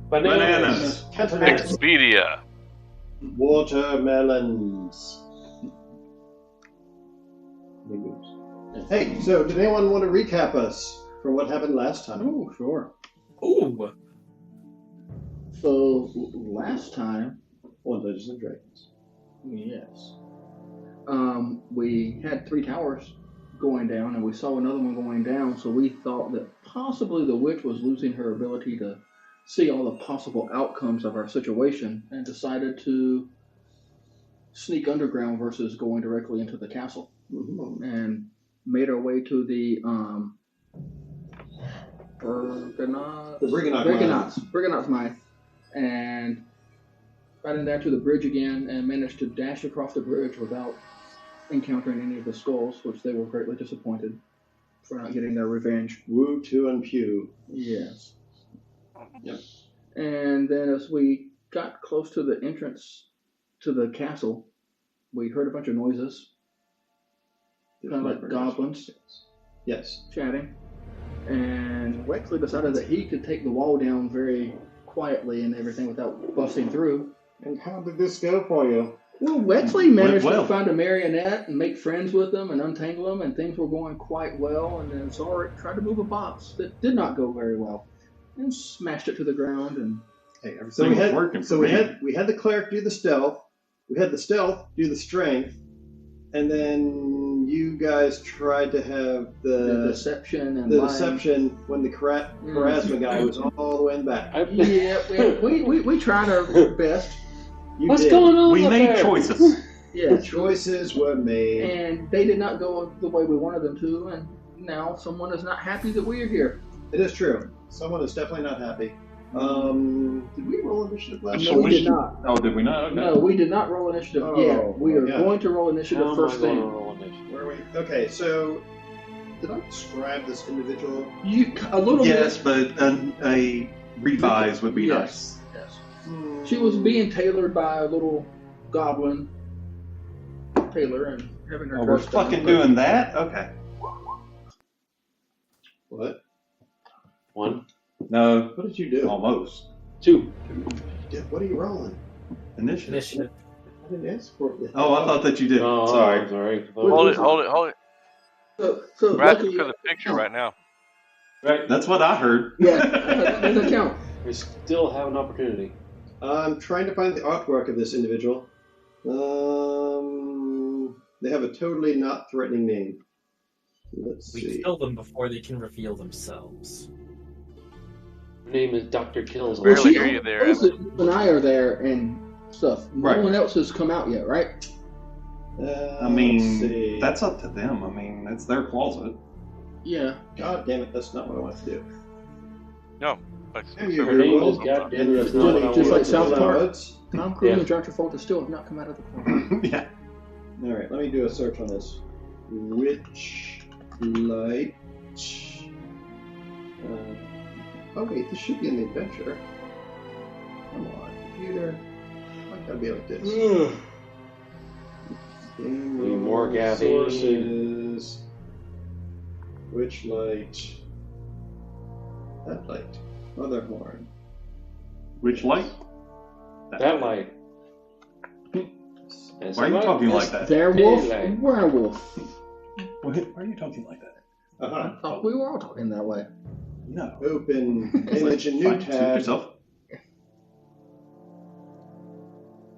Bananas. Expedia. Watermelons. Hey, so did anyone want to recap us for what happened last time? Oh, sure. Ooh. So last time, On Dungeons and Dragons. yes, we had 3 towers going down, and we saw another one going down. So we thought that possibly the witch was losing her ability to see all the possible outcomes of our situation, and decided to sneak underground versus going directly into the castle, and made our way to the Briganott's Mine, and got in there to the bridge again, and managed to dash across the bridge without encountering any of the skulls, which they were greatly disappointed for not getting their revenge. Woo, Tu, and Pew. Yes. Yep. And then as we got close to the entrance to the castle, we heard a bunch of noises, kind of like goblins. Yes. Chatting. And Wexley decided that he could take the wall down very quietly and everything without busting through. And how did this go for you? Well, Wexley managed to find a marionette and make friends with them and untangle them, and things were going quite well. And then Zorik tried to move a box that did not go very well, and smashed it to the ground. And so we had the cleric do the stealth. We had the stealth do the strength, and then you guys tried to have the deception and deception when the charisma guy was all the way in the back. We tried our best. What's going on? We made choices. Yeah, choices were made, and they did not go the way we wanted them to. And now someone is not happy that we are here. It is true. Someone is definitely not happy. Did we roll initiative last time? No, we did not. Oh, did we not? Okay. No, we did not roll initiative yet. We are going to roll initiative first thing. Where are we? Okay, so did I describe this individual? A little bit. Yes, but a revise would be nice. Yes. She was being tailored by a little goblin tailor and having her. Oh, we're fucking doing that? Okay. What? 1. No. What did you do? Almost. 2. What are you rolling? Initiative. I didn't ask for it. Oh, I thought that you did. Oh, sorry. Hold it. So we're asking for the picture right now. Right. That's what I heard. Yeah, that doesn't count. We still have an opportunity. I'm trying to find the artwork of this individual. They have a totally not threatening name. Let's see. We kill them before they can reveal themselves. Her name is Dr. Kills. Barely hear you there. You and I are there and stuff. No one else has come out yet, right? I mean, that's up to them. I mean, it's their closet. Yeah. God damn it, that's not what I want to do. No. Her name is goddamn it. Just like South Park. Tom Cruise and John Travolta still have not come out of the corner. Yeah. All right, let me do a search on this. Witchlight. Oh wait, this should be in the adventure. Come on, computer. I gotta be like this. Need more caffeine. Sources. Witchlight. That light. Motherhorn. Witchlight? That light. Why are you talking like that? Werewolf. Why are you talking like that? I thought we were all talking that way. No. Open image and new tab.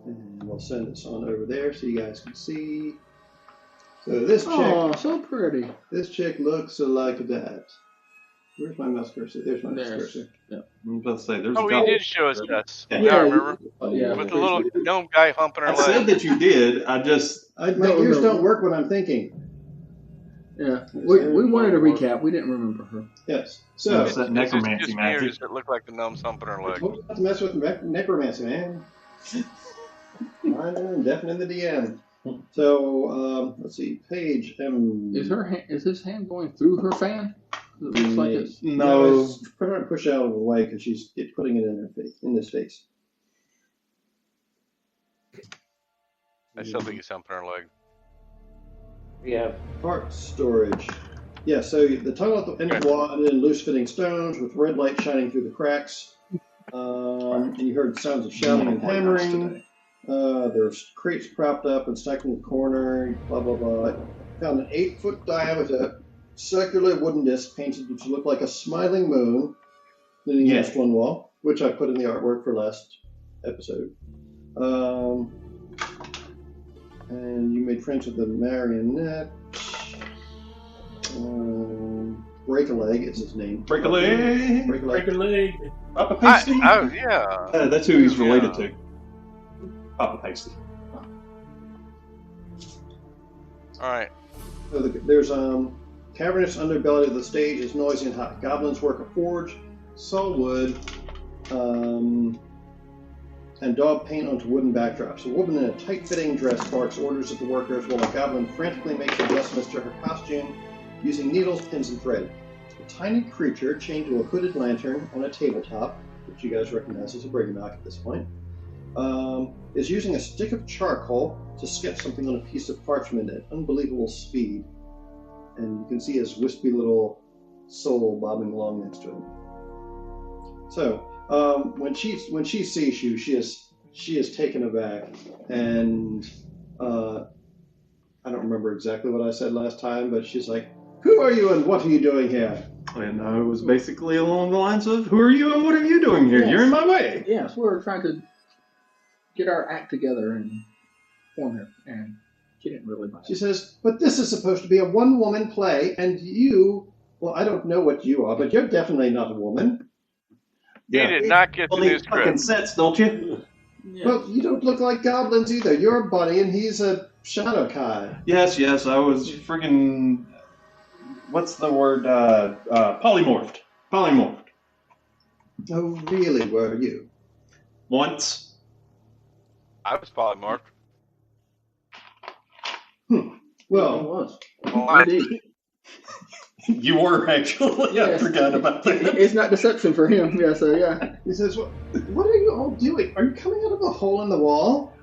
And we'll send this on over there so you guys can see. So this chick. Oh, so pretty. This chick looks like that. Where's my mouse cursor? There's my mouse cursor. Yeah. I was about to say, there's you did show us that. Yeah, I remember. Yeah. With the little gnome guy humping her I leg. said that you did. My ears don't work when I'm thinking. Yeah. We wanted a recap. We didn't remember her. Yes. So it's that necromancy magic. It looked like the gnome's humping her leg. I told you not to mess with necromancy, man. I'm definitely the DM. So let's see. Page M. Is his hand going through her fan? It looks like it's no. Trying to push out of the way because she's putting it in her face, in his face. I still think he's humping her leg. We have Part storage. Yeah, so the tunnel at the end of the wall ended in loose-fitting stones with red light shining through the cracks. And you heard sounds of shouting and hammering. There's crates propped up and stacked in the corner. Blah blah blah. Found an 8-foot diameter circular wooden disc painted to look like a smiling moon leaning against one wall, which I put in the artwork for last episode. And you made friends with the marionette. Break a Leg is his name. Break a leg. Break a Leg. Break your leg. Papa Pasty. Yeah. That's who he's related to. Papa Pasty. All right. So there's cavernous underbelly of the stage is noisy and hot. Goblins work a forge, saw wood, and daub paint onto wooden backdrops. A woman in a tight-fitting dress barks orders at the workers while a goblin frantically makes adjustments to her costume using needles, pins, and thread. A tiny creature chained to a hooded lantern on a tabletop, which you guys recognize as a briganock at this point, is using a stick of charcoal to sketch something on a piece of parchment at unbelievable speed. And you can see his wispy little soul bobbing along next to him. So, when she sees you, she is taken aback, and I don't remember exactly what I said last time, but she's like, "Who are you and what are you doing here?" And it was basically along the lines of, "Who are you and what are you doing here? Yes. You're in my way." Yes, we're trying to get our act together and form her, and she didn't really buy She it. says, "But this is supposed to be a one-woman play, and you, well, I don't know what you are, but you're definitely not a woman. You did not get the Well, new these fucking script. sets, don't you? Yeah. Well, you don't look like goblins either. You're a bunny, and he's a shadow kai." Yes, I was friggin'. What's the word? Polymorphed. Polymorphed. Oh, really, were you? Once. I was polymorphed. It Well, was. Well, I- Indeed. You were, actually. I Yes. forgot about that. It's not deception for him. Yeah, so yeah. he says, what are you all doing? Are you coming out of a hole in the wall?"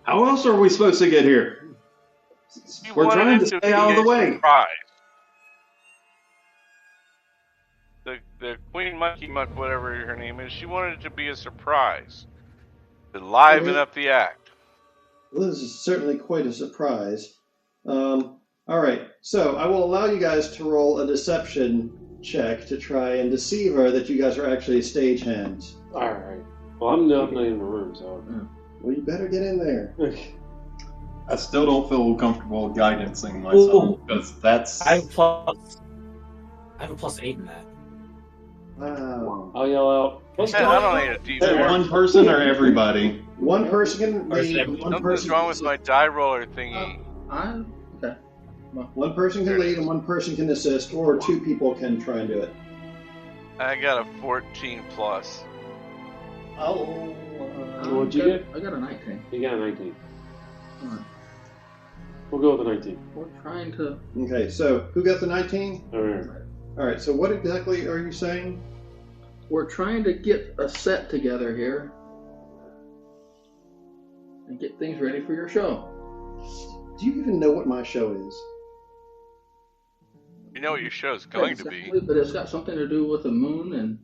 How else are we supposed to get here? you We're wanted trying to it stay be out of the a way. surprise. The Queen Monkey Muck, whatever her name is, she wanted it to be a surprise. To liven up the act. Well, this is certainly quite a surprise. All right, so I will allow you guys to roll a deception check to try and deceive her that you guys are actually stagehands. all right. Well, I'm not in the room, so. Well, you better get in there. I still don't feel comfortable guidancing myself, because that's... I have a plus 8 in that. Wow. I'll yell out. What's Man, going I don't on? need a Is that D4. one person or everybody? One person can Or lead. seven. One Something's person wrong with my die roller thingy. Okay. One person can lead and one person can assist, or two people can try and do it. I got a 14 plus. Oh. What'd you get? I got a 19. You got a 19. Alright. We'll go with the 19. We're trying to. Okay, so who got the 19? All right. All right, so what exactly are you saying? We're trying to get a set together here and get things ready for your show. Do you even know what my show is? You know what your show's going to be. Exactly, but it's got something to do with the moon and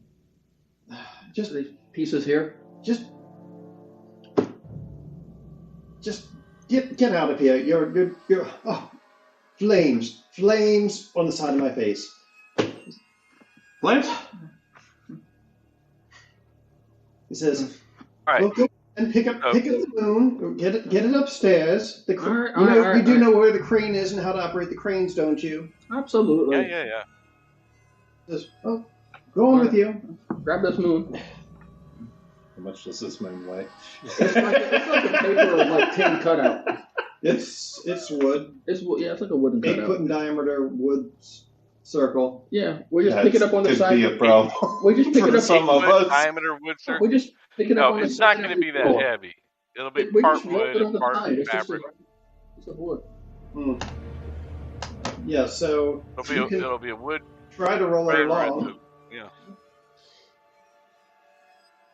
Just these pieces here. Just get out of here. You're flames on the side of my face. Lance? He says, All right. "Well, go and pick up the moon. Get it upstairs. The All right, you do all right. know where the crane is and how to operate the cranes, don't you?" Absolutely. Yeah. He says, "Oh, go on with you." Grab this moon. How much does this moon weigh? It's like a paper like tin cutout. It's wood, It's like a wooden 8 cutout. foot in diameter wood circle. Yeah, we just pick it up on the could side. be a problem. We just pick for it up. some of 8 foot us. diameter wood circle. We just pick it up No, on the it's side. not going to be that floor. heavy. It'll be We part just roll wood it on and the part side. It's just fabric. it's a wood. Yeah, so you can It'll be a wood. try to roll it frame along. rest. Yeah.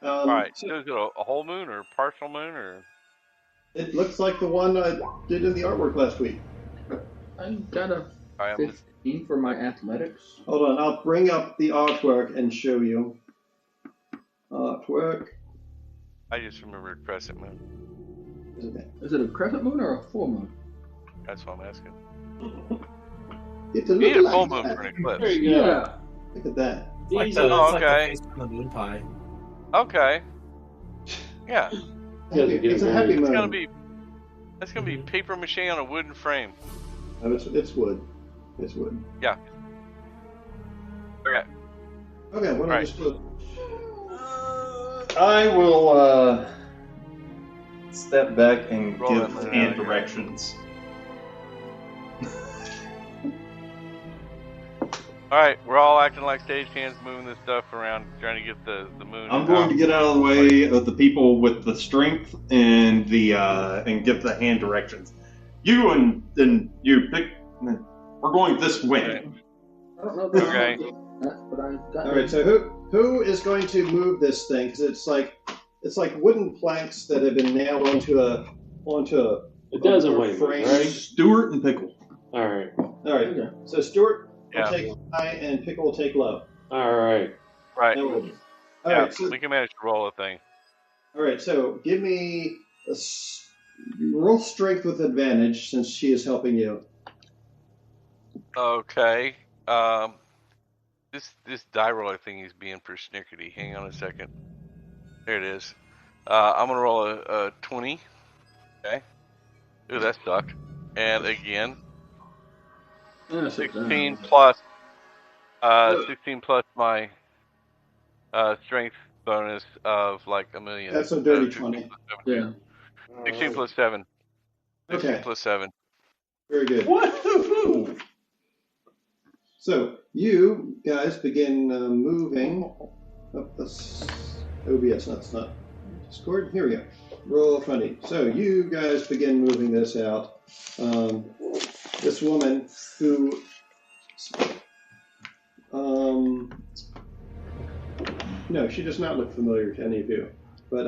All right. So is it a whole moon or a partial moon or? It looks like the one I did in the artwork last week. I got a I am 15 for my athletics. Hold on, I'll bring up the artwork and show you. Artwork. I just remembered crescent moon. Okay. Is it a crescent moon or a full moon? That's what I'm asking. It's You need a full like moon that. for an eclipse. There you go. Yeah. Look at that. Like These the, are- it's like okay. the face from the moon pie. Okay. Yeah. It's a happy It's moon. gonna be. That's gonna be paper mache on a wooden frame. No, it's wood. It's wood. Yeah. Okay. Okay, what do I Right. just do? I will step back and Roll give that moon hand out here. directions. All right, we're all acting like stagehands, moving this stuff around, trying to get the moon. I'm going to get out of the way of the people with the strength and the and give the hand directions. You and you pick. We're going this way. I don't know. Okay. But I got. All right, so who is going to move this thing? Because it's like wooden planks that have been nailed onto a It doesn't weigh frame. much, right? Stuart and Pickle. All right. All right. Okay. So Stuart will Yeah. take high and Pickle will take low. All right. Right. All Yeah, right. So we can manage to roll a thing. all right. So give me roll strength with advantage since she is helping you. Okay. This die roller thing is being persnickety. Hang on a second. There it is. I'm gonna roll a 20. Okay. Ooh, that sucked. And again, Yeah, 16 plus 16 plus my strength bonus of like a million. That's a dirty 16 20. plus 7. Yeah. 16 plus 7. 16 Okay. plus 7. Very good. Woohoo! So you guys begin moving up this OBS. That's not Discord. Here we go. Roll 20. So you guys begin moving this out. This woman who, no, she does not look familiar to any of you. But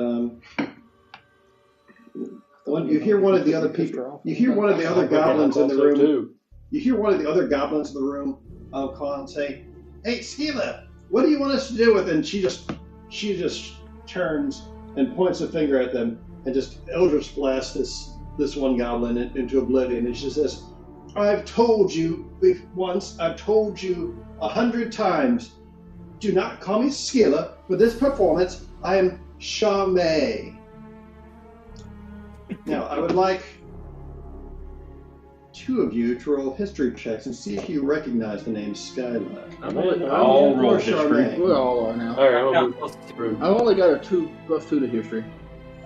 when you hear one of the other people, you hear one of the other goblins in the room. Too. You hear one of the other goblins in the room call and say, "Hey, Skila, what do you want us to do with it?" And she just turns and points a finger at them and just eldritch blasts this one goblin into oblivion. And she says, "I've told you once, I've told you 100 times, do not call me Skila. For this performance, I am Charmaine." Now, I would like two of you to roll history checks and see if you recognize the name Skylar. I'll roll Or history. Charmaine. We all are now. All right. Yeah, I'll plus two. move. I've only got a +2 to history.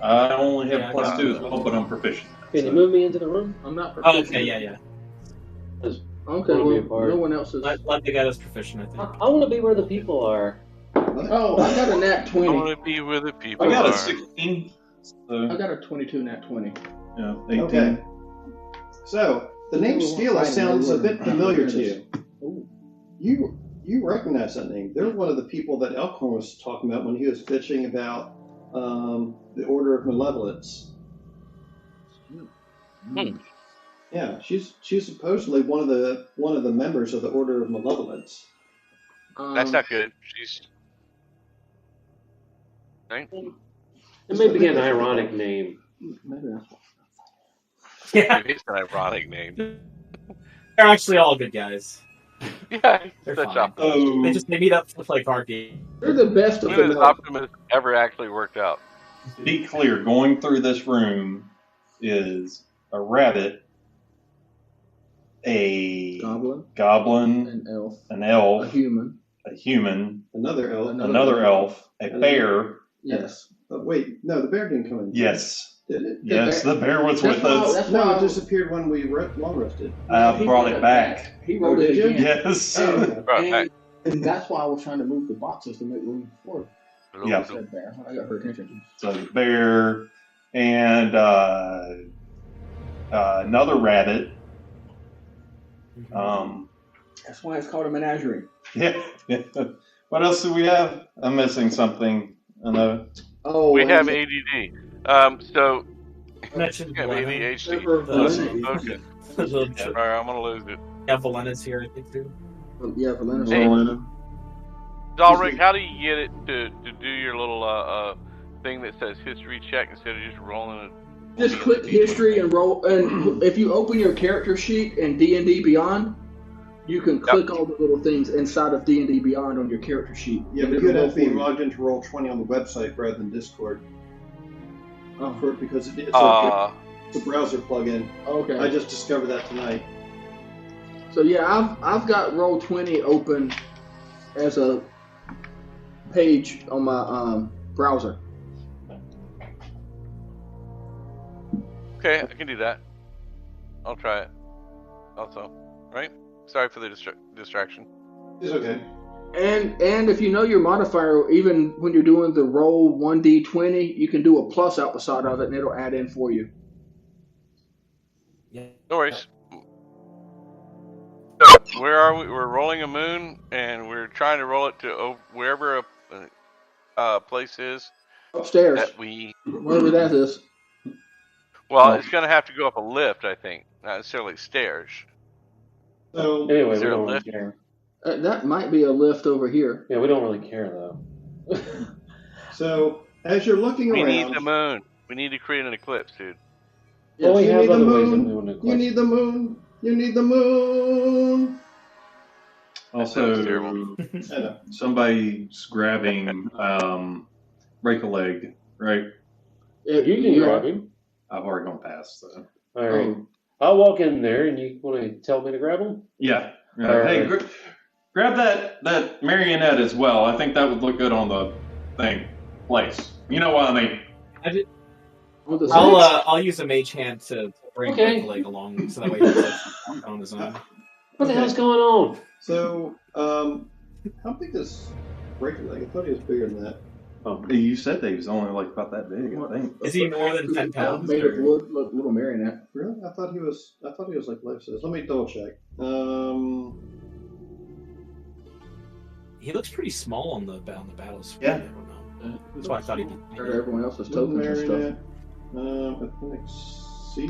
I only have Yeah, I plus got 2 as well, but I'm proficient. Can you move me into the room? I'm not Oh, proficient. okay, yeah. Okay, Wanna be a well, part. no one else is. Let the guy that's proficient, I think. I want to be where the people are. Oh, I got a nat I 20. want to be where the people I got are. a 16. I So, got a 22 nat 20. yeah, 18. Okay. So, the name Skila sounds a bit familiar to you. Ooh. You recognize that name. They're one of the people that Elkhorn was talking about when he was bitching about the Order of Malevolence. Yeah, she's supposedly one of the members of the Order of Malevolence. That's not good. She's. Right? It may be an ironic name. Maybe that's why. Yeah, It's an ironic name. they're actually all good guys. Yeah, They're such fine. optimism. So, They meet up to play card games. They're the best of When the has Optimus ever actually worked out? to be clear, going through this room is a rabbit, a goblin, goblin, an elf, an a elf, human. a human, Another elf. another elf, a bear. Yes. Wait, no, the bear didn't come in. Yes, Did it? yes, the bear was That's with why- us. that's No, why it disappeared when we long rested. I he brought it back. He wrote Oh, it did you? again. Yes. Oh, Right, back. And that's why I was trying to move the boxes to make room for Yeah. said bear. I got her attention. So the bear and another rabbit. That's why it's called a menagerie. Yeah. What else do we have? I'm missing something. I know. Oh, We and have the- ADD. So Mentioned yeah, we Glenn. ADHD. Remember The- Glenn? Okay. Alright, I'm gonna lose it. Yeah, Valena's here, I think, too. Yeah, for Leonard. Hey. Rolling. Dalric, how do you get it to do your little thing that says history check instead of just rolling it? Just click history and roll. And if you open your character sheet in D&D Beyond, you can click all the little things inside of D&D Beyond on your character sheet. Yeah, but you'd have to be logged into Roll20 on the website rather than Discord. Because it's a browser plugin. Okay. I just discovered that tonight. So yeah, I've got Roll20 open as a page on my browser. Okay, I can do that. I'll try it. Also, right? Sorry for the distraction. It's okay. And if you know your modifier, even when you're doing the roll 1d20, you can do a plus out the side of it, and it'll add in for you. Yeah. No worries. So, where are we? We're rolling a moon, and we're trying to roll it to wherever a place is Upstairs, that we. wherever that is. Well, it's going to have to go up a lift, I think, not necessarily stairs. So Anyway, Is we there a don't really lift? care. That might be a lift over here. Yeah, we don't really care though. So as you're looking We around, need the moon. We need to create an eclipse, dude. Well, we you have need the other ways of moon. doing it. You need the moon. You need the moon. That sounds terrible. I know. Somebody's grabbing break a leg, right? You can grab him. I've already gone past that. All right. I'll walk in there, and you want to tell me to grab him? Yeah. All Hey, right. grab that marionette as well. I think that would look good on the place. You know what I mean? I'll use a mage hand to bring Okay. the leg along, so that way he's like, on his own. What the hell's going on? So how big is Breaker Leg? I thought he was bigger than that. Oh, You said they was only like about that big, I think. Is he more than 10 pounds? Made of wood, look, little marionette. Really? I thought he was like life size. Let me double check. He looks pretty small on the battles. Yeah. I don't know. That's why I thought he'd be. Compared to everyone else's Wooden tokens and stuff. marionette. Appendix C.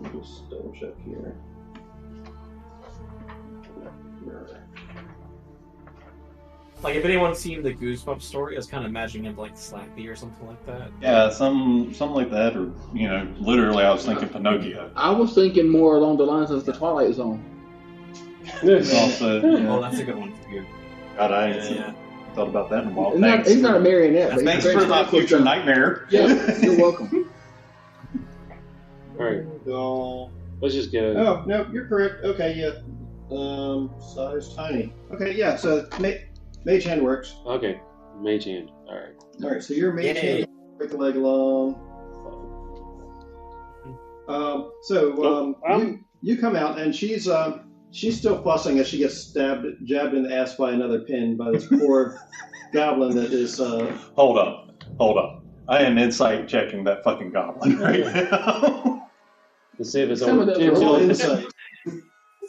Let me just double check here. Like, if anyone's seen the Goosebumps story, I was kind of imagining him like Slappy or something like that. Yeah, something like that, or literally, I was thinking Pinocchio. I was thinking more along the lines of the Twilight Zone. Also, Oh, that's a good one for you. God, I ain't Yeah. thought about that in a while. He's not a marionette. But Thanks he's for very my stuck with future the- nightmare. Yeah, you're welcome. all right. So, Let's just get it. oh no, you're correct. Okay, yeah. Size tiny. Okay, yeah. So mage hand works. Okay. Mage hand. All right. All right. So your mage Yay. hand break the leg along. You come out and she's still fussing as she gets jabbed in the ass by another pin by this poor goblin that is. Hold up. I am insight checking that fucking goblin right now. To see if it's Some on of them Roll are insight.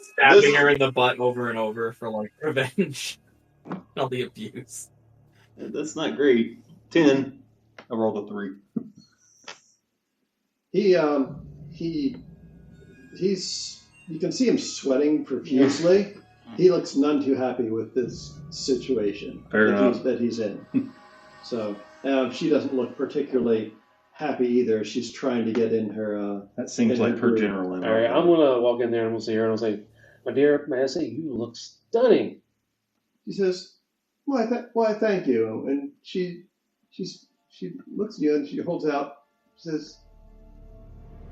Stabbing her in the butt over and over for like revenge. All the abuse. That's not great. 10. I rolled a 3. He's you can see him sweating profusely. He looks none too happy with this situation that he's in. So she doesn't look particularly happy either. She's trying to get in her. That seems like her group. general. All right. I'm gonna walk in there and we'll see her and I'll say, "My dear Massey, you look stunning." She says, "Why, thank you." And she looks at you and she holds out. She says,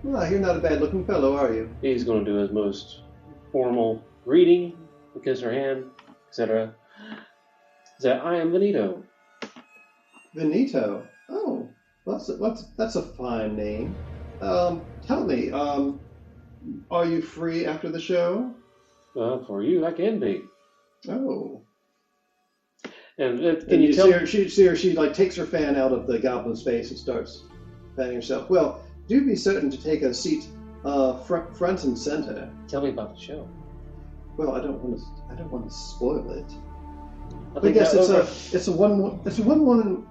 "Well, you're not a bad-looking fellow, are you?" He's gonna do his most formal greeting, kiss her hand, etc. Say, "I am Benito." Benito. Oh, that's a fine name. Tell me, are you free after the show? For you, I can be. Oh. And can And you tell? see her, she like takes her fan out of the goblin's face and starts fanning herself. Well, do be certain to take a seat front and center. Tell me about the show. Well, I don't want to spoil it. I I think guess that it's a one woman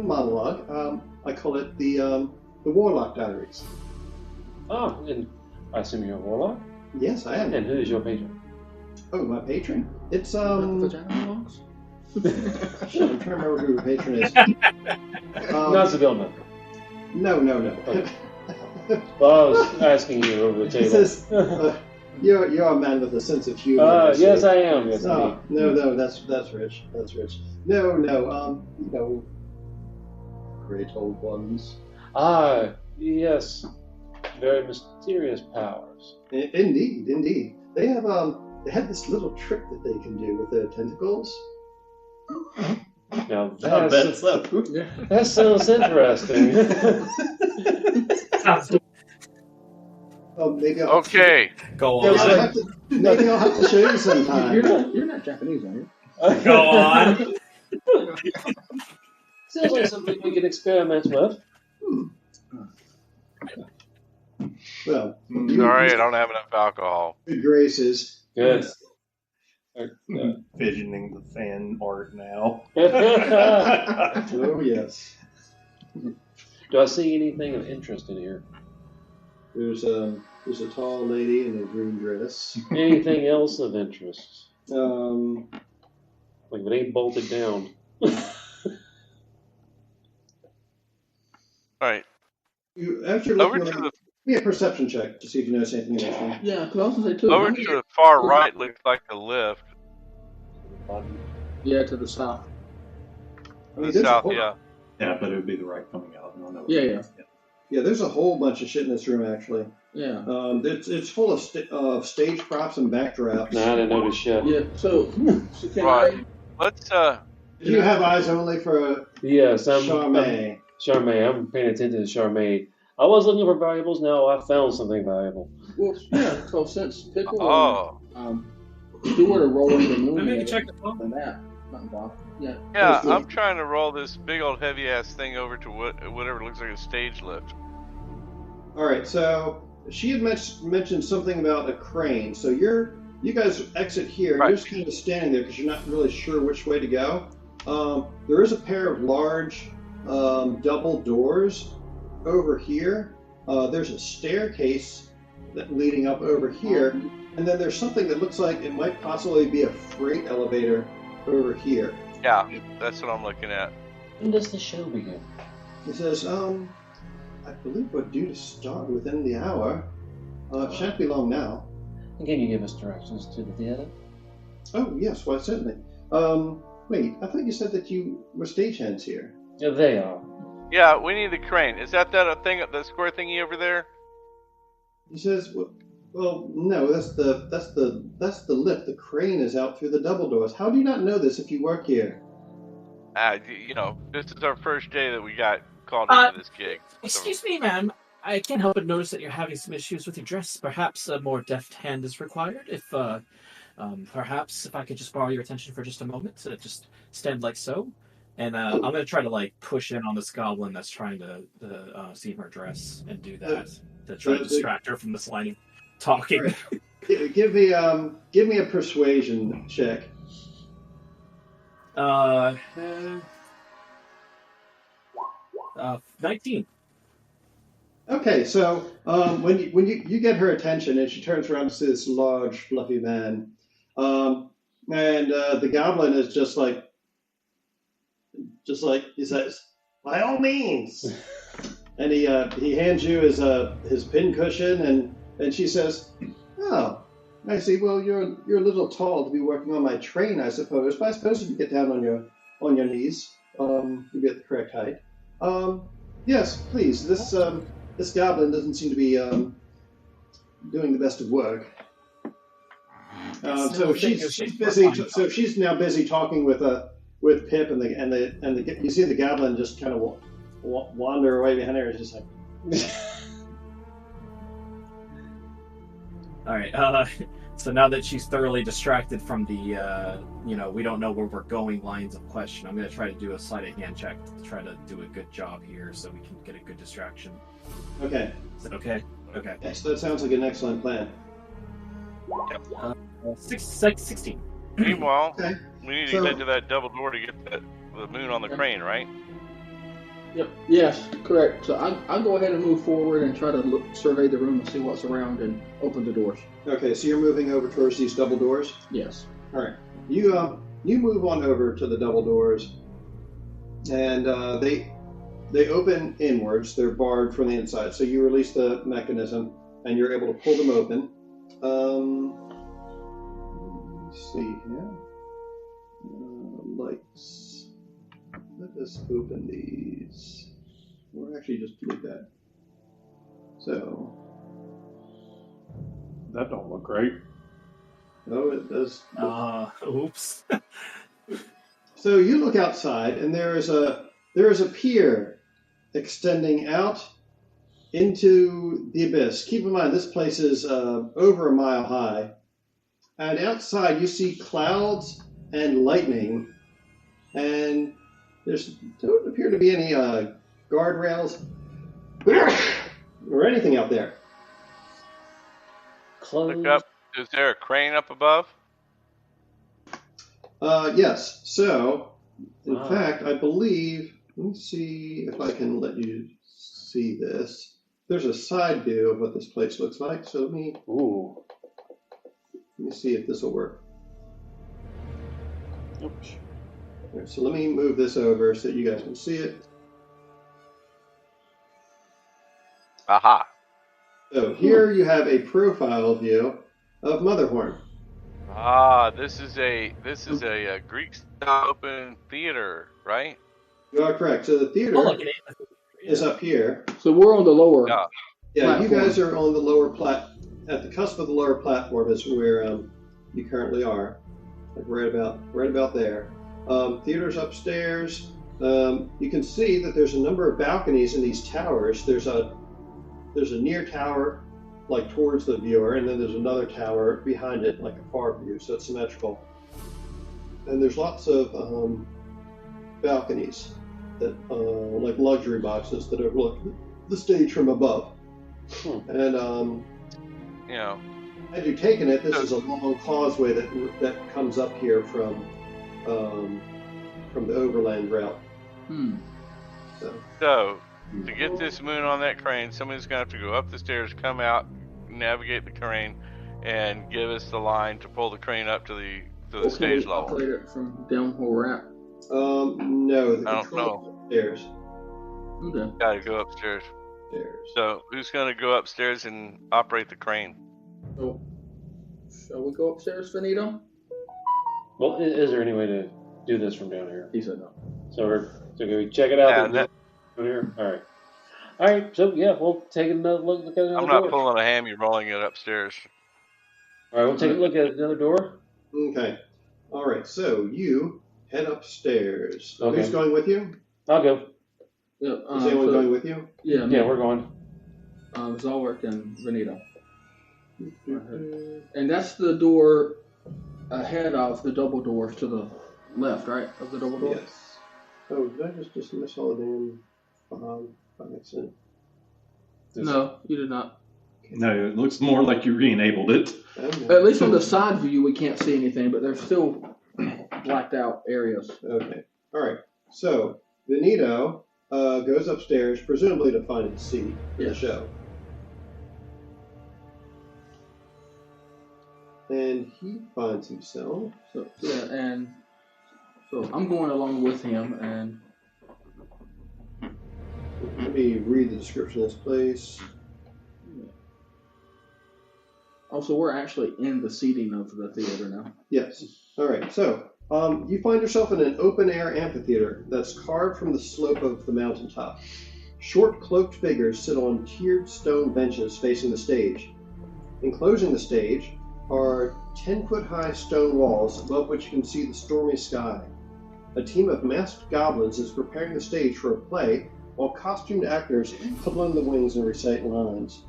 monologue. I call it the Warlock Diaries. Oh, and I assume you're a warlock? Yes, I am. And who is your patron? Oh, my patron? It's Vagina logs? shit, I'm trying to remember who her patron is. Not Zabilna. No. Well, I was asking you over the It table. says, you're a man with a sense of humor. Yes, I am. Yes, No, that's rich. That's rich. No, great old ones. Ah, yes. Very mysterious powers. Indeed. They have this little trick that they can do with their tentacles. Now I bet so. that sounds interesting. Maybe I'll Okay. Go Maybe I'll on. have to, maybe I'll have to show you sometime. You're not Japanese, are you? Go on. Sounds like something we can experiment with. Well, Sorry, I don't have enough alcohol. good graces. Good. Visioning the fan art now. Oh yes. Do I see anything of interest in here? There's a tall lady in a green dress. Anything else of interest? Um, Like if it ain't bolted down. Alright. as you're Over looking to around, the give me a perception check to see if you notice anything interesting. Yeah, because I was going to say, too. over to the far right looks like a lift. Yeah, to the south. I mean, The there's a south, whole- yeah. Yeah, but it would be the right coming out. No, no. Yeah. Yeah, there's a whole bunch of shit in this room actually. Yeah. It's full of stage props and backdrops. No, I didn't notice shit. Yeah, so can Right. Let's Do you have eyes only for Yes, Charmaine? Charmaine. I'm paying attention to Charmaine. I was looking for valuables. Now I found something valuable. Well, yeah, so since Pickle if you were to roll into the moon, Maybe you yeah, can check the phone. than that. Not involved. Yeah. Yeah, Cool. I'm trying to roll this big old heavy ass thing over to whatever looks like a stage lift. All right, so she had mentioned something about a crane. So you guys exit here. Right. You're just kind of standing there because you're not really sure which way to go. There is a pair of large double doors over here. There's a staircase leading up over here, and then there's something that looks like it might possibly be a freight elevator over here. Yeah, that's what I'm looking at. When does the show begin? It says, I believe we're due to start within the hour. It shan't be long now. And can you give us directions to the theater? Oh, yes, why, certainly. Wait, I thought you said that you were stagehands here. Yeah, they are. Yeah, we need the crane. Is that a thing, the square thingy over there? He says, well, no, that's the lift. The crane is out through the double doors. How do you not know this if you work here? This is our first day that we got called into this gig. Excuse me, ma'am. I can't help but notice that you're having some issues with your dress. Perhaps a more deft hand is required. Perhaps if I could just borrow your attention for just a moment, just stand like so. And I'm going to try to push in on this goblin that's trying to see her dress and do that to try to distract her from this line of talking. Right. Give me a persuasion check. 19. Okay, so when you get her attention and she turns around to see this large, fluffy man, and the goblin is just like he says, "By all means," and he hands you his pin cushion, and she says, "Oh, I see. Well, you're a little tall to be working on my train, I suppose. But I suppose if you get down on your knees, you'll be at the correct height. Yes, please. This goblin doesn't seem to be doing the best of work. So she's busy. So she's now busy talking with Pip, and you see the goblin just kind of wander away behind her. It's just like. All right. So now that she's thoroughly distracted from the, we don't know where we're going lines of question, I'm going to try to do a sleight of hand check to try to do a good job here so we can get a good distraction. Okay. Is that okay? Okay. Yes, that sounds like an excellent plan. 16. Meanwhile, Okay. we need So- to head to that double door to get the moon on the crane, right? Yep. Yes, correct. So I'll go ahead and move forward and try to survey the room and see what's around and open the doors. Okay, so you're moving over towards these double doors. Yes. All right. You move on over to the double doors, and they open inwards. They're barred from the inside. So you release the mechanism, and you're able to pull them open. Let's see here. Lights. Let us open these. Or actually, just delete that. So. That don't look right. Oh, it does. Oops. So you look outside, and there is a pier extending out into the abyss. Keep in mind, this place is over a mile high, and outside you see clouds and lightning, and don't appear to be any guardrails or anything out there. Close. Look up. Is there a crane up above? Yes. So, in Wow. fact, I believe. Let me see if I can let you see this. There's a side view of what this place looks like. So let me see if this will work. Oops. All right, so let me move this over so that you guys can see it. Aha. So here you have a profile view of Motherhorn. Ah, this is a Greek style open theater, right? You are correct. So the theater Oh, look, it is up here. So we're on the lower. Yeah. Yeah, you platform. guys are on the lower at the cusp of the lower platform is where you currently are, like right about there. Theater's upstairs. You can see that there's a number of balconies in these towers. There's a near tower, like towards the viewer, and then there's another tower behind it, like a far view, so it's symmetrical. And there's lots of balconies that, like luxury boxes that overlook the stage from above. And You know, had you taken it, this is a long causeway that comes up here from the overland route. so to get this moon on that crane, somebody's gonna have to go up the stairs, come out, navigate the crane, and give us the line to pull the crane up to the stage level. Operate it from down where we're at. No, the I don't control know. upstairs. Okay. Gotta go upstairs. Stairs. So who's gonna go upstairs and operate the crane? So, shall we go upstairs, Finito? Well, is there any way to do this from down here? He said no. So can we check it out? Yeah, down here. All right. So yeah, we'll take another look at another I'm door. not pulling a hammy, rolling it upstairs. All right, we'll take a look at another door. Okay. All right. So you head upstairs. Okay. Who's going with you? I'll go. Yeah. Is anyone going with you? Yeah. Yeah, we're going. Zalwork and Venito. And that's the door ahead of the double doors to the left, right? Of the double door? Yes. Oh, did I just dismiss all the damn by accident? No, you did not. No, it looks more like you re-enabled it. Okay. At least on the side view, we can't see anything, but there's still blacked out areas. Okay. All right. So Benito goes upstairs, presumably to find his seat for the show. And he finds himself. So yeah, and so I'm going along with him, and Let me read the description of this place. also we're actually in the seating of the theater now. Yes. All right. So you find yourself in an open-air amphitheater that's carved from the slope of the mountaintop. Short, cloaked figures sit on tiered stone benches facing the stage. Enclosing the stage are 10-foot-high stone walls above which you can see the stormy sky. A team of masked goblins is preparing the stage for a play, while costumed actors fiddle in the wings and recite lines.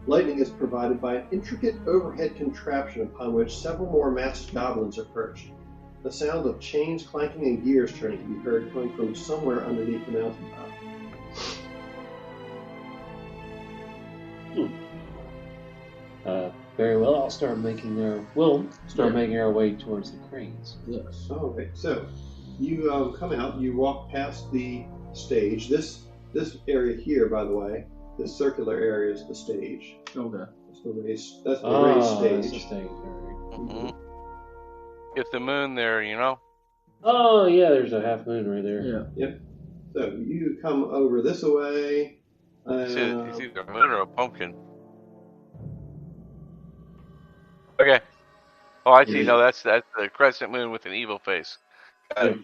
Lighting is provided by an intricate overhead contraption upon which several more masked goblins are perched. The sound of chains clanking and gears turning can be heard coming from somewhere underneath the mountaintop. Very well. I'll start making our way towards the cranes. Yes. All right, so you come out, you walk past the stage. This area here, by the way, this circular area is the stage. Okay. That's the race. That's the race That's the stage. stage. All right. Mm-hmm. Get the moon there, you know. Oh yeah, there's a half moon right there. Yeah. So you come over this way. It's either a moon or a pumpkin. Okay. Oh, I see. No, that's the crescent moon with an evil face. Got it.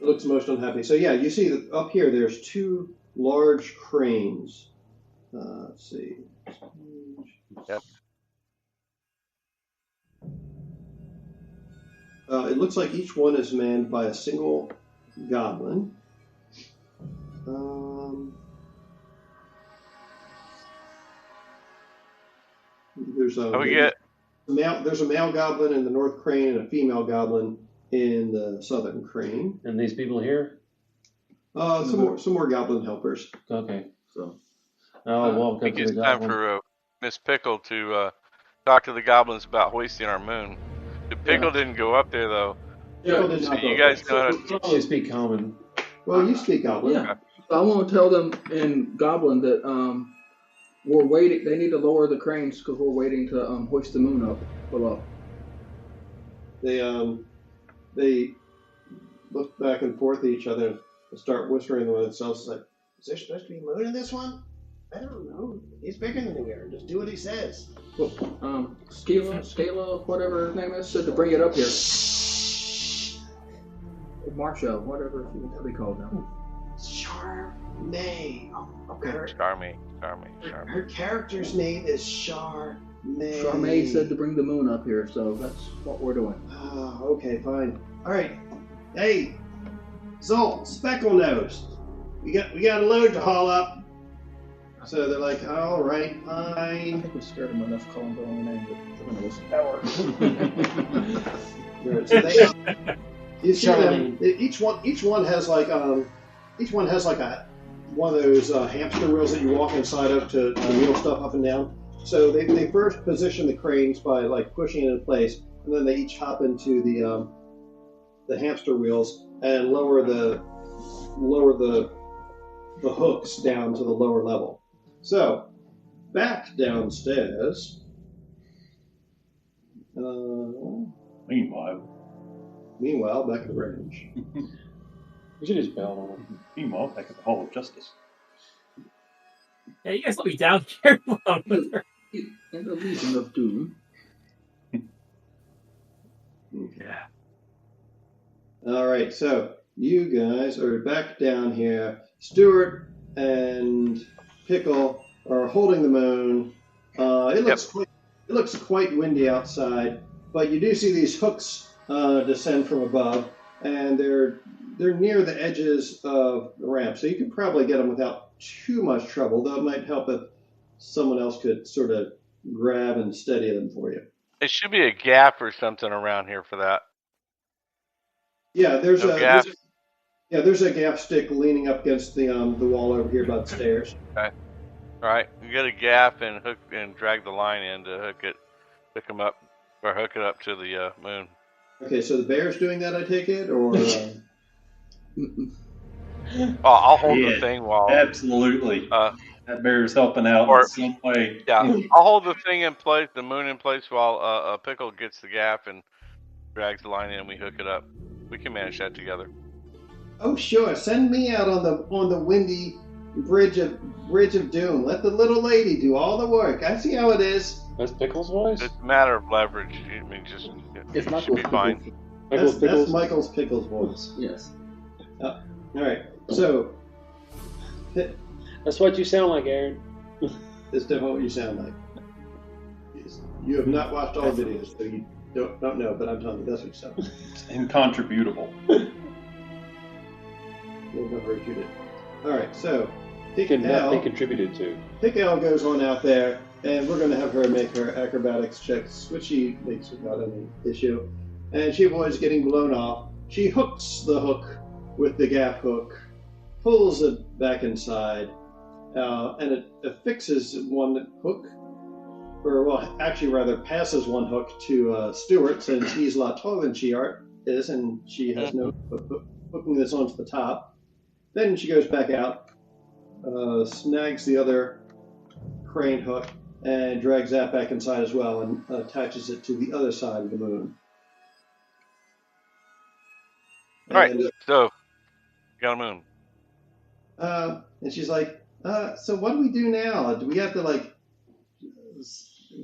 It looks most unhappy. So yeah, you see that up here there's two large cranes. Let's see. Yep. It looks like each one is manned by a single goblin. There's a male goblin in the north crane and a female goblin in the southern crane. And these people here? Some more goblin helpers. Okay. So I'll walk I up think to it's the time goblin. for Miss Pickle to talk to the goblins about hoisting our moon. The Pickle didn't go up there though. Pickle did So not go you guys up. know how You to. only speak common. Well, you speak goblin. Yeah. So I want to tell them in Goblin that we're waiting. They need to lower the cranes because we're waiting to hoist the moon up below. They look back and forth at each other and start whispering to themselves. It's like, Is there supposed to be a moon in this one? I don't know. He's bigger than we are. Just do what he says. Well, Scala, whatever his name is, said to bring it up here. Marsha, whatever what be called now. Charmaine. Oh, okay. Charmy. Her character's name is Charmaine. Charmaine said to bring the moon up here, so that's what we're doing. oh, okay, fine. All right. Hey, Zolt, Speckle Nose. We got a load to haul up. So they're like, all right, I fine. think we scared them enough calling their own name, but they're going to listen. Right, so they, you see them. Each one has like one of those hamster wheels that you walk inside of to wheel stuff up and down. So they first position the cranes by like pushing it in place, and then they each hop into the hamster wheels and lower the hooks down to the lower level. So back downstairs. Meanwhile, back at the range. We should just bail on him. Meanwhile, back at the Hall of Justice. Yeah, you guys let me down here. In the Legion of Doom. Yeah. All right, so you guys are back down here. Stuart and Pickle are holding the moon. It looks quite windy outside, but you do see these hooks descend from above, and they're near the edges of the ramp, so you can probably get them without too much trouble. Though it might help if someone else could sort of grab and steady them for you. It should be a gap or something around here for that. Yeah, there's No a gap? there's a gaff stick leaning up against the wall over here by the stairs. All right, you get a gap and hook and drag the line in to hook them up, or hook it up to the moon. Okay, so the bear's doing that, I take it, or Oh, I'll hold Yeah. the thing while. Absolutely. That bear's helping out Or- in some way. Yeah, I'll hold the thing in place, the moon in place, while Pickle gets the gap and drags the line in. And we hook it up. We can manage that together. oh sure, send me out on the windy bridge of Doom. Let the little lady do all the work. I see how it is. That's Pickle's voice? It's a matter of leverage. I mean, just It's it not should be fine. Pickle's That's Pickles? Michael's Pickle's voice. Yes. All right, so That's what you sound like, Aaron. it's definitely what you sound like. You have not watched all the videos, so you don't know, but I'm telling you, that's what you sound like. It's incontributable. You'll never refute it. All right, so He could not be Pickle contributed to. goes on out there, and we're going to have her make her acrobatics checks, which she makes without any issue. And she avoids getting blown off. She hooks the hook with the gaff hook, pulls it back inside, and it affixes one hook, or well, actually rather passes one hook to Stuart, since he's a lot taller than she is, and she has no hooking this onto the top. Then she goes back out, snags the other crane hook, and drags that back inside as well, and attaches it to the other side of the moon. All right, And, so got a moon. and she's like, so what do we do now? Do we have to, like,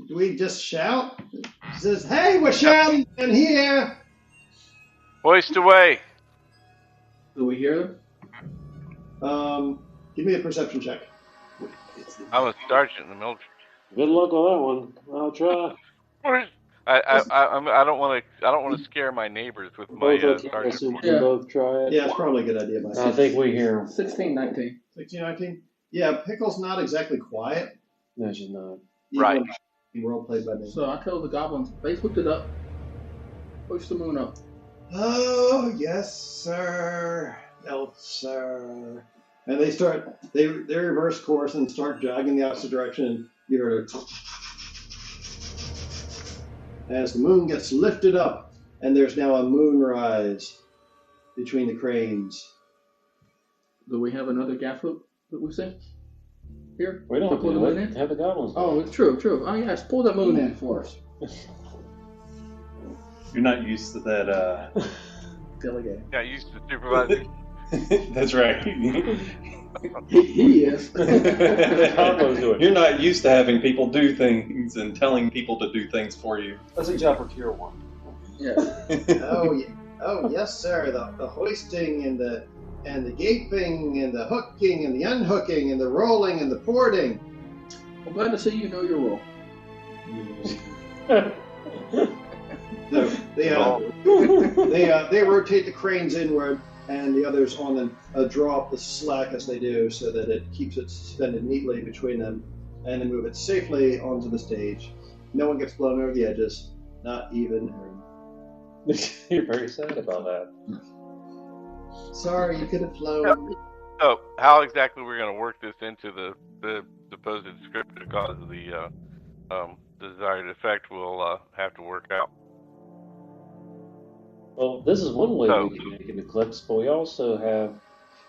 do we just shout? She says, hey, we're shouting in here! Hoist away. Do we hear them? Give me a perception check. I'm a sergeant in the military. Good luck with that one. I'll try. I don't want to scare my neighbors with my Both okay. I sergeant. assume we can both try it. Yeah, it's probably a good idea. I think we hear him. 16, 19. 16, 19? Yeah, Pickle's not exactly quiet. No, she's not. Right. Role played by me. So I tell the goblins, they hooked it up. Push the moon up. Oh, yes, sir. Elf, sir. And they reverse course and start jogging the opposite direction. And you hear it as the moon gets lifted up, and there's now a moonrise between the cranes. Do we have another gaff hook that we see? Here? We don't To pull the moon in? have the goblins. Oh, it's true. Oh, yes. Pull that moon in for us. You're not used to that. Delegate. Got used to supervising. That's right. He is. Goblins do it. You're not used to having people do things and telling people to do things for you. That's a job for tier 1. Yeah. Oh, yes, sir. The hoisting and the gaping and the hooking and the unhooking and the rolling and the porting. I'm glad to see you know your role. So they rotate the cranes inward, and the others on them draw up the slack as they do, so that it keeps it suspended neatly between them, and then move it safely onto the stage. No one gets blown over the edges, not even Erin. You're very sad about that. Sorry, you could have flown. So, how exactly we're going to work this into the supposed descriptive cause of the desired effect we'll have to work out. Well, this is one way we can make an eclipse, but we also have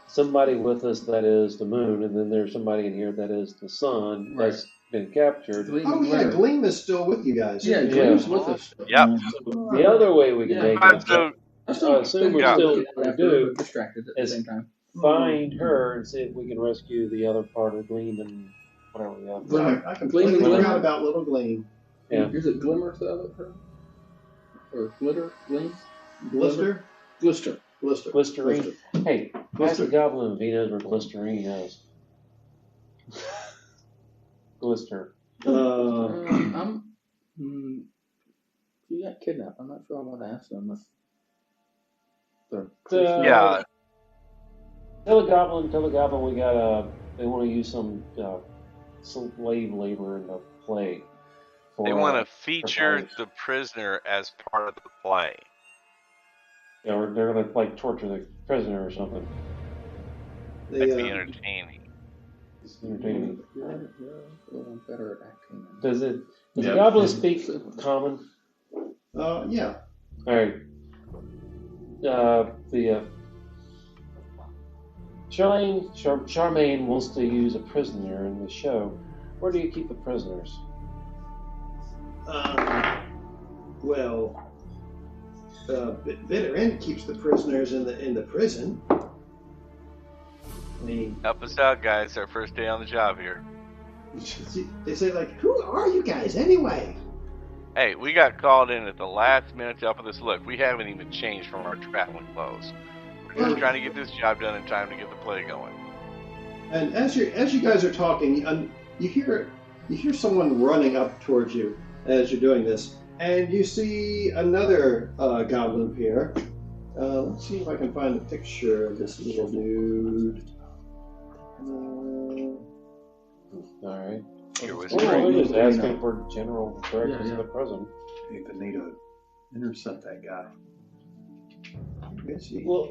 somebody with us that is the moon, and then there's somebody in here that is the sun that's been captured. Oh yeah, Gleam is still with you guys. Yeah, Gleam's with us. Yep. So the other way we can make it, So, I assume we're still going to do distracted at the is same time. find her and see if we can rescue the other part of Gleam and whatever we have. I completely Gleam. forgot about Little Gleam. Yeah. Is it Glimmer the other her? Or Glitter? Gleam? Glister? Glister. Glysterine. Hey, ask the goblin if he knows where Glysterine is. Glister. She got kidnapped. I'm not sure I want to ask them if yeah. Tell the goblin we got they want to use some slave labor in the play. They want to feature the prisoner as part of the play. Yeah, they're gonna like torture the prisoner or something. That'd be entertaining. It's entertaining. I'm better at acting. Does the goblin speak common? Yeah. All right. Charmaine wants to use a prisoner in the show. Where do you keep the prisoners? Bitter End keeps the prisoners in the prison. I mean, Help us out, guys. Our first day on the job here. they say, like, who are you guys anyway? Hey, we got called in at the last minute to help with this. Look, we haven't even changed from our traveling clothes. We're just trying to get this job done in time to get the play going. And as you guys are talking, you hear someone running up towards you as you're doing this, and you see another goblin appear. Let's see if I can find a picture of this little dude. All right. Here was We're just asking for general directions of the prison. Hey, Benito, intercept that guy. Well,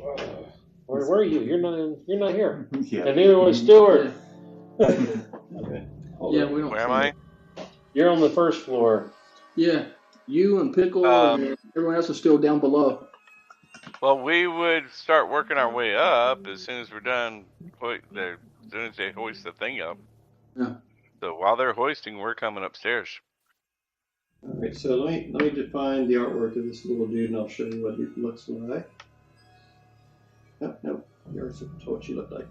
where are you? You're not here. Yeah. And neither was Stewart. Okay. Yeah, we don't. Where am I? You're on the first floor. Yeah, you and Pickle and everyone else is still down below. Well, we would start working our way up as soon as we're done. As soon as they hoist the thing up. Yeah. So while they're hoisting, we're coming upstairs. All right, so let me define the artwork of this little dude, and I'll show you what he looks like. No, you already told what she looked like.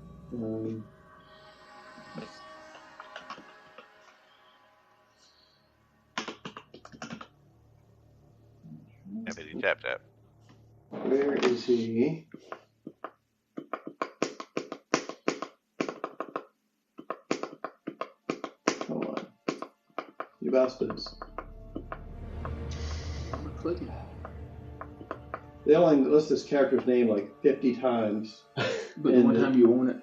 Tappity tap tap. Where is he? Come on, you bastards. I'm clicking. They only list this character's name like 50 times. But the one time you own it.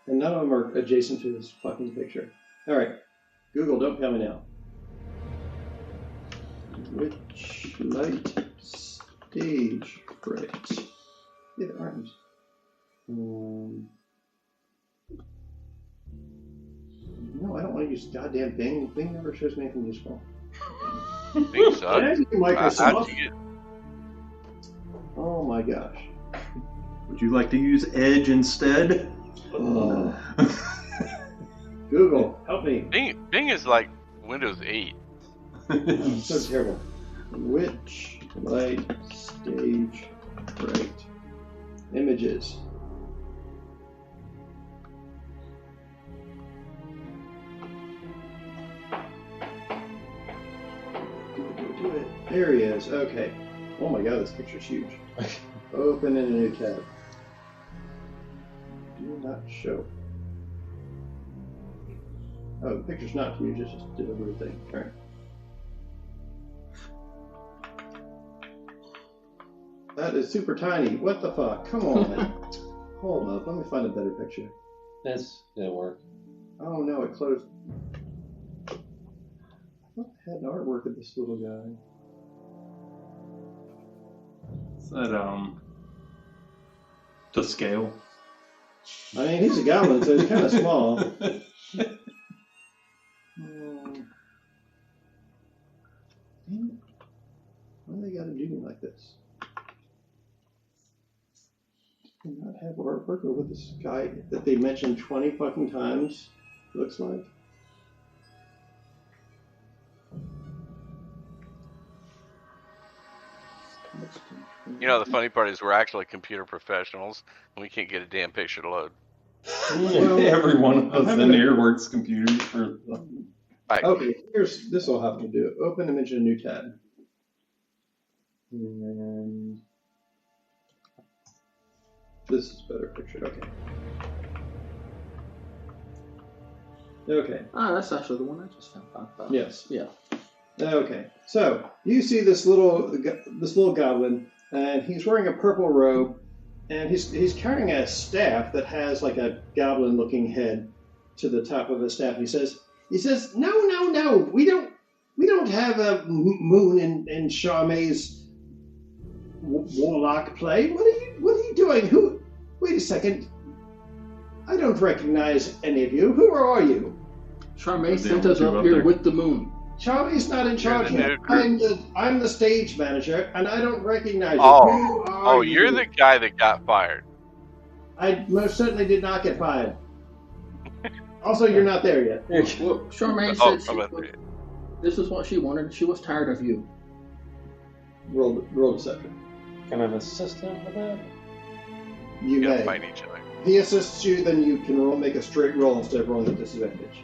And none of them are adjacent to this fucking picture. Alright. Google, don't tell me now. Witchlight stage fright. Yeah, the arms. No, I don't want to use goddamn Bing. Bing never shows me anything useful. Bing sucks. Thank you, Microsoft. How'd you get... Oh my gosh. Would you like to use Edge instead? Google, help me. Bing is like Windows 8. So terrible. Witchlight stage fright. Images. Do it. There he is. Okay. Oh my god, this picture's huge. Open in a new tab. Do not show. Oh, the picture's not huge, it's just a delivery thing. Alright. That is super tiny. What the fuck? Come on. Hold up, let me find a better picture. That'll work. Oh no, it closed. I thought I had an artwork of this little guy. Is that, to scale? I mean, he's a goblin, so he's kind of small. Why do they gotta do me like this? Do not have artwork over this guy that they mentioned 20 fucking times, looks like. You know, the funny part is we're actually computer professionals, and we can't get a damn picture to load. Every one of us in here works computers for. Right. Okay, this will have to do it. Open image in a new tab. And this is a better picture. Okay. Okay. Ah, that's actually the one I just found. Yes. Yeah. Okay. So you see this little goblin, and he's wearing a purple robe, and he's carrying a staff that has like a goblin-looking head to the top of his staff. And he says, no, we don't have a moon in Charmai's warlock play. What are you doing? Wait a second. I don't recognize any of you. Who are you? Charmaine sent us up here with the moon. Charmai's not in charge here. I'm the stage manager, and I don't recognize you. Oh, you're the guy that got fired. I most certainly did not get fired. Also, you're not there yet. Well, Charmaine said this is what she wanted. She was tired of you. Roll deception. Can I assist him with that? You may. Fight each other. If he assists you, then you can make a straight roll instead of rolling a disadvantage.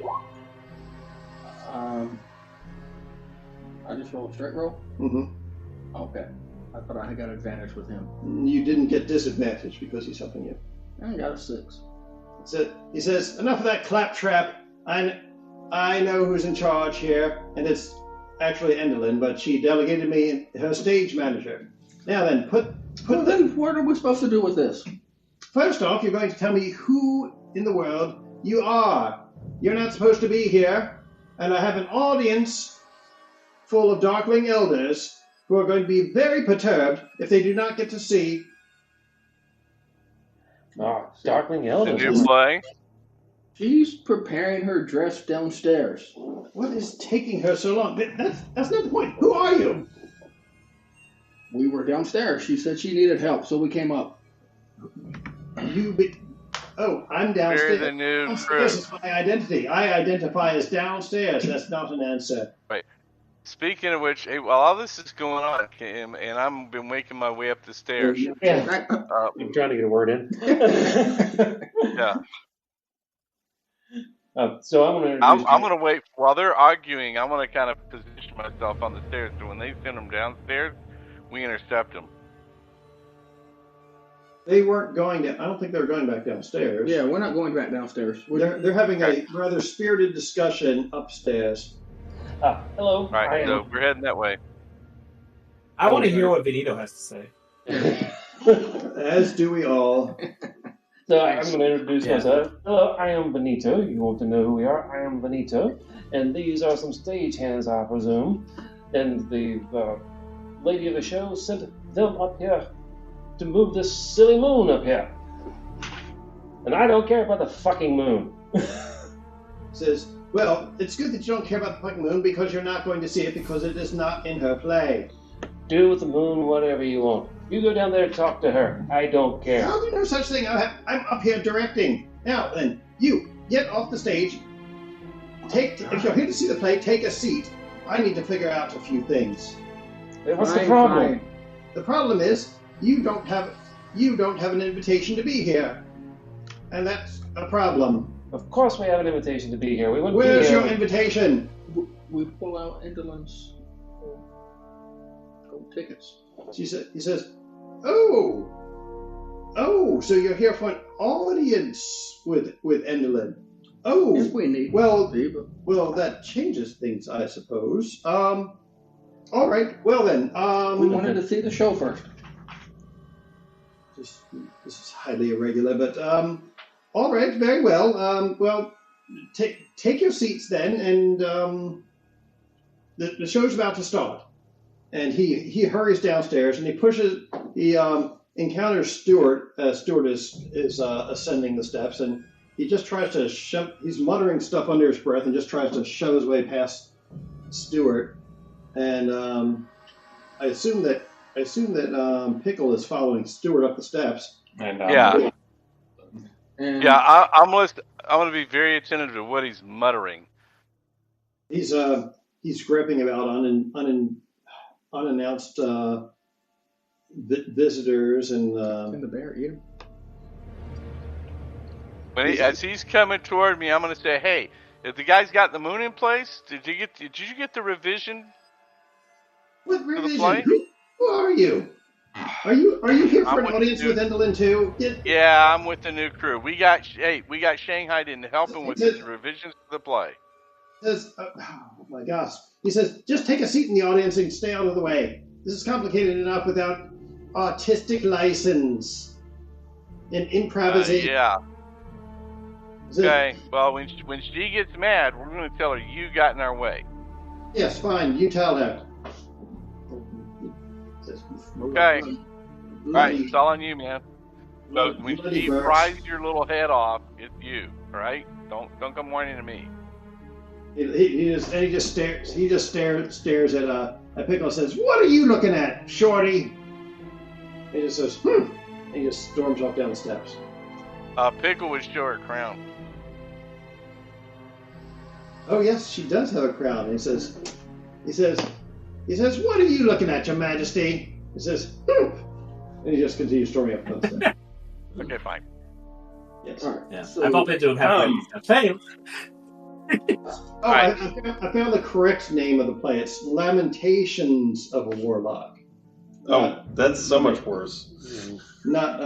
I just roll a straight roll? Mm-hmm. Okay. I thought I got advantage with him. You didn't get disadvantage because he's helping you. I got a 6. So he says, enough of that claptrap. I know who's in charge here, and it's actually Endelyn, but she delegated me her stage manager. Now then, then what are we supposed to do with this? First off, you're going to tell me who in the world you are. You're not supposed to be here, and I have an audience full of Darkling elders who are going to be very perturbed if they do not get to see. Darkling elders. The new play. She's preparing her dress downstairs. What is taking her so long? That's not the point. Who are you? We were downstairs. She said she needed help, so we came up. I'm downstairs. We're the new Downstairs crew. is my identity. I identify as downstairs. That's not an answer. Right. Speaking of which, while all this is going on, and I've been making my way up the stairs. Yeah. I'm trying to get a word in. Yeah. So I'm going to introduce I'm going to wait while they're arguing. I'm going to kind of position myself on the stairs, so when they send them downstairs, we intercept them. They weren't going to. I don't think they were going back downstairs. Yeah, we're not going back downstairs. They're having a rather spirited discussion upstairs. Hello. All right, so we're heading that way. I want to hear what Benito has to say. As do we all. So I'm going to introduce myself. Hello, I am Benito. You want to know who we are? I am Benito. And these are some stagehands, I presume. And the lady of the show sent them up here to move this silly moon up here. And I don't care about the fucking moon. Says, well, it's good that you don't care about the fucking moon because you're not going to see it because it is not in her play. Do with the moon whatever you want. You go down there and talk to her. I don't care. How there's no such thing? I'm up here directing. Now then, you get off the stage. If you're here to see the play, take a seat. I need to figure out a few things. What's the problem? The problem is you don't have an invitation to be here, and that's a problem. Of course, we have an invitation to be here. We wouldn't Where's be here. your invitation? We pull out Enderlin's gold tickets. He says, oh, so you're here for an audience with Enderlin. Oh, If we need well, to be, but well, that changes things, I suppose. All right, well then, we wanted to see the show first. This is highly irregular, but all right, very well. Well, take your seats then, and the show's about to start. And he hurries downstairs, and he encounters Stuart. Stuart is ascending the steps, and he just tries to shove. He's muttering stuff under his breath, and just tries to shove his way past Stuart. And I assume that Pickle is following Stuart up the steps. And Yeah. And Yeah, I'm going to be very attentive to what he's muttering. He's gripping about unannounced visitors and Can the bear eat him? As he's coming toward me, I'm going to say, "Hey, if the guy's got the moon in place, did you get the revision?" what the revision? play? Who are you? Are you here for I'm an with audience you. with Enderlin too? Yeah, I'm with the new crew. We got Shanghai in helping with his revisions to the play. Says, oh my gosh. He says, just take a seat in the audience and stay out of the way. This is complicated enough without artistic license and improvisation. Yeah. Says, Okay. Well, when she gets mad, we're going to tell her you got in our way. yes, fine. You tell her. Says, Okay. All right, it's all on you, man. So when bloody she birds. fries your little head off, it's you. All right? Don't come whining to me. He just stares at Pickle and says, "What are you looking at, Shorty?" He just says, "Hmm." And he just storms off down the steps. Pickle would show her crown. Oh yes, she does have a crown. And he says, "What are you looking at, Your Majesty?" He says, "Hmm." And he just continues storming up down the steps. Okay, fine. Yes. All right. Yeah, So, I bump into him halfway. Hey, Oh, I found the correct name of the play. It's Lamentations of a Warlock. oh, that's so much worse. Not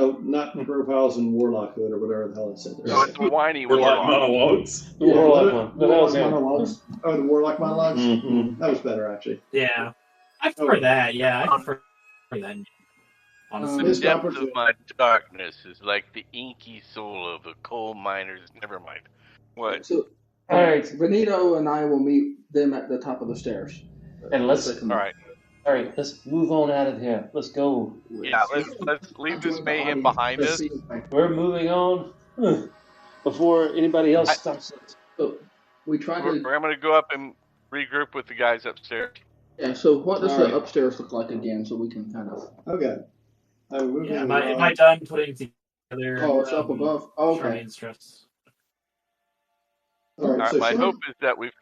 Profiles in Warlockhood or whatever the hell it said there. No, it's a whiny We're like warlock. monologues. The Warlock one. But that was good. monologues. Oh, the Warlock monologues? Mhm. That was better, actually. yeah, I prefer that. Yeah, I prefer that. Honestly, The Missed depth of opportunity. my darkness is like the inky soul of a coal miner's. Never mind. What? So, All right. Benito and I will meet them at the top of the stairs. And let's All right. let's move on out of here. Let's go. Yeah, let's leave this mayhem behind us. We're moving on before anybody else stops us. So we try We're to. going to go up and regroup with the guys upstairs. Yeah. So what does All the right. upstairs look like again, so we can kind of? Okay. I'm moving. Yeah, am I done putting together? Oh, it's up above. Oh, okay. Charmaine's dress. All right. So my Charmaine, hope is that we've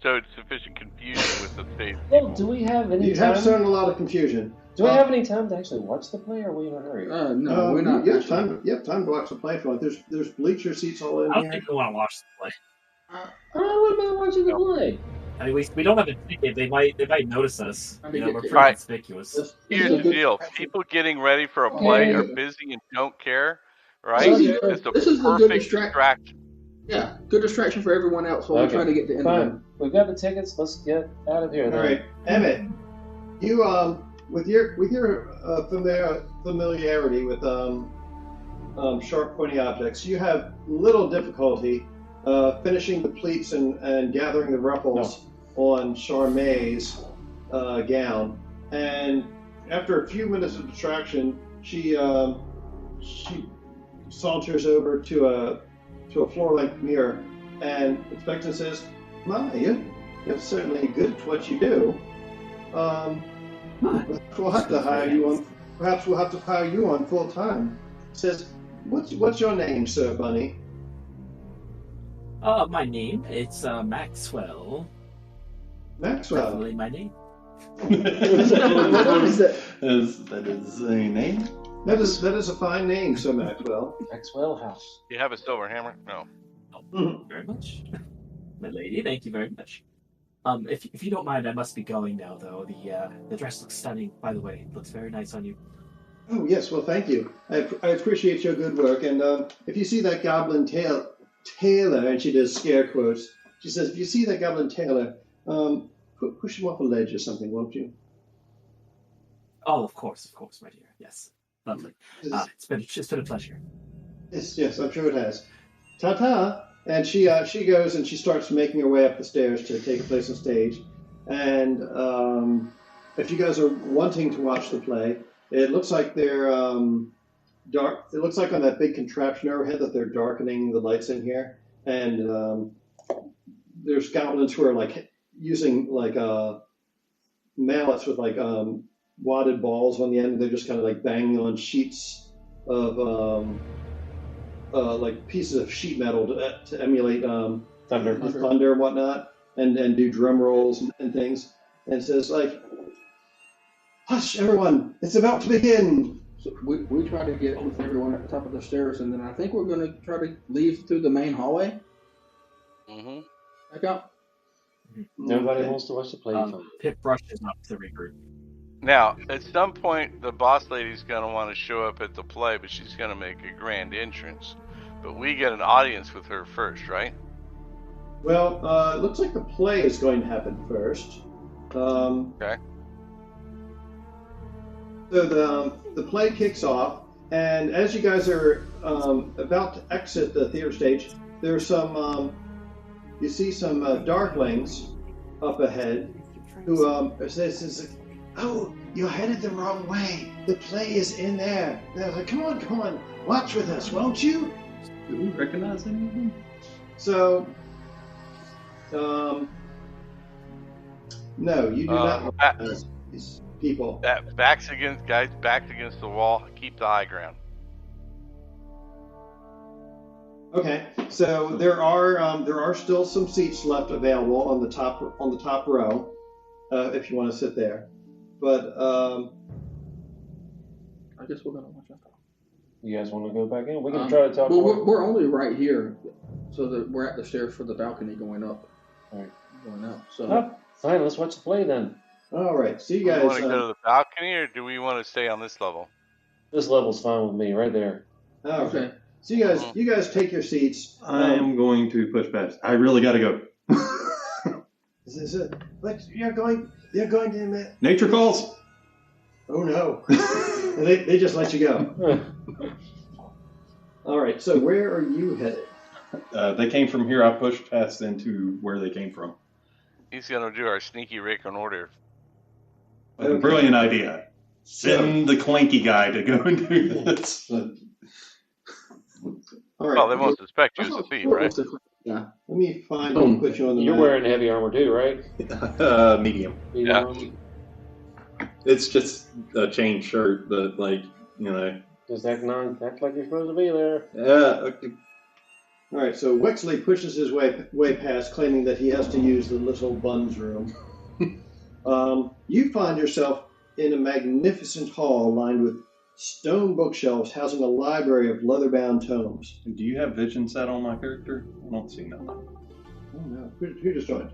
sowed sufficient confusion with the stage. Well, do we have any you time? have sown a lot of confusion. Do we have any time to actually watch the play, or are we in a hurry? No, we're not. You have time. You have time to watch the play if you want. There's bleacher seats all in I don't here. think we want to watch the play. What about watching the play? I mean, we don't have a ticket. They might notice us. You know, we're pretty Right. conspicuous. Here's the deal: people getting ready for a play are busy and don't care, right? This is a good perfect distraction. Yeah, good distraction for everyone else while we try to get to end. Fine. We've got the tickets. Let's get out of here. All Then. right, Emmett, you with your familiarity with sharp, pointy objects, you have little difficulty finishing the pleats and gathering the ruffles on Charmaine's gown. And after a few minutes of distraction, she saunters over to a floor-length mirror and inspects and says, "My, you're certainly good at what you do. We'll have to hire you on. Perhaps we'll have to hire you on full time." Says, "What's your name, Sir Bunny?" My name, it's Maxwell. Maxwell. Definitely my name. What is that? That is a name? That is a fine name, Sir Maxwell. Maxwell House. You have a silver hammer? No. Very much, my lady. Thank you very much. If you don't mind, I must be going now, though. The dress looks stunning. By the way, it looks very nice on you. Oh yes, well thank you. I appreciate your good work. And if you see that goblin tailor, and she does scare quotes, she says, "If you see that goblin tailor, push him off a ledge or something, won't you?" Oh, of course, my dear. Yes, lovely. It's been a pleasure. Yes, I'm sure it has. Ta-ta. And she goes and she starts making her way up the stairs to take place on stage. And if you guys are wanting to watch the play, it looks like they're dark. It looks like on that big contraption overhead that they're darkening the lights in here. And there's goblins who are like using like mallets with like wadded balls on the end. They're just kind of like banging on sheets of like pieces of sheet metal to emulate thunder and whatnot, and do drum rolls and things. And it says like, "Hush, everyone! It's about to begin." So we try to get with everyone at the top of the stairs, and then I think we're going to try to leave through the main hallway. Mm-hmm. Back out. Nobody wants to watch the play. Pip brushes up to regroup. Now, at some point, the boss lady's going to want to show up at the play, but she's going to make a grand entrance. But we get an audience with her first, right? Well, it looks like the play is going to happen first. Okay. So the play kicks off, and as you guys are about to exit the theater stage, there's some you see some darklings up ahead who says, "Oh, you're headed the wrong way. The play is in there." They're like, come on, watch with us, won't you?" Do we recognize any of them? So, no, you do not recognize these people. Backs against the wall. Keep the high ground. Okay, so there are still some seats left available on the top row, if you want to sit there. But I guess we're going to watch out. You guys want to go back in? We can try to talk. Well, we're only right here, so that we're at the stairs for the balcony going up. All right. Going up. So Fine, let's watch the play then. all right, so you Do guys. we want to go to the balcony, or do we want to stay on this level? This level's fine with me, right there. Okay. So you guys take your seats. I am going to push past. I really got to go. But you're going to. Nature calls. Oh no! they just let you go. All right. So where are you headed? They came from here. I pushed past into where they came from. He's going to do our sneaky Rick on order. Okay. Brilliant idea. Send the clanky guy to go and do this. All right. Well, they won't suspect you as a thief, right? Yeah. Let me find and put you on the You're map. wearing heavy armor too, right? Medium. Yeah. It's just a chain shirt, but Just act like you're supposed to be there. Okay. All right, so Wexley pushes his way past, claiming that he has to use the little bun's room. You find yourself in a magnificent hall lined with stone bookshelves housing a library of leather-bound tomes. Do you have vision set on my character? I don't see nothing. Oh no, who just joined?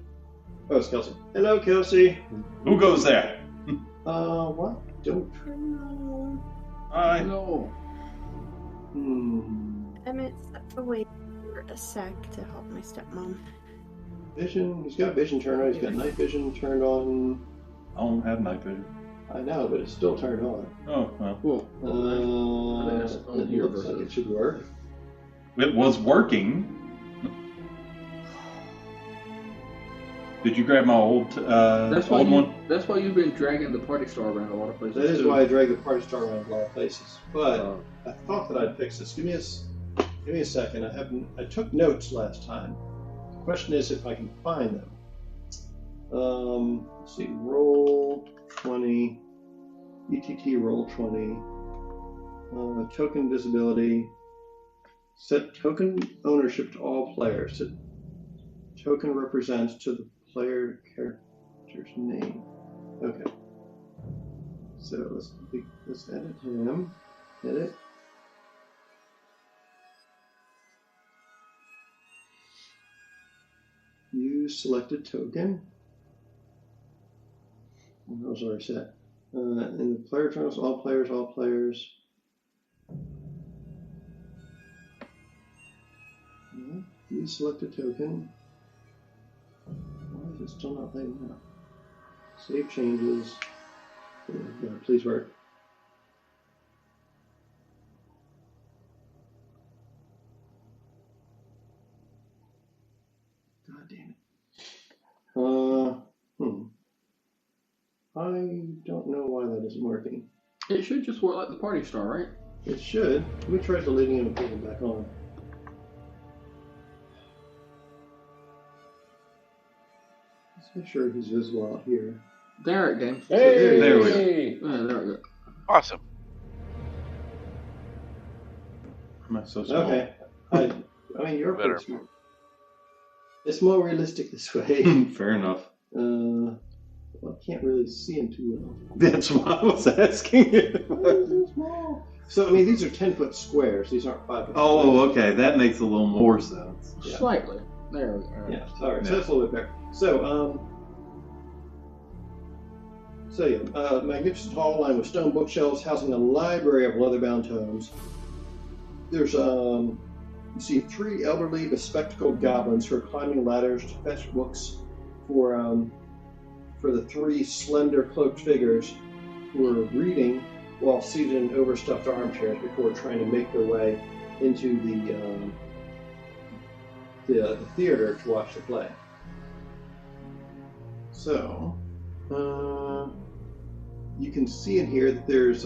Oh, it's Kelsey. Hello, Kelsey. Who goes there? What? Don't know. Hi. No. Emmett stepped away for a sec to help my stepmom. Vision. He's got vision turned on. He's got night vision turned on. I don't have night vision. I know, but it's still turned on. Oh, well. Cool. It looks like it should work. It was working. Did you grab my old one? That's why you've been dragging the party star around a lot of places. That is too. why I drag the party star around a lot of places. But I thought that I'd fix this. Give me a second. I took notes last time. The question is if I can find them. Let's see. Roll 20. ETT roll 20. Token visibility. Set token ownership to all players. Set token represents to the player character's name. Okay. So let's edit him. Edit. Use selected token. That was already set. In the player terms, all players. Use selected token. Why is it still not letting up? Save changes. Please work. God damn it. I don't know why that isn't working. It should just work like the party star, right? It should. Let me try deleting him and putting him back on. Let's make sure he's visible out here. There it goes. Hey! There we go. There we go. Awesome. Am I so small? Okay. I mean, you're Better. pretty smart. It's more realistic this way. Fair enough. Well, I can't really see him too well. That's why I was asking. So, I mean, these are 10-foot squares. These aren't 5-foot Oh, squares. okay. That makes a little more sense. Yeah. Slightly. There we go. Yeah, all right. So that's a little bit better. So, magnificent hall lined with stone bookshelves housing a library of leather-bound tomes. There's, you see 3 elderly bespectacled goblins who are climbing ladders to fetch books for the 3 slender cloaked figures who are reading while seated in overstuffed armchairs before trying to make their way into the theater to watch the play. So, you can see in here that there's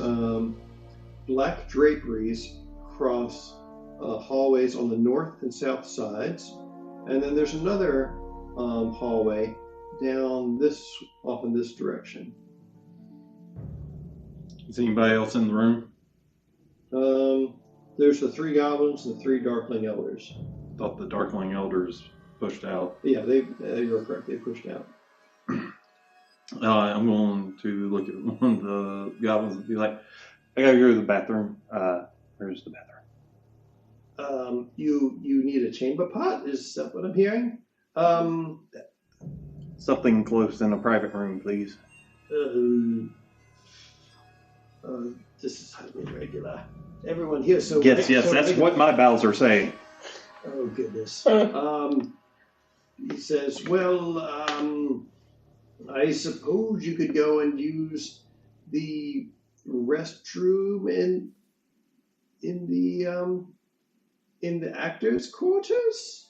black draperies across hallways on the north and south sides, and then there's another hallway down off in this direction. Is anybody else in the room? There's the 3 goblins and the 3 darkling elders. Thought the Darkling Elders pushed out. Yeah, you're correct. They pushed out. I'm going to look at one of the goblins and be like, I gotta go to the bathroom. Where's the bathroom? You need a chamber pot? Is that what I'm hearing? Something close in a private room, please. This is highly irregular. Everyone here so... Yes, so that's what my bowels are saying. Oh, goodness. He says, well, I suppose you could go and use the restroom in the actors' quarters.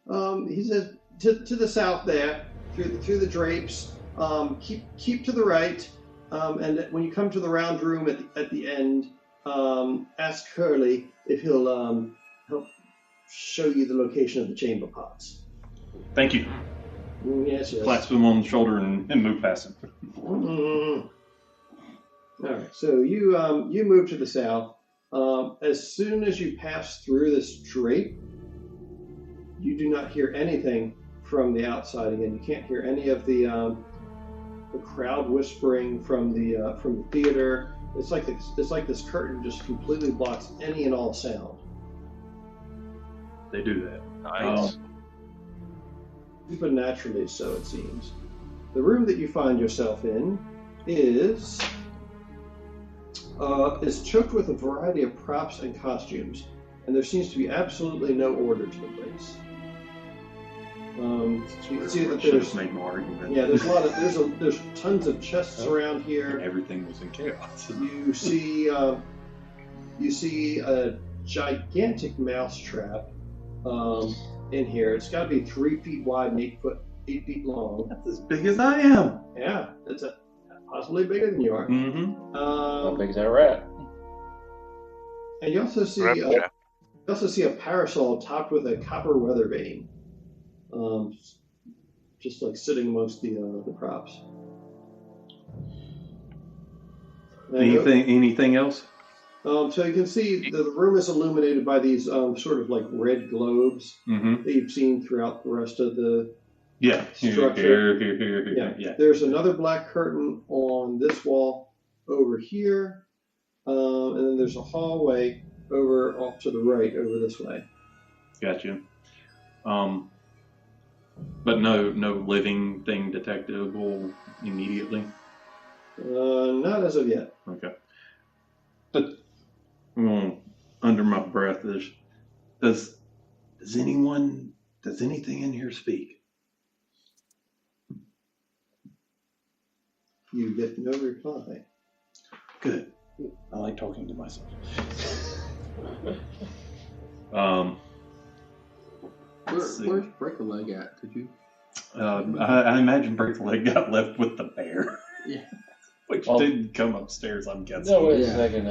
He says to the south there, through the drapes. Keep to the right, and when you come to the round room at the end, ask Hurley if he'll show you the location of the chamber pots. Thank you. Yes. Clasp him on the shoulder and move past him. All right. So you move to the south. As soon as you pass through this drape, you do not hear anything from the outside again. You can't hear any of the crowd whispering from the theater. It's like this curtain just completely blocks any and all sound. They do that. Nice. Supernaturally so, it seems. The room that you find yourself in is choked with a variety of props and costumes, and there seems to be absolutely no order to the place. So you can see that there's made more argument. Yeah, there's tons of chests around here. Everything was in chaos. You see a gigantic mouse trap in here. It's got to be 3 feet wide and 8 feet long. That's as big as I am. Yeah, it's possibly bigger than you are. Mm-hmm. How big is that rat? And you also see a parasol topped with a copper weather vane, just like sitting amongst the props. Anything else? So you can see the room is illuminated by these sort of like red globes that you've seen throughout the rest of the structure. Here. Yeah. There's another black curtain on this wall over here, and then there's a hallway over off to the right over this way. Gotcha. But no living thing detectable immediately? Not as of yet. Okay. But under my breath does anything in here speak? You get no reply. Good. I like talking to myself. Where's Break a Leg at? Did you? I imagine Break the Leg got left with the bear. Yeah. Which didn't come upstairs, I'm guessing. No, wait a second.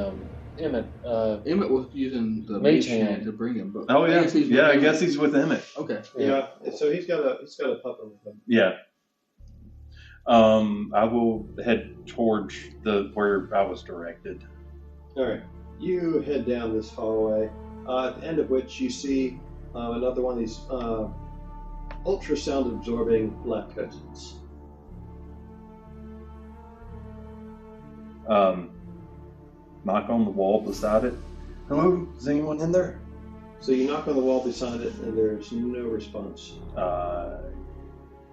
Emmett. Emmett was using the mage hand hand to bring him. But Oh yeah, I guess he's he's with Emmett. Okay. Yeah. So he's got a puppet with him. Yeah. I will head towards where I was directed. All right. You head down this hallway, at the end of which you see another one of these ultrasound absorbing black curtains. Knock on the wall beside it. Hello, is anyone in there? So you knock on the wall beside it, and there's no response.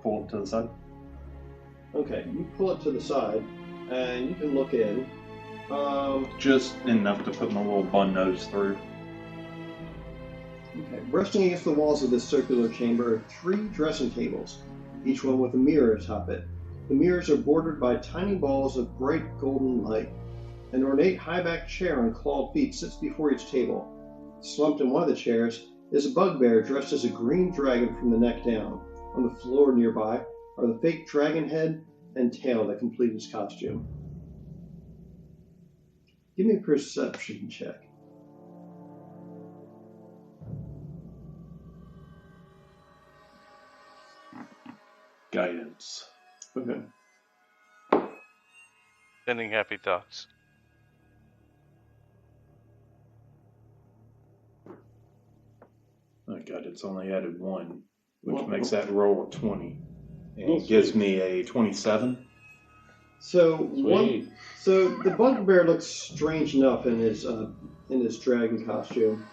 Pull it to the side. Okay, you pull it to the side, and you can look in. Just enough to put my little bun nose through. Okay. Resting against the walls of this circular chamber are 3 dressing tables, each one with a mirror atop it. The mirrors are bordered by tiny balls of bright golden light. An ornate high-backed chair on clawed feet sits before each table. Slumped in one of the chairs is a bugbear dressed as a green dragon from the neck down. On the floor nearby are the fake dragon head and tail that complete his costume. Give me a perception check. Guidance. Okay. Sending happy thoughts. Oh god, it's only added 1, which makes that roll a 20. And it gives me a 27. So the bugbear looks strange enough in his dragon costume,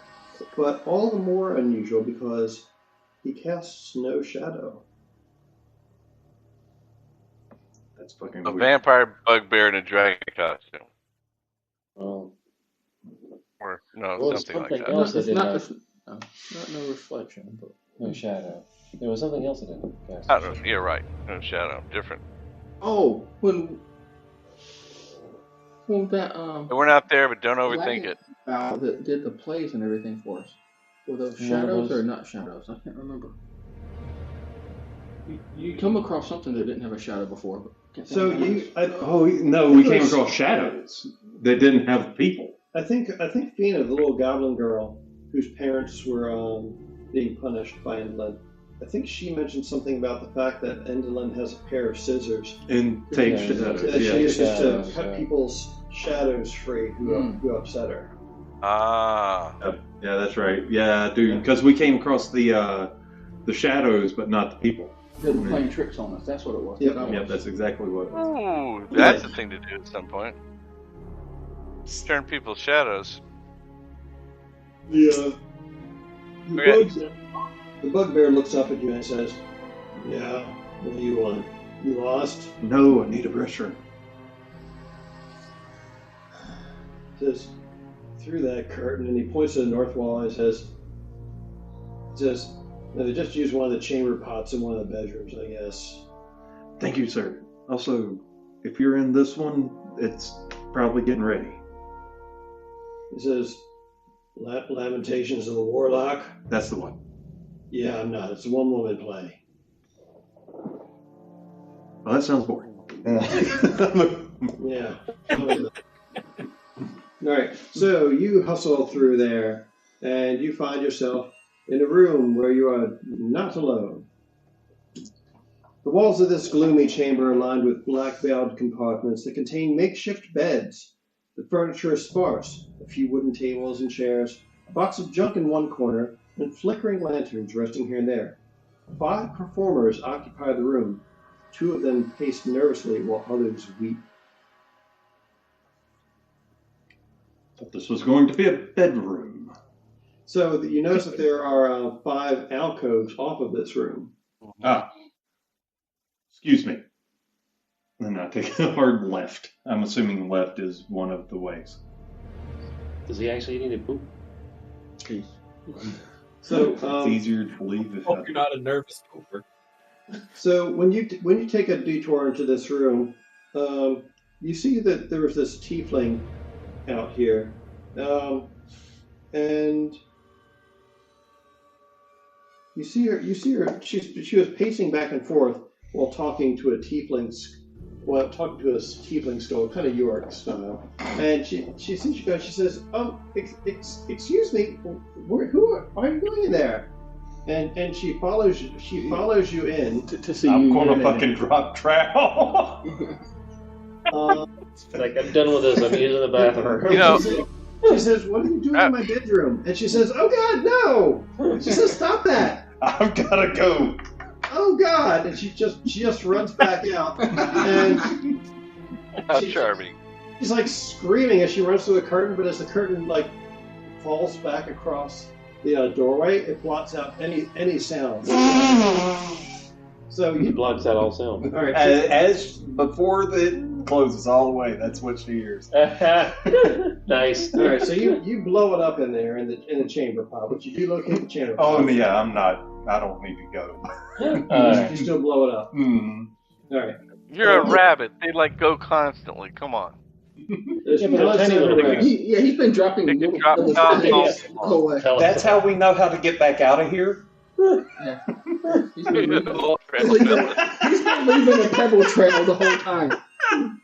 but all the more unusual because he casts no shadow. That's fucking A weird. vampire bugbear in a dragon costume. Well, Or, no, Well, something like something that. else. It's did not, that. not no reflection, but no shadow. There was something else that didn't cast. I don't know. You're right. No shadow. Different. oh, when that We're not there, but don't overthink it. that did the plays and everything for us. Were those shadows or not shadows? I can't remember. You come across something that didn't have a shadow before, but So we came across shadows that didn't have people. I think Fina, the little goblin girl, whose parents were being punished by Endelin. I think she mentioned something about the fact that Endelin has a pair of scissors. And take shadows. That she uses to cut yeah. people's shadows free who upset her. Ah. Yeah, that's right. Yeah, dude, because we came across the shadows, but not the people. They were playing tricks on us. That's what it was. Yep, that's exactly what it was. Ooh, that's the thing to do at some point. Turn people's shadows. The Okay. bugbear looks up at you and says, "Yeah, what do you want? You lost?" No, I need a restroom. Says, through that curtain, and he points to the north wall and says, "No, they just used one of the chamber pots in one of the bedrooms, I guess." Thank you, sir. Also, if you're in this one, it's probably getting ready. He says, "Lamentations of the Warlock?" That's the one. "Yeah, I'm not. It's a one-woman play." Well, that sounds boring. Yeah. All right, so you hustle through there, and you find yourself in a room where you are not alone. The walls of this gloomy chamber are lined with black-veiled compartments that contain makeshift beds. The furniture is sparse, a few wooden tables and chairs, a box of junk in one corner, and flickering lanterns resting here and there. 5 performers occupy the room. 2 of them pace nervously while others weep. Thought this was going to be a bedroom. So you notice that there are 5 alcoves off of this room. Ah. Excuse me. Then I take a hard left. I'm assuming left is one of the ways. Does he actually need a poop? So It's easier to believe if Hope you're not a nervous pooper. So when you take a detour into this room, you see that there was this tiefling out here, and you see her. She was pacing back and forth while talking to a tiefling skull, kind of York style. And she sees you guys. She says, excuse me, who are you going in there?" And she follows you in. To see I'm you. gonna fucking drop trowel. Like, I'm done with this. I'm using the bathroom. You know, She says, "What are you doing in my bedroom?" And she says, "Oh God, no!" She says, "Stop that! I've gotta go. Oh God!" And she just runs back out, and how charming. she's like screaming as she runs through the curtain. But as the curtain like falls back across the doorway, it blots out any sound. So He you, blocks out all sound. all right. As before it closes all the way, that's what she hears. Nice. All right, so you blow it up in there in the chamber pot, but you do locate the chamber Oh pot. yeah, I don't need to go. You still blow it up. Mm. All right. You're a rabbit. They like go constantly. Come on. There's Yeah, but pellets tiny little everywhere. He's been dropping They can little drop pebbles down behind us balls. the whole way. That's how we know how to get back out of here. Yeah. He's been leaving a pebble trail the whole time.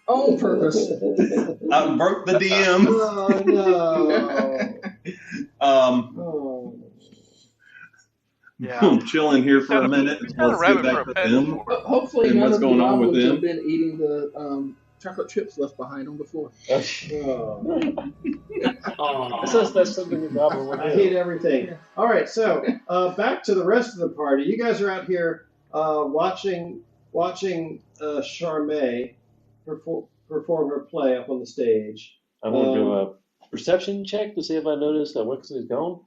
On purpose. I broke the DM. Oh no. Yeah. I'm chilling here for a minute. He's not a Let's rabbit get for back a to pet them. before. Hopefully And none what's of the going on with goblins them? have been eating the chocolate chips left behind on the floor. That's something the goblin would I do. hate everything. All right, so back to the rest of the party. You guys are out here watching Charmaine perform her play up on the stage. I'm going to do a perception check to see if I notice that Wixley's gone.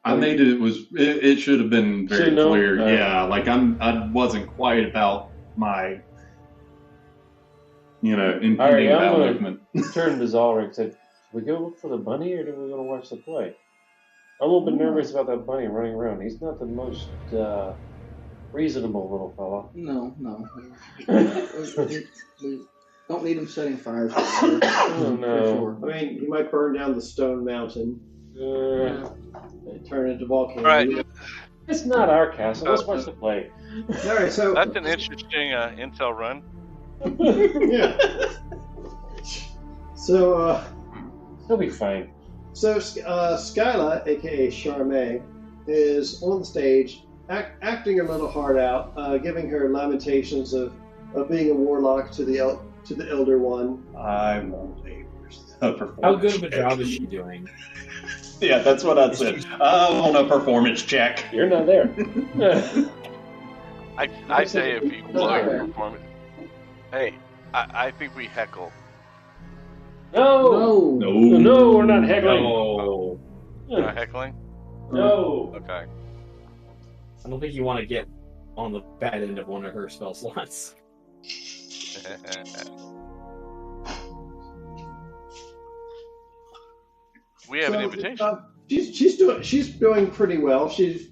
I made it. It should have been very Should've known? clear. Yeah, like I wasn't quiet about my, impending All right, I'm bowel gonna movement. turn to Zalric and say, we go look for the bunny or do we go to watch the play? I'm a little bit nervous about that bunny running around. He's not the most reasonable little fella. No. We don't need him setting fires. Oh, no. I mean, he might burn down the stone mountain and turn it into volcano. All right. It's not our castle. Let's watch the play. All right, so That's an interesting intel run. yeah. So He'll be fine. So Skyla, aka Charmaine, is on the stage, acting a little hard out, giving her lamentations of being a warlock to the Elder One. I want a performance. How good of a check. job is she doing? Yeah, that's what I said. I want a performance check. You're not there. I say if you blow your performance. Hey, I think we heckle. No! No, we're not heckling. No. You're not heckling? No. Okay. I don't think you want to get on the bad end of one of her spell slots. We have an invitation. She's doing pretty well. She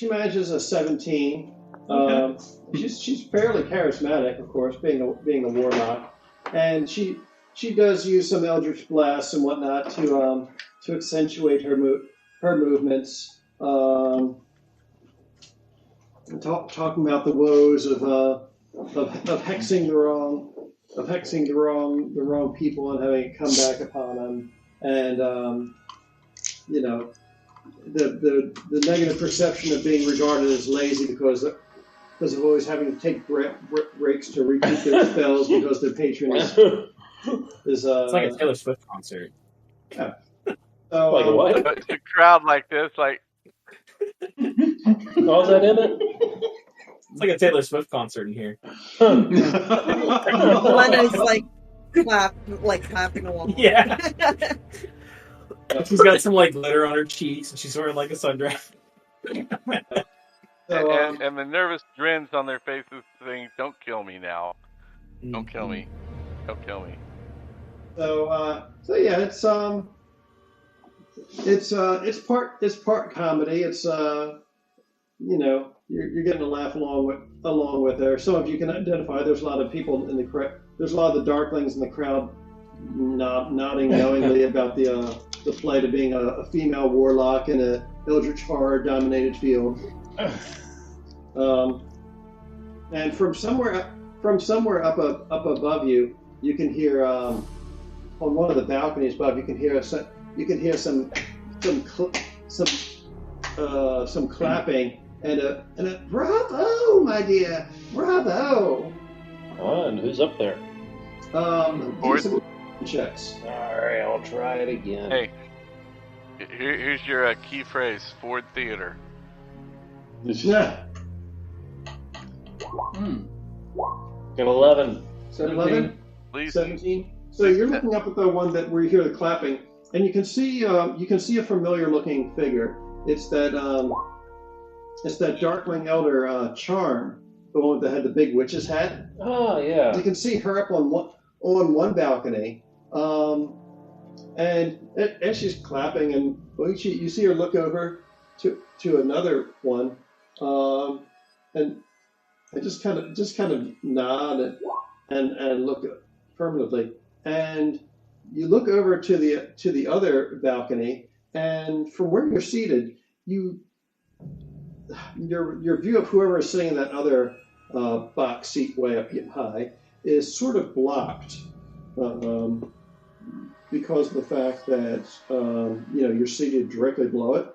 manages a 17. Okay. She's fairly charismatic, of course, being a warlock, and she does use some Eldritch Blast and whatnot to accentuate her movements. Talking about the woes of hexing the wrong people and having it come back upon them, and the negative perception of being regarded as lazy because of always having to take breaks to recoup their spells because their patron is It's like a Taylor Swift concert. Yeah. So, Like what? It's a crowd like this, like. Was that in it? It's like a Taylor Swift concert in here. Lena's like clapping along. Yeah. She's got some like glitter on her cheeks, and she's wearing like a sundress. And the nervous grins on their faces saying, "Don't kill me now. Don't kill me. Don't kill me." So yeah, it's part comedy. It's you're getting a laugh along with her. Some of you can identify. There's a lot of people in the crowd. There's a lot of the Darklings in the crowd nodding knowingly about the plight of being a female warlock in a Eldritch horror dominated field. And from somewhere up above you, you can hear on one of the balconies above. You can hear some clapping and a bravo, my dear, bravo. And who's up there? Do some checks. All right, I'll try it again. Hey, here's your key phrase: Ford Theater. Yeah. Get 11. 11? Please. 17. So you're looking up at the one where you hear the clapping, and you can see a familiar looking figure. It's that Darkling Elder Charm, the one that had the big witch's hat. Oh yeah. You can see her up on one balcony, and as she's clapping, and you see her look over to another one, and just kind of nod and look affirmatively, and you look over to the other balcony, and from where you're seated, your view of whoever is sitting in that other box seat way up high is sort of blocked because of the fact that you're seated directly below it.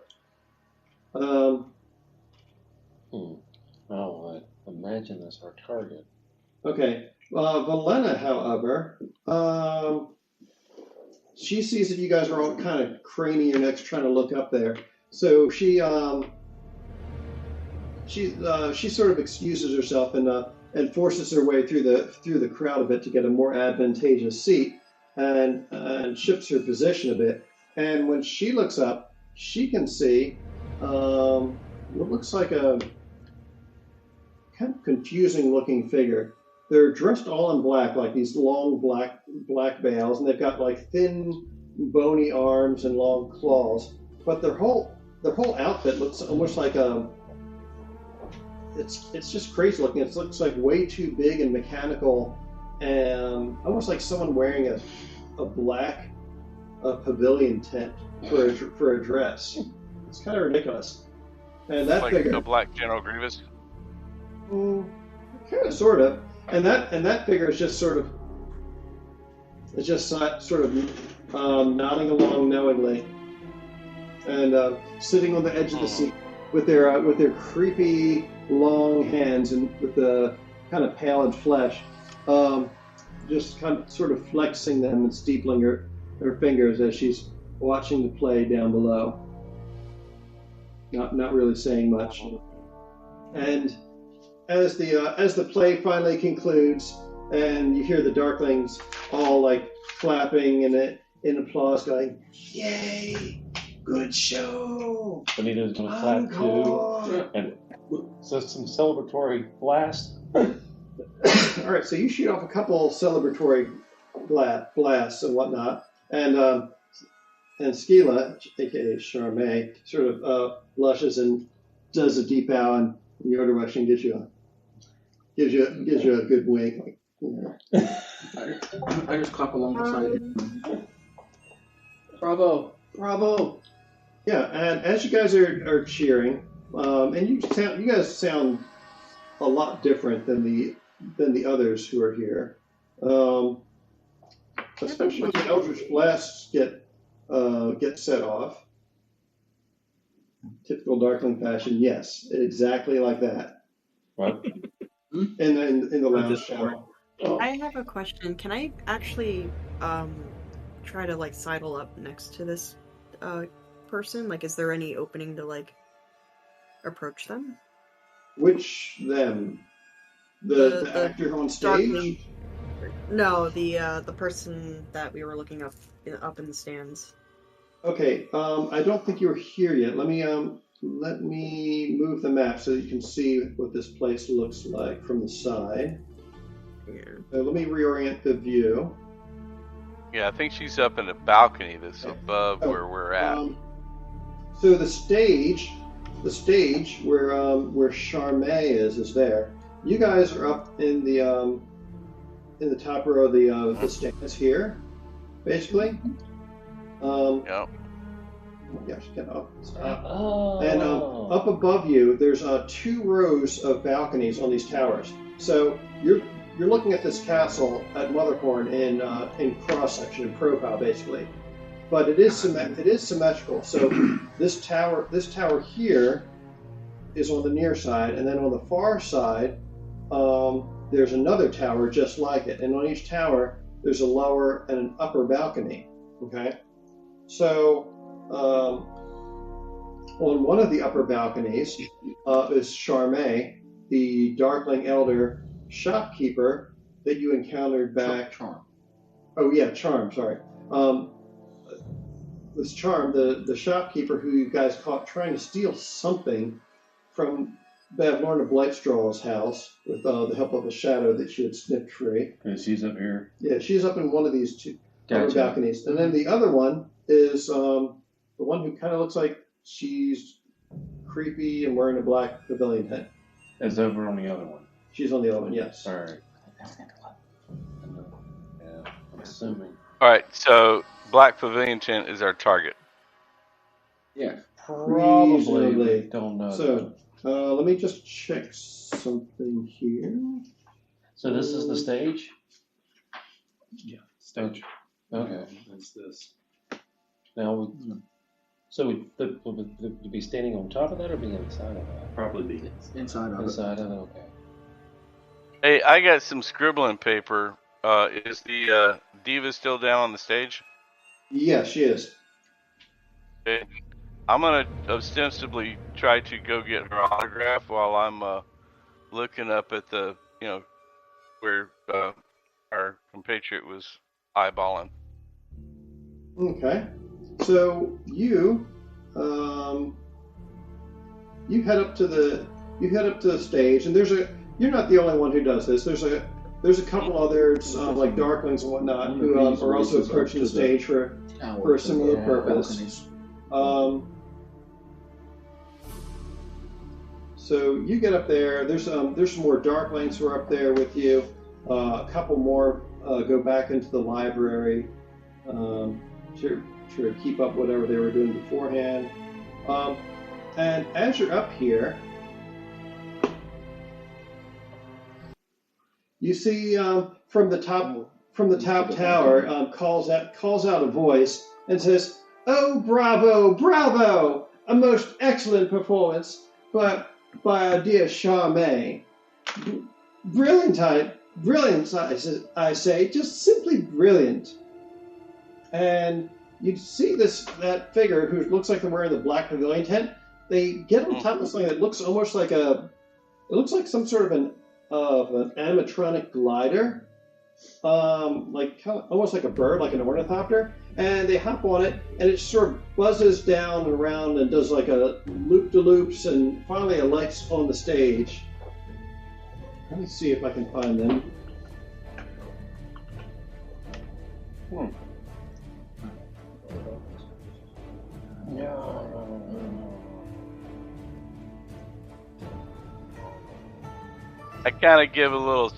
Oh, I imagine that's our target. Okay. Valena, however, she sees that you guys are all kind of craning your necks trying to look up there. So she sort of excuses herself and forces her way through the crowd a bit to get a more advantageous seat, and shifts her position a bit. And when she looks up, she can see what looks like a kind of confusing looking figure. They're dressed all in black, like these long black veils, and they've got like thin, bony arms and long claws. But their whole outfit looks almost like it's just crazy looking. It looks like way too big and mechanical, and almost like someone wearing a black pavilion tent for a dress. It's kind of ridiculous. And that like figure, a black General Grievous. kind of, sort of. And that figure is just sort of nodding along knowingly, and sitting on the edge of the seat with their creepy long hands and with the kind of pallid flesh, just kind of sort of flexing them and steepling her fingers as she's watching the play down below. Not really saying much. And as the play finally concludes, and you hear the Darklings all like clapping and in applause, going, "Yay! Good show!" Benito's going to clap too, and so some celebratory blast. All right, so you shoot off a couple celebratory blasts and whatnot, and Skila, aka Charmaine, sort of blushes and does a deep bow, and the Order Russian gives you a good wink. Like, I just clap along beside. Bravo! Bravo! Yeah, and as you guys are cheering, and you guys sound a lot different than the others who are here, especially when the Eldritch Blasts get set off. Typical Darkling fashion, yes, exactly like that. What? In the lounge shower. Oh. I have a question. Can I actually try to like sidle up next to this person? Like, is there any opening to like approach them? Which them? The actor on stage? No, the person that we were looking up in the stands. Okay, I don't think you're here yet. Let me move the map so that you can see what this place looks like from the side. Yeah. Let me reorient the view. Yeah, I think she's up in the balcony that's above where we're at. So the stage where Charmaine is there. You guys are up in the top row of the stands here, basically. Yep. Yes, get up. Stop. And up above you, there's 2 rows of balconies on these towers. So you're looking at this castle at Motherhorn in cross section, in profile, basically. But it is symmetrical. So this tower here is on the near side, and then on the far side, there's another tower just like it. And on each tower, there's a lower and an upper balcony. Okay. So, on one of the upper balconies is Charmaine, the Darkling Elder shopkeeper that you encountered back. Charm. Oh yeah, Charm. Sorry. This Charm, the shopkeeper who you guys caught trying to steal something from Bavlorna Blightstraw's house with the help of a shadow that she had snipped free. And she's up here. Yeah, she's up in one of these 2 Gotcha. balconies, and then the other one is the one who kind of looks like she's creepy and wearing a black pavilion hat. Is over on the other one. She's on the other one, yes. All right. Yeah, I'm assuming. All right, so Black Pavilion tent is our target. Yeah. Probably. Reasonably. Don't know. So, let me just check something here. So this is the stage? Yeah, stage. Okay. That's this. Now, so would be standing on top of that or be inside of that? Probably be Inside of it. Inside of it, okay. Hey, I got some scribbling paper. Is the diva still down on the stage? Yeah, she is. Okay. I'm gonna ostensibly try to go get her autograph while I'm looking up at the where our compatriot was eyeballing. Okay. So you head up to the stage, and you're not the only one who does this. There's a couple others like Darklings and whatnot who are also approaching the stage for a similar purpose. So you get up there. There's some more Darklings who are up there with you. A couple more go back into the library to keep up whatever they were doing beforehand. And as you're up here, you see from the top from the top tower calls out a voice and says, "Oh, bravo, bravo! A most excellent performance by our dear Charmaine. Brilliant, I say, just simply brilliant." And you see that figure who looks like they're wearing the black pavilion tent. They get on top of something that looks almost like some sort of an animatronic glider, almost like a bird, like an ornithopter. And they hop on it, and it sort of buzzes down and around and does like a loop-de-loops, and finally alights on the stage. Let me see if I can find them. I kind of give a little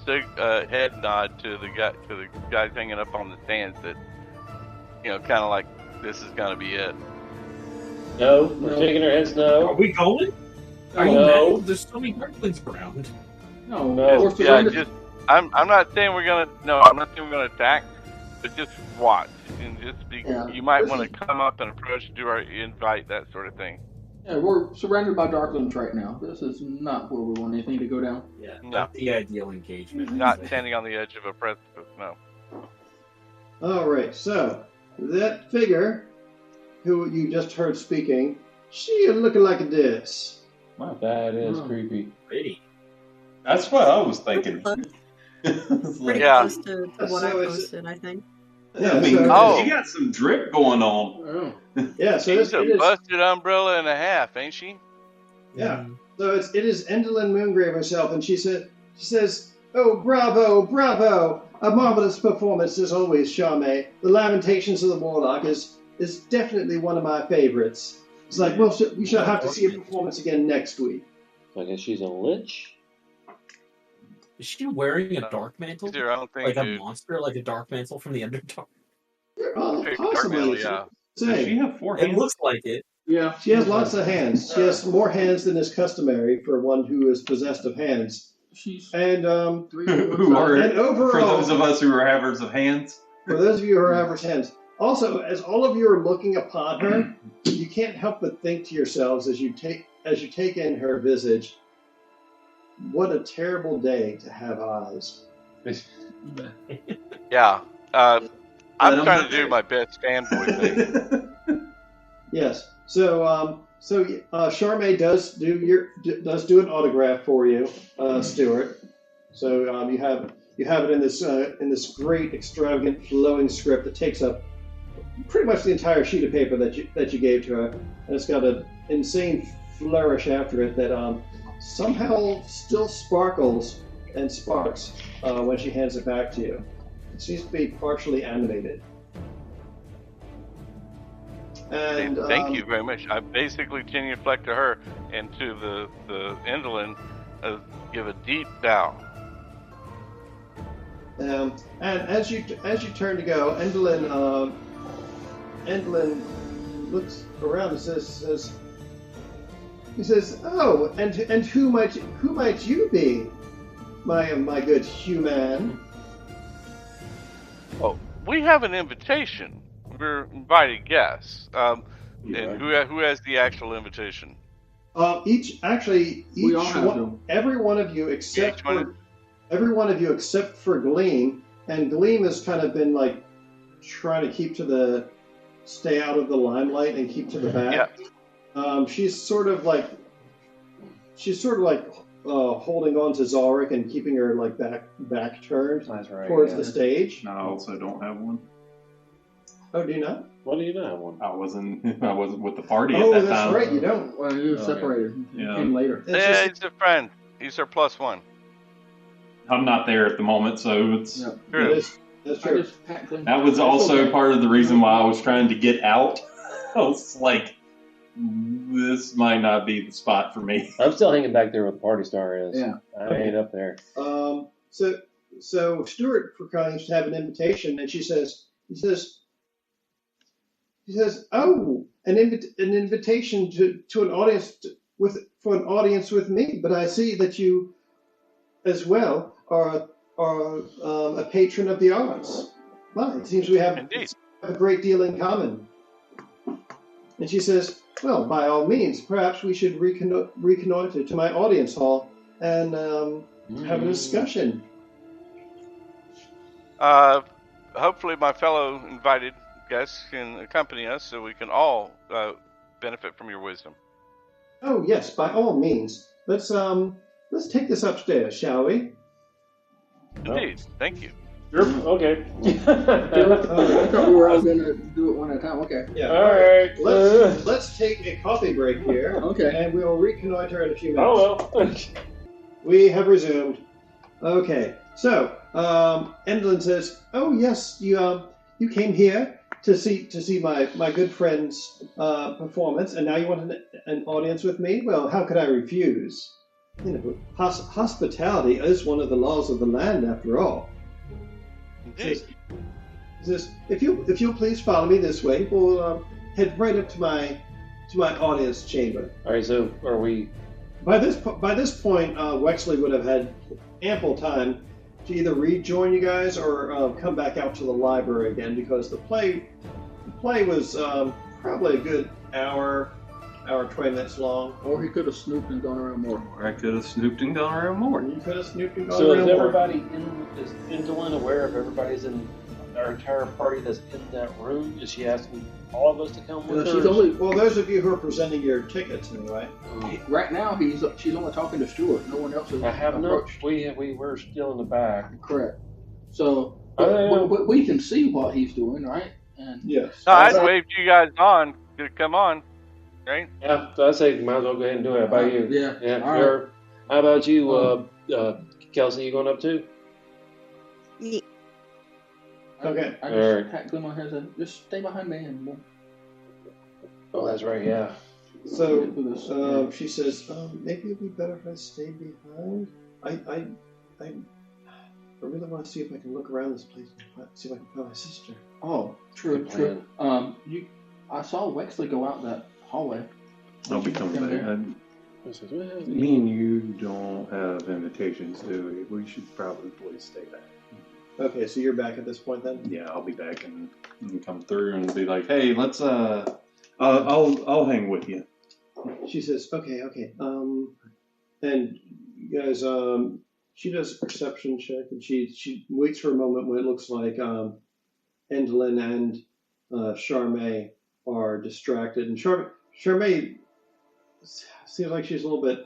head nod to the guys hanging up on the stands that, kind of like this is gonna be it. No, we're shaking our heads. No. Are we going? Are you No. mad? There's so many Darklings around. No. I'm not saying we're gonna. No, I'm not saying we're gonna attack, but just watch and just be. Yeah. You might want to come up and approach, do our invite, that sort of thing. Yeah, we're surrounded by Darklings right now. This is not where we want anything to go down. Yeah, No. not the ideal engagement. Not standing on the edge of a precipice. No. All right, so that figure who you just heard speaking, she is looking like this. That is Oh. creepy. Pretty. That's what I was thinking. Pretty Yeah. close to what I So it's- posted, I think. Yeah, I mean, Oh. you got some drip going on. Oh. yeah. So She's it a is. busted umbrella and a half, ain't she? Yeah. So it is Endlin Moongrave herself, and she says, "Oh, bravo, bravo! A marvelous performance as always, Charmaine. The Lamentations of the Warlock is definitely one of my favorites." It's like, well, we shall have to see a performance again next week. So I guess she's a lich. Is she wearing a dark mantle? It's your own thing, Like a dude. monster, like a dark mantle from the Underdark? Possibly, Yeah. Does she have 4 It hands? looks like it. Yeah. She has lots of hands. She has more hands than is customary for one who is possessed of hands. She's And Who are, and overall, for those of us who are havers of hands. for those of you who are average hands, also as all of you are looking upon her, you can't help but think to yourselves as you take in her visage, what a terrible day to have eyes. Yeah. I'm Let 'em trying know. to do my best fanboy thing. Yes. So Charmaine does do an autograph for you, Stuart. So you have it in this great, extravagant, flowing script that takes up pretty much the entire sheet of paper that you gave to her, and it's got an insane flourish after it that somehow still sparkles and sparks when she hands it back to you. It seems to be partially animated. And Thank you very much. I basically genuflect to her and to the Indolin, give a deep bow. And as you turn to go, Endlin looks around and says, "Oh, and who might you be, my good human?" Oh, we have an invitation. We're invited guests. And who has the actual invitation? We all have them. Every one of you except for Gleam, and Gleam has kind of been like trying to stay out of the limelight and keep to the back. Yeah. She's sort of like holding on to Zalric and keeping her like back turned That's right. towards the stage. I also don't have one. Oh, do you not? What do you know? One. I wasn't with the party Oh, at that that's time. right. You don't. Well, you're Okay. separated. You Yeah. came later. It's Yeah, just- he's a friend. He's our +1. I'm not there at the moment, so it's Yeah. True. That's I true. just packed them. that was also okay. part of the reason why I was trying to get out. I was like, this might not be the spot for me. I'm still hanging back there where the party star is. Yeah. I ain't up there. So Stuart proclaims to have an invitation, and he says, "Oh, an invitation to an audience for an audience with me. But I see that you, as well, are are a patron of the arts. Well, it seems we have Indeed. a great deal in common. And she says, well, by all means, perhaps we should reconnoiter to my audience hall and have a discussion. Hopefully my fellow invited guests can accompany us so we can all benefit from your wisdom. Oh, yes, by all means. Let's take this upstairs, shall we? Indeed. Thank you. Sure. Okay. I thought we were all going to do it one at a time. Okay. Yeah. All right. Let's take a coffee break here. Okay. And we will reconnoiter in a few minutes. Oh well. We have resumed. Okay. So, Endlin says, "Oh yes, you came here to see my good friend's performance, and now you want an audience with me? Well, how could I refuse? You know, hospitality is one of the laws of the land, after all." Indeed. Says, if you'll please follow me this way, we'll head right up to my audience chamber. All right. So are we? By this point, Wexley would have had ample time to either rejoin you guys or come back out to the library again, because the play was probably a good hour 20 minutes long. Or he could have snooped and gone around more. Or I could have snooped and gone around more. You could have snooped and gone So around is more. everybody is Indolin aware of everybody's in our entire party that's in that room? Is she asking all of us to come with her? She's only Well, those of you who are presenting your tickets, anyway. right now. She's only talking to Stuart. No one else is I have not. approached. We were still in the back. Correct. So Oh, but we can see what he's doing, right? And Yes. No, I'd waved you guys on to come on, right? Yeah, so I say might as well go ahead and do it. How about you? Yeah. Yeah. All right. Sure. How about you, Kelsey? You going up too? Ye- Okay. I All just right. pat Glenn on the head and said, just stay behind me and we'll Oh, that's right. Yeah. So get through this. she says, maybe it'd be better if I stayed behind. I really want to see if I can look around this place and see if I can find my sister. Oh, true, Good true. I saw Wexley go out that hallway. I'll be coming Come back. here. Me and you don't have invitations, do we? We should probably stay back. Okay, so you're back at this point then? Yeah, I'll be back and come through and be like, hey, let's I'll hang with you. She says, okay. And you guys, she does a perception check, and she waits for a moment when it looks like Endlin and Charmaine are distracted, and Charmaine seems like she's a little bit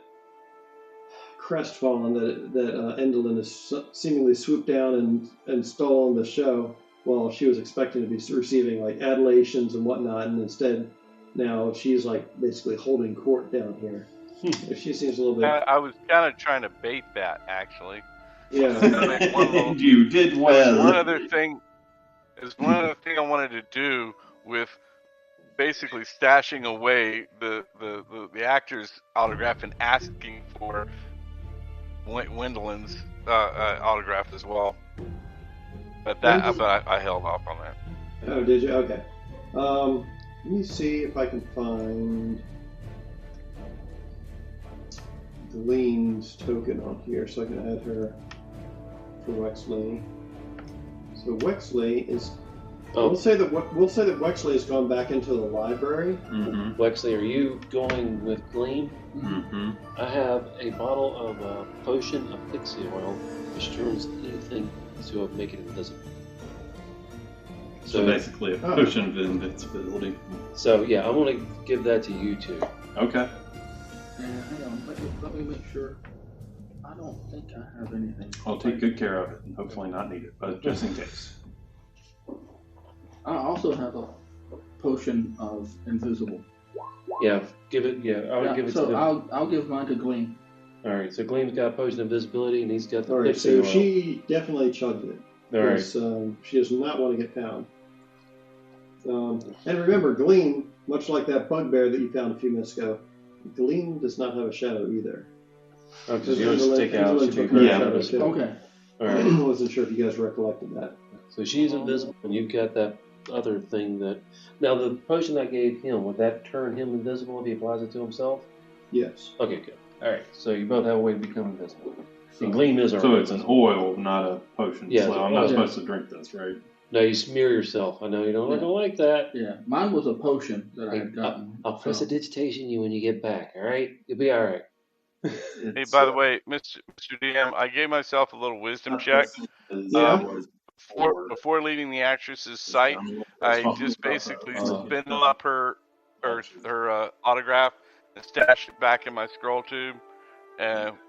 crestfallen that Endlin has seemingly swooped down and stolen the show, while she was expecting to be receiving like adulations and whatnot, and instead now she's like basically holding court down here. She seems a little bit. I was kind of trying to bait that, actually. Yeah. And you did well. One other thing I wanted to do with basically stashing away the actor's autograph and asking for Wendelin's autograph as well. But I held off on that. Oh, did you? Okay. Let me see if I can find Glean's token on here so I can add her for Wexley. So Wexley is. We'll say that Wexley has gone back into the library. Mm-hmm. Wexley, are you going with Gleam? Mm-hmm. I have a bottle of a potion of pixie oil, which turns anything to make it invisible. So basically a potion of invincibility. So yeah, I want to give that to you two. Okay. And hang on, let me make sure. I don't think I have anything. I'll take good care of it and hopefully not need it, but just in case. I also have a potion of invisible. Yeah, give it. Yeah, I would give it to them. I'll give mine to Gleam. All right, so Gleam's got a potion of invisibility, and he's got the All right, pixie so oil. she definitely chugged it. All right. Because, she does not want to get found. And remember, Gleam, much like that bugbear that you found a few minutes ago, Gleam does not have a shadow either. Oh, because yours stick out. Indolin Should be took very her shadow. shadow, too. Okay. All right. I wasn't sure if you guys recollected that. So she's invisible, and you've got that other thing that. Now, the potion I gave him, would that turn him invisible if he applies it to himself? Yes. Okay, good. All right, so you both have a way to become invisible. And Gleam is our So it's an oil, not a potion. Yeah, so I'm not supposed to drink this, right? No, you smear yourself. I know you don't like that. Yeah, mine was a potion that I had gotten. I'll prestidigitation you when you get back, all right? You'll be all right. Hey, by the way, Mr. DM, I gave myself a little wisdom check. Before leaving the actress's sight, I just basically spindle up her autograph and stash it back in my scroll tube,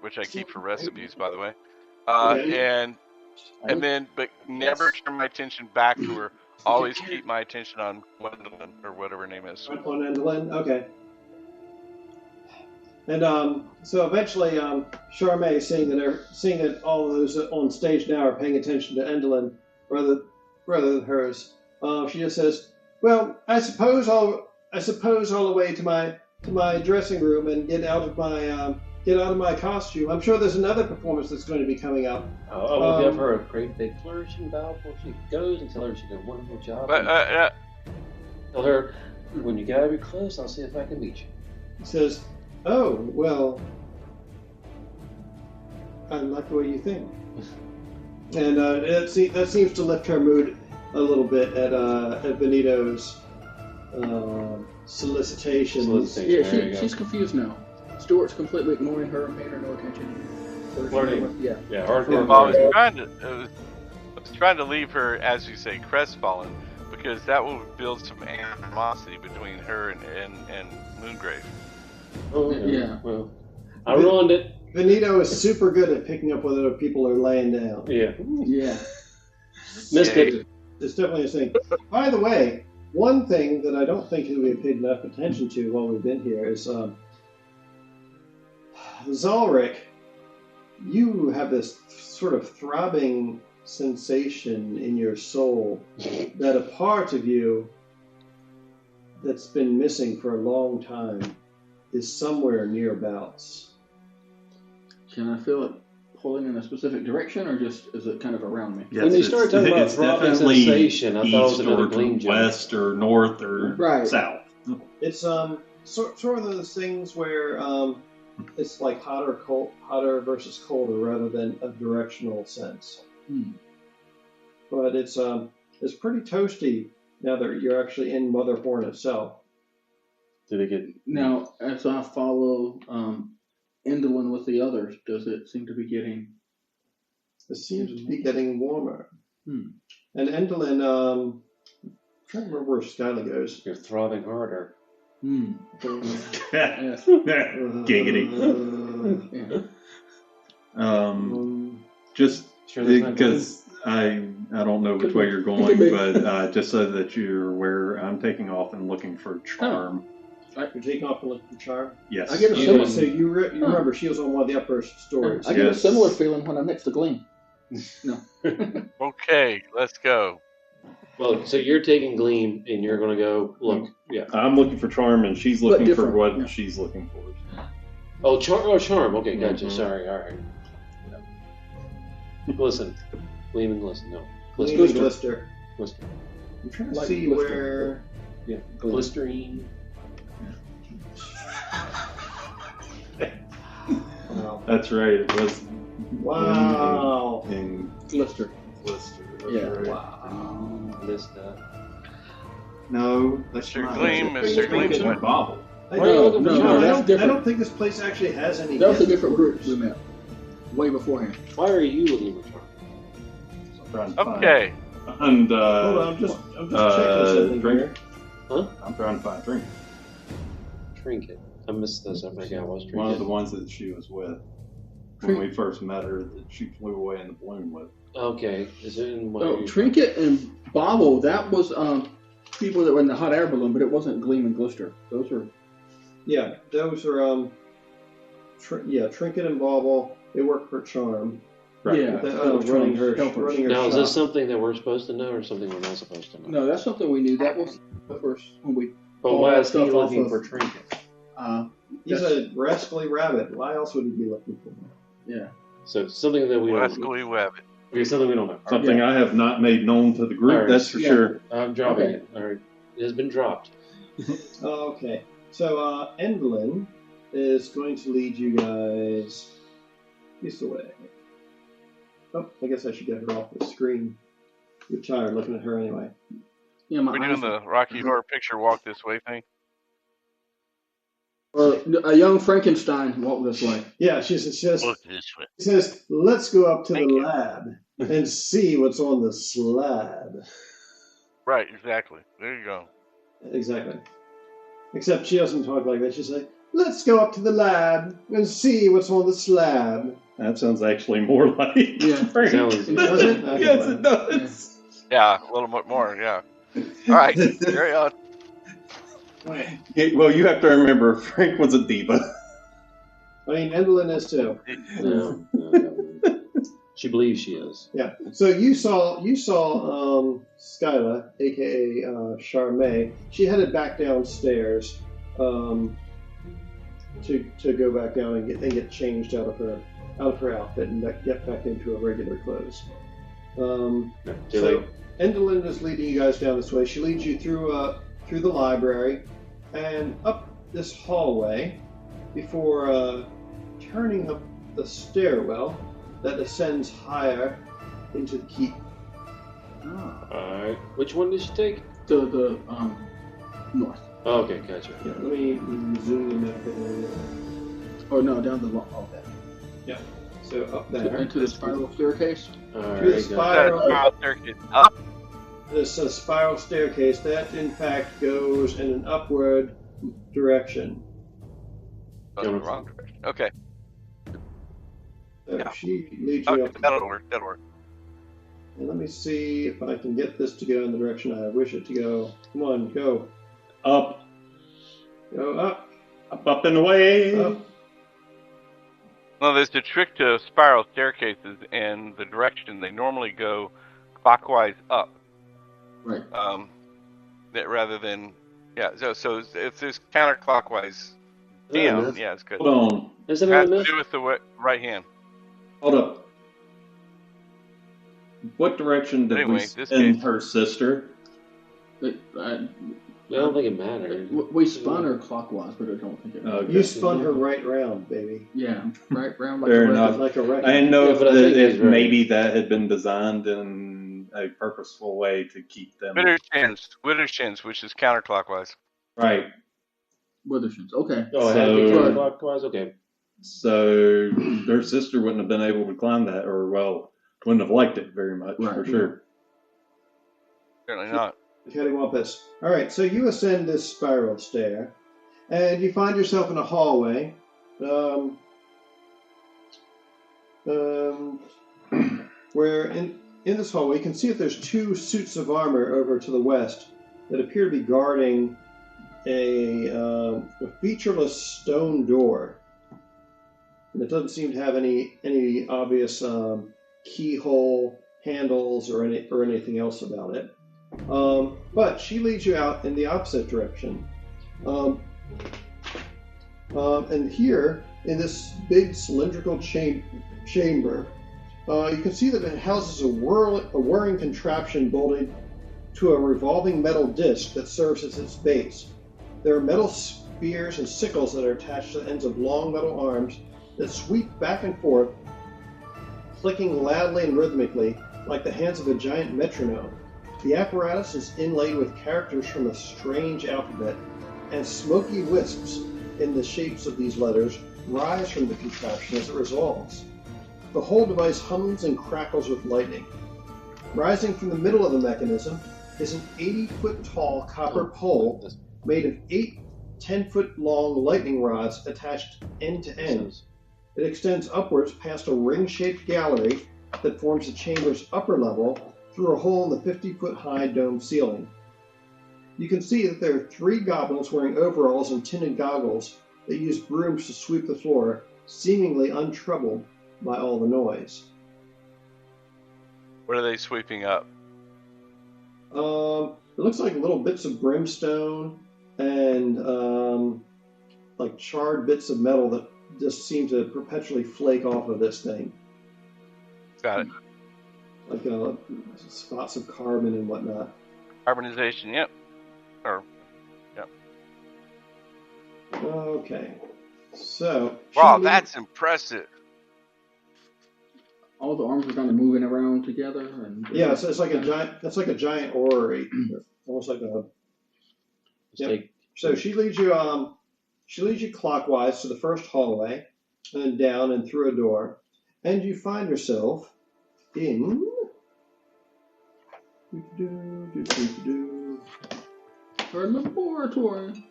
which I keep for recipes, by the way. And then, but never turn my attention back to her. Always keep my attention on Gwendolyn, or whatever her name is. On Gwendolyn? Okay. And so eventually, Charmaine, seeing that all of those on stage now are paying attention to Endolin rather than hers, she just says, "Well, I suppose I'll the way to my dressing room and get out of my costume. I'm sure there's another performance that's going to be coming up." I will give her a great big flourishing bow before she goes and tell her she did a wonderful job. Tell her, when you get out of your clothes, I'll see if I can meet you. He says, "Oh, well, I like the way you think." And that seems to lift her mood a little bit at Benito's solicitations. Yeah, she's confused now. Stuart's completely ignoring her and paying her no attention. Flirting. Yeah, hardcore. I was trying to leave her, as you say, crestfallen, because that will build some animosity between her and Moongrave. Oh, yeah. Well, I ruined it. Benito is super good at picking up whether people are laying down. Yeah. Missed it. It's definitely a thing. By the way, one thing that I don't think we've paid enough attention to while we've been here is Zalric, you have this sort of throbbing sensation in your soul that a part of you that's been missing for a long time is somewhere nearabouts. Can I feel it pulling in a specific direction, or just is it kind of around me? Yes, when you started talking about throbbing sensation, I thought it was another Gleam joke. West or north or south. It's sort of those things where it's like hotter versus colder rather than a directional sense. But it's pretty toasty now that you're actually in Motherhorn itself. Did it get now as I follow Endolin with the others? Does it seem to be getting? It seems to be getting warmer. And Endolin, I'm trying to remember where Skyla goes. You're throbbing harder. Giggity. Just because I don't know which way you're going, but just so that you're aware, I'm taking off and looking for charm. You're taking off and looking for charm? Yes. I get a similar. So you remember she was on one of the upper stories. I get a similar feeling when I'm next to Gleam. No. Okay, let's go. Well, so you're taking Gleam, and you're going to go look. Yeah. I'm looking for charm, and she's looking for what she's looking for. Oh, charm. Okay, gotcha. Sorry. All right. Listen, Gleam and Glisten. No, Gleam and Glister. Glister. I'm trying to see where. Yeah, Glisterine. Wow. That's right. It was. Wow. In Glister. Yeah. Right. Wow. No, that's Mr. Gleam. Mr. Gleam. Bobble. I don't think this place actually has any. That was a different group we met way beforehand. Why are you looking for charm? Okay. And hold on, I'm just checking something drink. here. Huh? I'm trying to find drink. Trinket. I missed this. I forgot what was Trinket. One of the ones that she was with when we first met her, that she flew away in the balloon with. Okay. Is it in what? Oh, Trinket and Bobble. That was people that were in the hot air balloon, but it wasn't Gleam and Glister. Those were. Yeah, those are Trinket and Bauble. They work for charm. Right. Yeah, running her now, is shop. this something that we're supposed to know, or something we're not supposed to know? No, that's something we knew. That was the first when we. But why is he looking for Trinket? He's a rascally rabbit. Why else would he be looking for him? Yeah. So something that we don't. Rascally rabbit. Okay, something we don't know. Something I have not made known to the group. Right. That's for sure. I'm dropping it. All right, it has been dropped. Okay. So Endolin is going to lead you guys He's away. Oh, I guess I should get her off the screen. You're tired looking at her anyway. Yeah, my We're eyes. doing the Rocky Horror Picture Walk This Way thing. Or a young Frankenstein walk this way. Yeah, she says, Walk this way. she says, let's go up to Thank the you. lab and see what's on the slab. Right, exactly. There you go. Exactly. Except she doesn't talk like that. She's like, let's go up to the lab and see what's on the slab. That sounds actually more like Frank. Sounds- Does it? Yes, it does. Yeah, a little bit more, yeah. All right, carry on. Yeah, well, you have to remember, Frank was a diva. I mean, Endlin is too. No. She believes she is. Yeah. So you saw Skyla, aka Charmaine. She headed back downstairs to go back down and get changed out of her outfit and get back into her regular clothes. So Endlin is leading you guys down this way. She leads you through the library and up this hallway before turning up the stairwell that ascends higher into the keep. Alright. Which one did she take? To the north. Oh, okay, gotcha. Yeah, let me zoom the map in. Oh no, down the long. Okay. Yeah. So up there. Into the spiral staircase. Alright. Through the spiral. Up. This is a spiral staircase that, in fact, goes in an upward direction. Oh, the wrong direction. Okay. So Yeah. she leads you Okay, up. that'll work. That'll work. And let me see if I can get this to go in the direction I wish it to go. Come on, go. Up, Go up. up and away. Up. Well, there's the trick to spiral staircases and the direction. They normally go clockwise up. Right. Rather than, so if there's counterclockwise down, yeah, it's good. Hold on. Is It that has a to myth? do with the right hand. Hold up. What direction did Anyway, we this send case- her sister? I don't think it mattered. We spun her clockwise, but I don't think it. Okay. You spun her right round, baby. Yeah, right round like Fair a record. enough. Like a record. I didn't know Yeah, if, but I think he's right. maybe that had been designed in a purposeful way to keep them Widdershins, which is counterclockwise. right. Withershins. Okay. Oh, it had to be So- counterclockwise? Okay. So their sister wouldn't have been able to climb that, or wouldn't have liked it very much Right. for sure. Certainly not. Cattywampus. All right, so you ascend this spiral stair, and you find yourself in a hallway. Where in this hallway you can see that there's two suits of armor over to the west that appear to be guarding a featureless stone door. And it doesn't seem to have any obvious keyhole handles or anything else about it. But she leads you out in the opposite direction. And here, in this big cylindrical chamber, you can see that it houses a whirring contraption bolted to a revolving metal disc that serves as its base. There are metal spears and sickles that are attached to the ends of long metal arms that sweep back and forth, clicking loudly and rhythmically like the hands of a giant metronome. The apparatus is inlaid with characters from a strange alphabet, and smoky wisps in the shapes of these letters rise from the contraption as it revolves. The whole device hums and crackles with lightning. Rising from the middle of the mechanism is an 80-foot-tall copper pole made of 8 10-foot-long lightning rods attached end to end. It extends upwards past a ring-shaped gallery that forms the chamber's upper level through a hole in the 50-foot-high dome ceiling. You can see that there are 3 goblins wearing overalls and tinted goggles that use brooms to sweep the floor, seemingly untroubled by all the noise. What are they sweeping up? It looks like little bits of brimstone and like charred bits of metal that just seem to perpetually flake off of this thing. Got it. Like spots of carbon and whatnot. Carbonization, yep. Okay. So. Wow, that's impressive. all the arms are kind of moving around together, and Yeah, so it's like a giant. It's like a giant orrery, almost like a. Yep. So she leads you. She leads you clockwise to the first hallway, and then down and through a door, and you find yourself in. Her laboratory.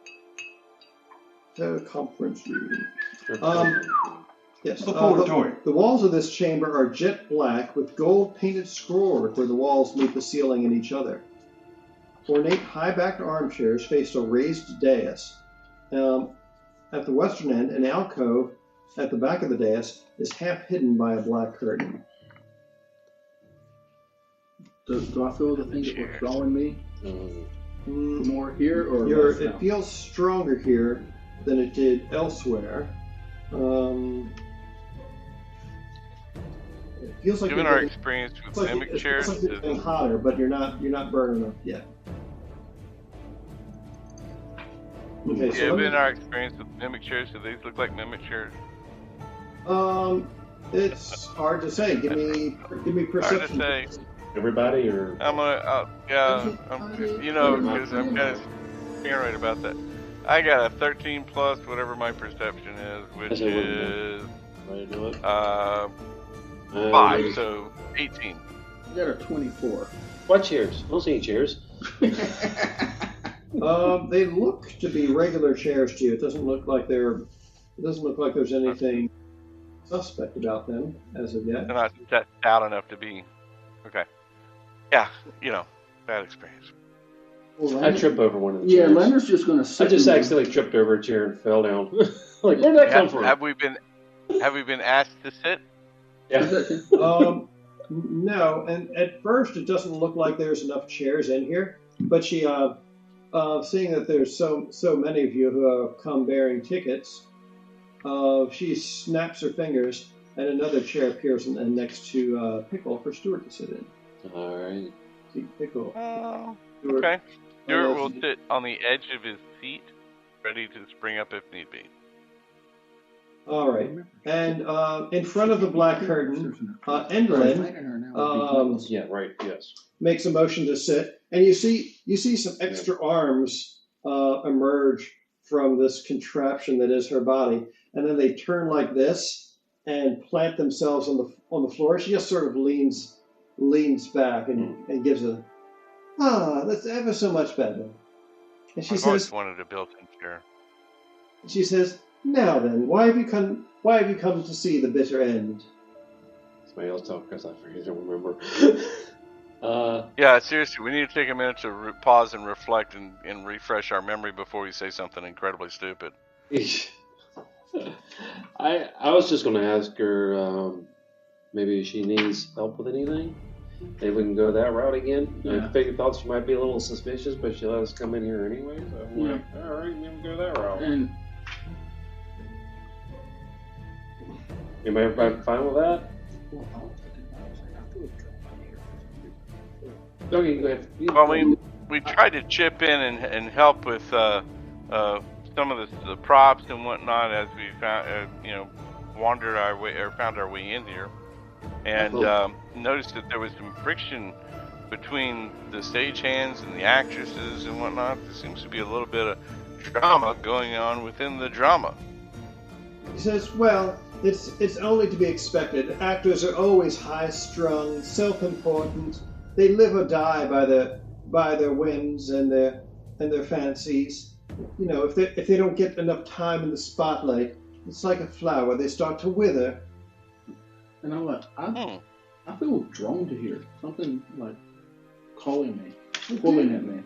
The conference room. Yes. Laboratory. The walls of this chamber are jet black with gold painted scrollwork where the walls meet the ceiling and each other. Ornate high-backed armchairs face a raised dais. At the western end, an alcove at the back of the dais is half hidden by a black curtain. Do I feel the thing that was drawing me more here or less now? It feels stronger here than it did elsewhere. It feels like given our experience with mimic chairs, it's like getting hotter, but you're not burning up yet. Okay, so given our experience with mimic chairs, do these look like mimic chairs? It's hard to say. Give me perception. Hard to say. Everybody, or I'm gonna, because I'm kind of paranoid about that. I got a 13 plus whatever my perception is, which is 5, so 18. You got a 24. What chairs? I don't see any chairs. They look to be regular chairs to you. It doesn't look like there's anything suspect about them as of yet. They're not set out enough to be. Okay. Yeah, bad experience. Well, I trip over one of the yeah, chairs. Leonard's just going to sit. I just accidentally tripped over a chair and fell down. Like, where'd that come from? Have we been asked to sit? Yeah. No, and at first it doesn't look like there's enough chairs in here. But she, seeing that there's so many of you who have come bearing tickets, she snaps her fingers, and another chair appears next to Pickle for Stuart to sit in. All right. See, Pickle. Stuart, okay. Stuart will sit on the edge of his seat, ready to spring up if need be. All right. And in front of the black curtain, Endlin makes a motion to sit, and you see some extra arms emerge from this contraption that is her body, and then they turn like this and plant themselves on the floor. She just sort of leans back and gives that's ever so much better. And she I've always wanted a built-in chair. She says, "Now then, why have you come to see the bitter end?" Somebody else talk because I don't remember. Yeah, seriously, we need to take a minute to pause and reflect and refresh our memory before we say something incredibly stupid. I was just going to ask her, maybe she needs help with anything. Maybe we can go that route again. Yeah. I thought she might be a little suspicious, but she let us come in here anyway. So I'm like, all right, maybe go that route. And Everybody fine with that? Okay, go ahead. Well, we tried to chip in and help with some of the props and whatnot as we found, wandered our way or found our way in here, and noticed that there was some friction between the stagehands and the actresses and whatnot. There seems to be a little bit of drama going on within the drama. He says, "Well, it's only to be expected. Actors are always high-strung, self-important. They live or die by their whims and their fancies. If they don't get enough time in the spotlight, it's like a flower. They start to wither." And I'm like, I feel drawn to here. Something like calling me, pulling at me.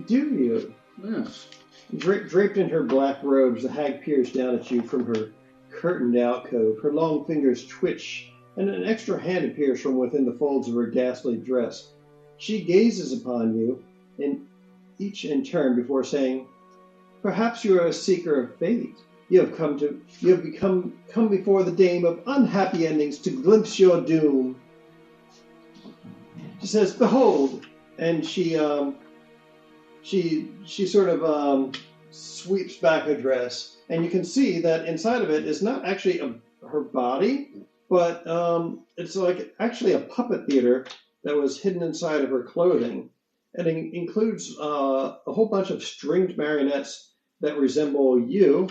Do you? Yes. Draped in her black robes, the hag peers down at you from her curtained alcove. Her long fingers twitch, and an extra hand appears from within the folds of her ghastly dress. She gazes upon you, each in turn, before saying, "Perhaps you are a seeker of fate. You have come before the dame of unhappy endings to glimpse your doom." She says, "Behold," and she sort of sweeps back her dress, and you can see that inside of it is not actually her body, but it's like actually a puppet theater that was hidden inside of her clothing, and it includes a whole bunch of stringed marionettes that resemble you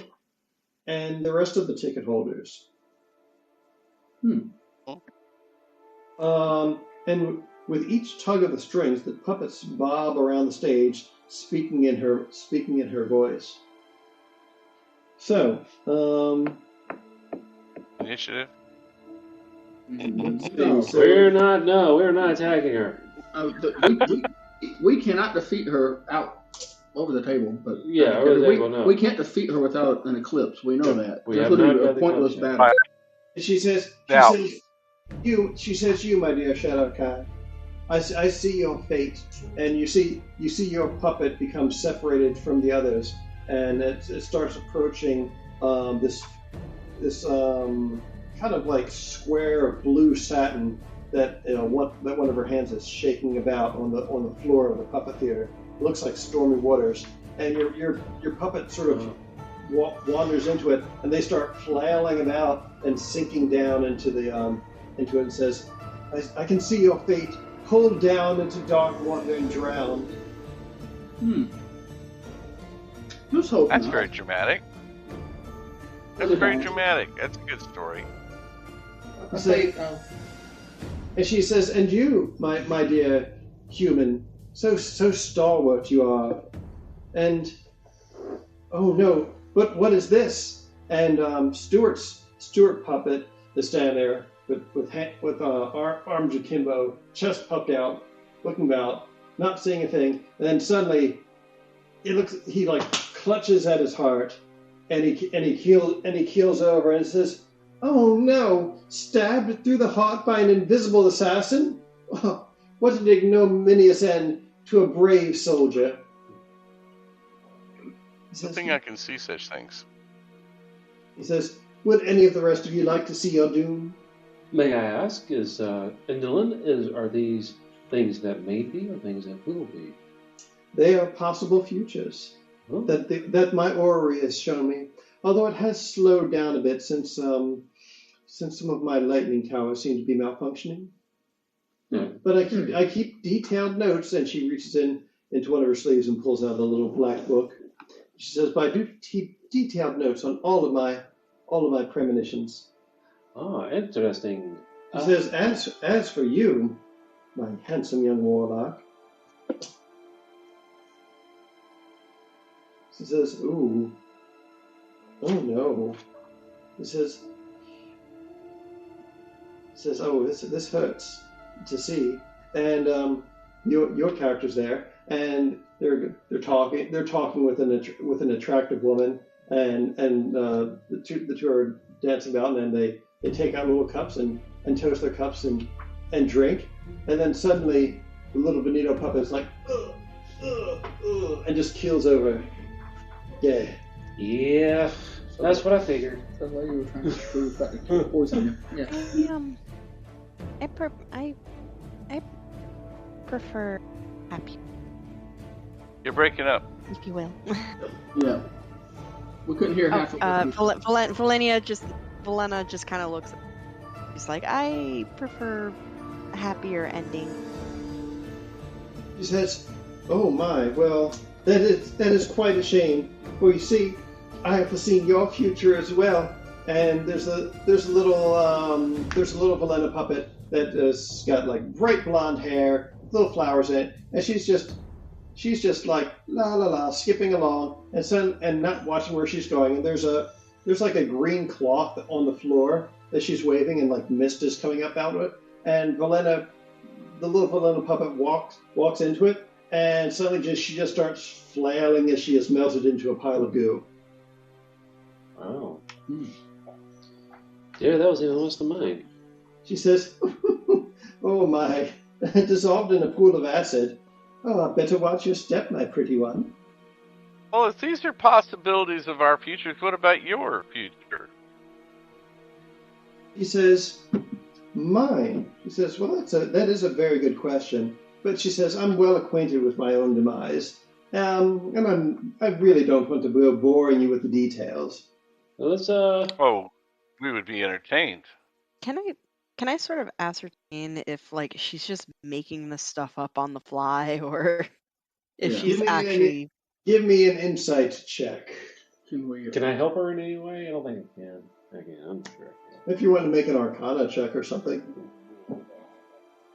and the rest of the ticket holders. And with each tug of the strings, the puppets bob around the stage, speaking in her voice. So, Initiative. We're not attacking her. We cannot defeat her out over the table, but we can't defeat her without an eclipse. We know that. We There's have literally not a pointless battle. She says, Now. you, my dear Shadow Kai. I see your fate, and you see your puppet become separated from the others, and it starts approaching this kind of like square of blue satin that one of her hands is shaking about on the floor of the puppet theater. It looks like stormy waters, and your puppet sort of wanders into it, and they start flailing about and sinking down into it, and says, I can see your fate, pulled down into dark water and drowned. Let's hope That's not. very dramatic. That's very dramatic. That's a good story. And she says, and you, my dear human, so stalwart you are, and oh no, but what is this? And Stuart puppet is standing there with arms akimbo, chest puffed out, looking about, not seeing a thing, and then suddenly he like clutches at his heart, and he keels over and says, "Oh no! Stabbed through the heart by an invisible assassin? Oh, what an ignominious end to a brave soldier." I think I can see such things. He says, "Would any of the rest of you like to see your doom?" May I ask, are these things that may be or things that will be? They are possible futures that my orrery has shown me. Although it has slowed down a bit since some of my lightning towers seem to be malfunctioning. Yeah. But I keep detailed notes, and she reaches into one of her sleeves and pulls out a little black book. She says, "But I do keep detailed notes on all of my premonitions." Oh, interesting. She says, as for you, my handsome young warlock," she says, "Ooh, oh no," he says, "Oh, this hurts to see." And your character's there, and they're talking with an attractive woman, and the two are dancing about, and then they take out little cups and toast their cups and drink, and then suddenly the little Benito puppet is like, and just keels over. Yeah, that's what I figured. That's why you were trying to prove that to poison you. Yeah. I prefer happy, You're breaking up. if you will. Yeah. We couldn't hear half of what Valena just kind of looks. She's like, I prefer a happier ending. She says, "Oh my, well, that is quite a shame. For you see, I have foreseen your future as well. And there's a little Valena puppet that has got like bright blonde hair, little flowers in it, and she's just like la la la, skipping along, and not watching where she's going. And there's like a green cloth on the floor that she's waving, and like mist is coming up out of it. And the little Valena puppet walks into it, and suddenly she just starts flailing as she is melted into a pile of goo. Wow. Yeah, that was even worse than mine. She says, "Oh my, dissolved in a pool of acid. Oh, better watch your step, my pretty one." Well, if these are possibilities of our futures, what about your future? She says, "Mine." She says, "Well, that is a very good question." But she says, "I'm well acquainted with my own demise, and I really don't want to be boring you with the details." Well, let's Oh, we would be entertained. Can I sort of ascertain if like she's just making this stuff up on the fly, or if she's actually? Give me an insight check. Can I help her in any way? I don't think I can. Again, I'm not sure. If you want to make an Arcana check or something.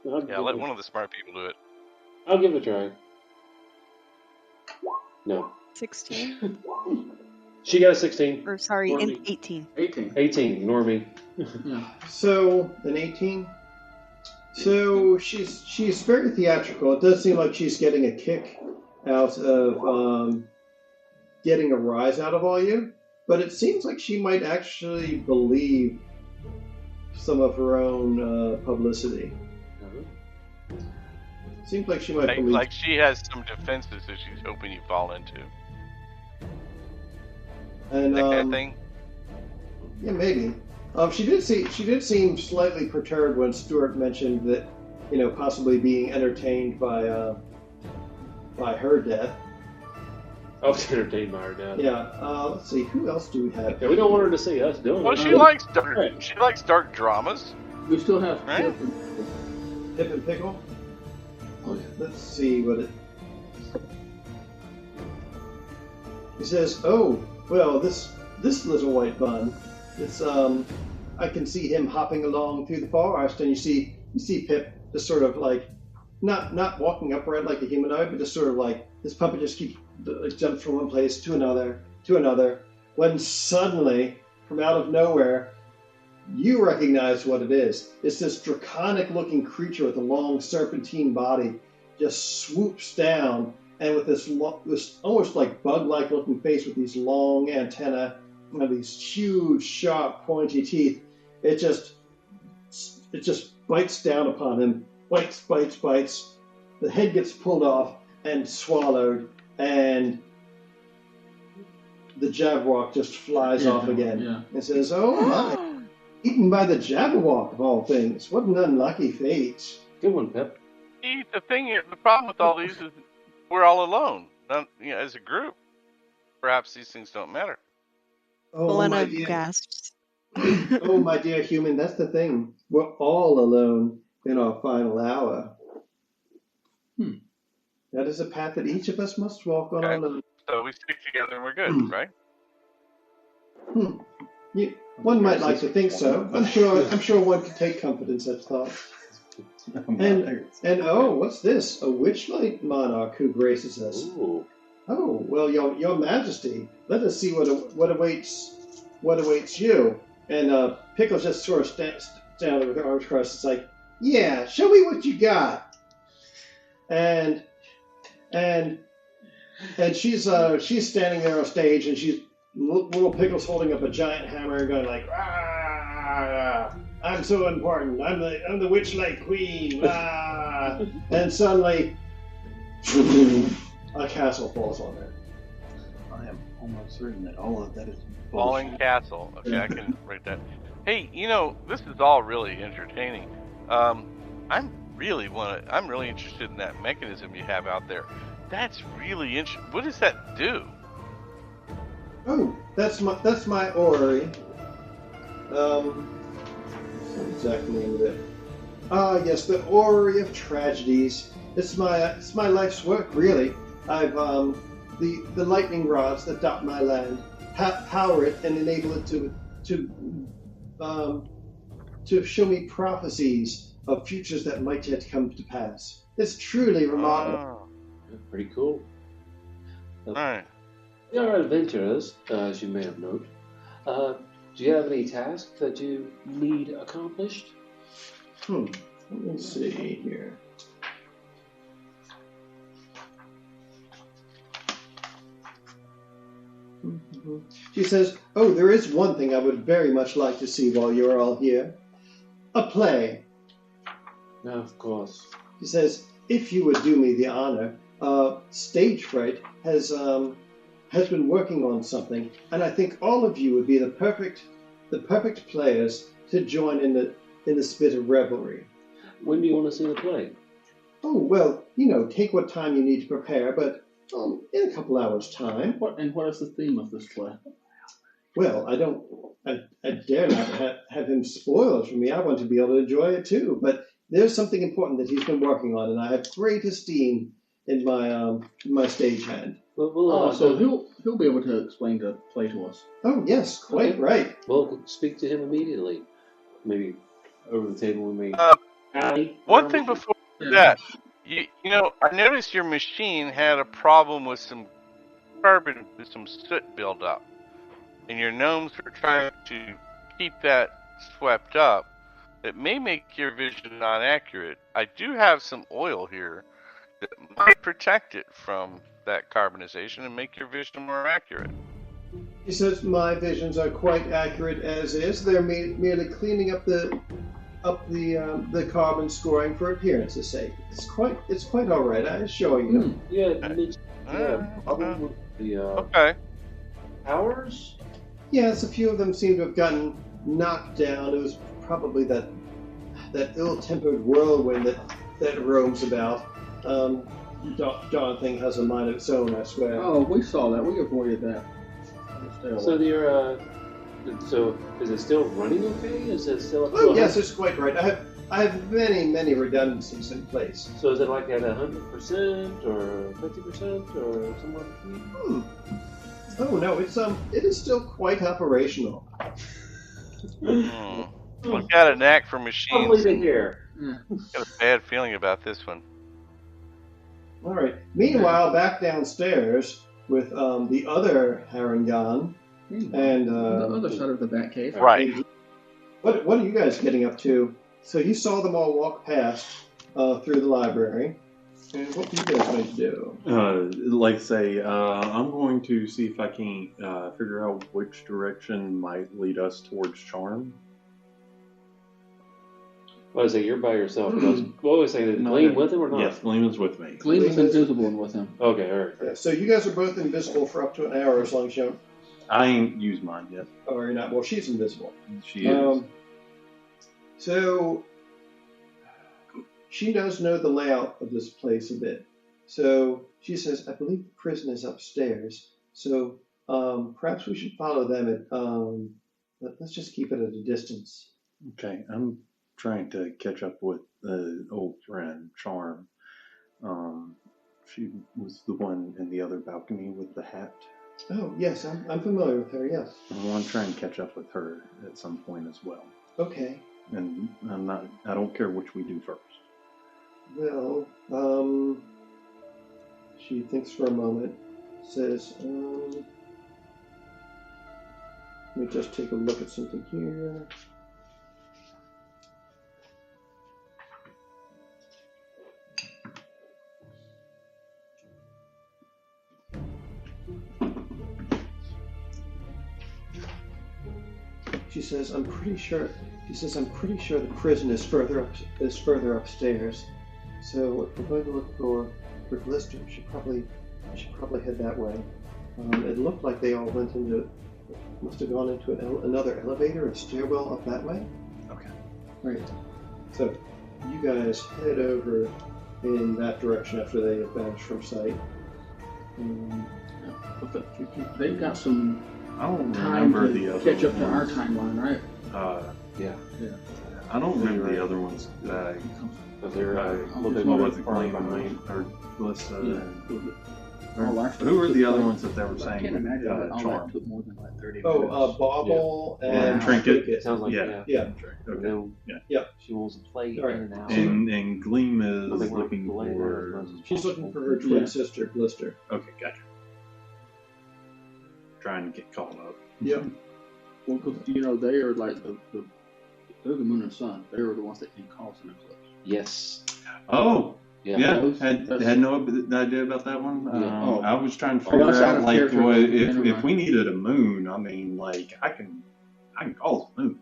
Yeah, let one of the smart people do it. I'll give it a try. No. 16? She got a 16. Or sorry, Ignore in me. 18. 18. Ignore me. So, an 18? So, she's very theatrical. It does seem like she's getting a kick out of getting a rise out of all you. But it seems like she might actually believe some of her own publicity. Seems like she might believe. Like she has some defenses that she's hoping you fall into. And, that kind of thing? Yeah, maybe. She did seem slightly perturbed when Stuart mentioned that, possibly being entertained by her death. I was entertained by her death. Yeah. Let's see. Who else do we have? Yeah, we don't want her to see us doing it. Well, she likes dark dramas. We still have right? Pip and Pickle. Let's see what it. He says, "Oh, well, this little white bun. It's I can see him hopping along through the forest, and you see Pip just sort of like not walking upright like a humanoid, but just sort of like this puppet just keeps jumps from one place to another, when suddenly, from out of nowhere, you recognize what it is. It's this draconic-looking creature with a long serpentine body just swoops down, and with this almost like bug-like looking face with these long antennae and these huge, sharp, pointy teeth. It just bites down upon him. Bites. The head gets pulled off and swallowed, and the Jabberwock just flies off again. Yeah. And says, "Oh my, eaten by the Jabberwock of all things. What an unlucky fate." Good one, Pip. See, the problem with all these is we're all alone. As a group, perhaps these things don't matter. Oh, my dear. Gasps. Oh, my dear human, that's the thing. We're all alone in our final hour. That is a path that each of us must walk on alone. So we stick together and we're good, right? One might like to think so. I'm sure one could take comfort in such thoughts. And oh, what's this? A Witchlight monarch who graces us. Ooh. Oh, well, your Majesty, let us see what awaits you. And Pickles just sort of stands down with her arms crossed. It's like, yeah, show me what you got. And she's standing there on stage, and she's little Pickles holding up a giant hammer and going like, "Ah, I'm so important. I'm the Witchlight Queen." Ah. And suddenly, a castle falls on her. I am almost certain that all of that is Falling Castle. Okay, I can write that. Hey, this is all really entertaining. I'm really interested in that mechanism you have out there. That's really interesting. What does that do? Oh, that's my orrery. What's the exact name of it? Ah, yes, the Orrery of Tragedies. It's my life's work, really. I've the lightning rods that dot my land power it and enable it to show me prophecies of futures that might yet come to pass. It's truly remarkable. Pretty cool. Alright. We are adventurers, as you may have noted. Do you have any tasks that you need accomplished? Let me see here. She says, "Oh, there is one thing I would very much like to see while you're all here. A play." No, of course. She says, "If you would do me the honor, Stage Fright has been working on something, and I think all of you would be the perfect players to join in the spirit of revelry." When do you want to see the play? Oh, well, take what time you need to prepare, but in a couple hours' time. What is the theme of this play? Well, I dare not have him spoil it for me. I want to be able to enjoy it too. But there's something important that he's been working on, and I have great esteem in my stagehand. So he'll be able to explain the play to us. Oh yes, quite right. We'll speak to him immediately. Maybe over the table we may. One thing before that, you know, I noticed your machine had a problem with some carbon, with some soot buildup, and your gnomes were trying to keep that swept up. It may make your vision not accurate. I do have some oil here that might protect it from that carbonization and make your vision more accurate. He says my visions are quite accurate as is. They're merely cleaning up the carbon scoring for appearance's sake. It's quite all right. I assure you. Problem with the powers. Yes, a few of them seem to have gotten knocked down. It was probably that ill-tempered whirlwind that roams about. Darn thing has a mind of its own, I swear. Oh, we saw that. We avoided that. So is it still running okay? Is it still? Oh yes, it's quite right. I have many redundancies in place. So is it like at 100% or 50% or somewhere between? Oh no, it is still quite operational. I've got a knack for machines. I'll leave it here. Got a bad feeling about this one. All right. Meanwhile, back downstairs with the other Harangan and the other side of the Batcave. Right. What are you guys getting up to? So you saw them all walk past through the library. And what are you guys going to do? I'm going to see if I can figure out which direction might lead us towards Charm. Well, I say you're by yourself. What was I saying? Is Gleam with him or not? Yes, Gleam is with me. Gleam is invisible and with him. Okay, all right. Yeah, so you guys are both invisible for up to an hour as long as you don't. I ain't used mine yet. Oh, you're not. Well, she's invisible. She is. So she does know the layout of this place a bit. So she says, I believe the prison is upstairs. So perhaps we should follow them. But let's just keep it at a distance. Okay, I'm trying to catch up with the old friend, Charm. She was the one in the other balcony with the hat. Oh, yes, I'm familiar with her, yes. I want to try and catch up with her at some point as well. Okay. And I don't care which we do first. Well, she thinks for a moment, says, let me just take a look at something here. She says, I'm pretty sure the prison is further upstairs. So if we're going to look for Glister, we should probably head that way. It looked like they all must have gone into another elevator, a stairwell up that way. Okay. Right. So you guys head over in that direction after they have vanished from sight. They've got some I don't time remember to the other catch up to our ones. timeline, right? Yeah. I don't remember the other ones. They're What was it, Gleam or Glista? Who were the other ones that they were I saying? can't imagine that all Charm. that took more than like 30 minutes. Bauble Yeah. and Trinket. Sounds like Yeah. Okay. Yeah. She wants to play All right. in and out. And Gleam I is think we're looking play for. as much as She's looking possible. for her twin Yeah. sister, Glister. Okay, gotcha. Trying to get caught up. Yep. Well, because they are like they're the moon and sun. They are the ones that can cause an eclipse. Yes. Oh, yeah. those- Had no idea about that one. Yeah. I was trying to Oh, figure that's out out of like character. Never if mind. we needed a moon. I mean, like I can cause a moon.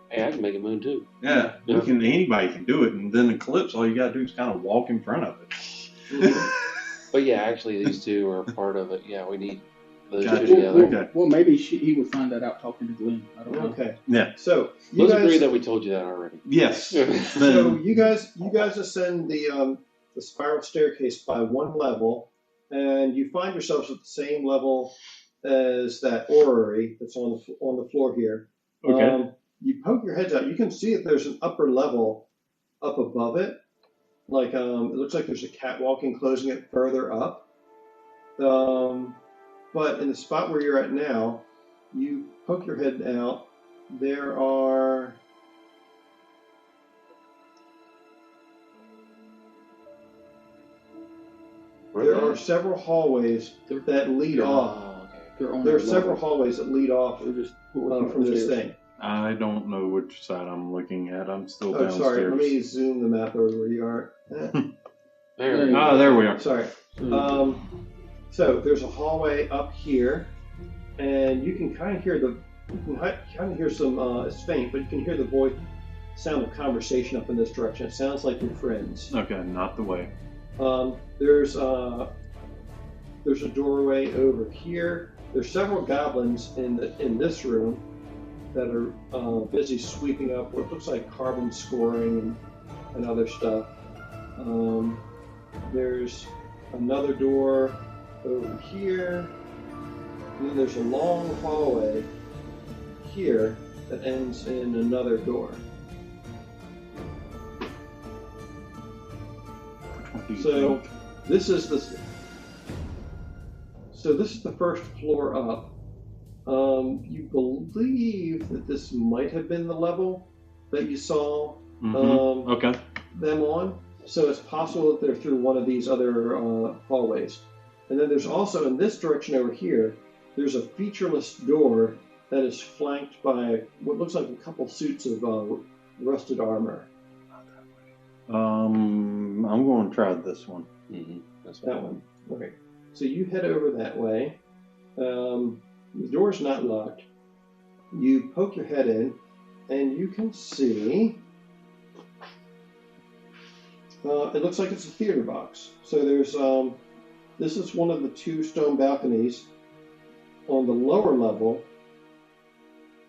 Hey, I can make a moon too. Yeah, Yeah. anybody can do it, and then eclipse. All you gotta do is kind of walk in front of it. But yeah, actually, these two are part of it. Yeah, we need those Gotcha. two together. Okay. Well, maybe he would find that out talking to Glenn. I don't know. Okay. Yeah. So you Let's agree guys, that we told you that already. Yes. so Then, you guys ascend the spiral staircase by one level, and you find yourselves at the same level as that orrery that's on the floor here. Okay. You poke your heads out. You can see that there's an upper level up above it. Like it looks like there's a catwalk enclosing it further up. But in the spot where you're at now, you poke your head out. There are several hallways that lead off. There are several hallways that lead off from this thing. I don't know which side I'm looking at. I'm still downstairs. Sorry. Let me zoom the map over where you are. There we are. Sorry. So there's a hallway up here, and you can kind of hear some. It's faint, but you can hear the sound of conversation up in this direction. It sounds like your friends. Okay, not the way. There's a doorway over here. There's several goblins in this room that are busy sweeping up what looks like carbon scoring and other stuff. There's another door over here, and then there's a long hallway here that ends in another door. So this is the first floor up. You believe that this might have been the level that you saw them on. So it's possible that they're through one of these other hallways. And then there's also, in this direction over here, there's a featureless door that is flanked by what looks like a couple suits of rusted armor. I'm going to try this one. Mm-hmm. That's that one. Okay. So you head over that way. The door's not locked. You poke your head in, and you can see. It looks like it's a theater box. So there's this is one of the two stone balconies on the lower level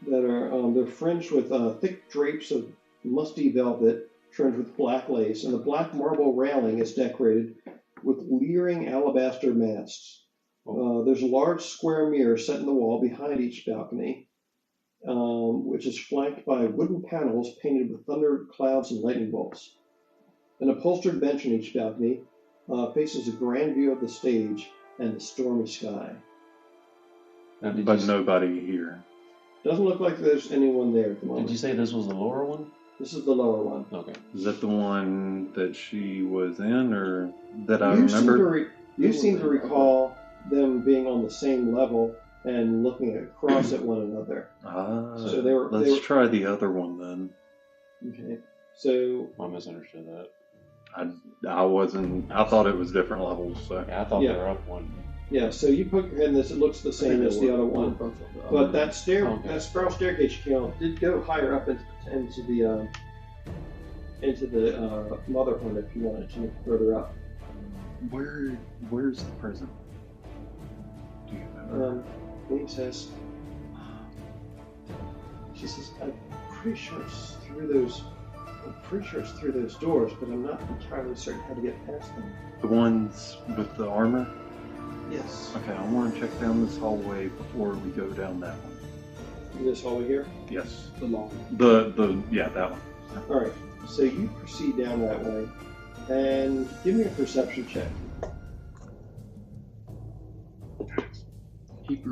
that are they're fringed with thick drapes of musty velvet trimmed with black lace, and the black marble railing is decorated with leering alabaster masts. There's a large square mirror set in the wall behind each balcony, which is flanked by wooden panels painted with thunder clouds and lightning bolts. An upholstered bench in each balcony faces a grand view of the stage and the stormy sky. But nobody here. Doesn't look like there's anyone there at the moment. Did you say this was the lower one? This is the lower one. Okay. Is that the one that she was in, or that I remember? You seem to recall them being on the same level and looking across at one another. So let's try the other one then. Okay. So I misunderstood that. I wasn't. I thought it was different levels. So I thought they were up one. Yeah. So you poke your head in this. It looks the same as the other one, but that spiral staircase you came up did go higher up into the motherhood if you wanted to look further up. Where's the prison? Do you remember? Lee says. She says, I'm pretty sure it's through those doors, but I'm not entirely certain how to get past them. The ones with the armor? Yes. Okay, I want to check down this hallway before we go down that one. This hallway here? Yes. The long one. Yeah, that one. All right. So you proceed down that way, and give me a perception check.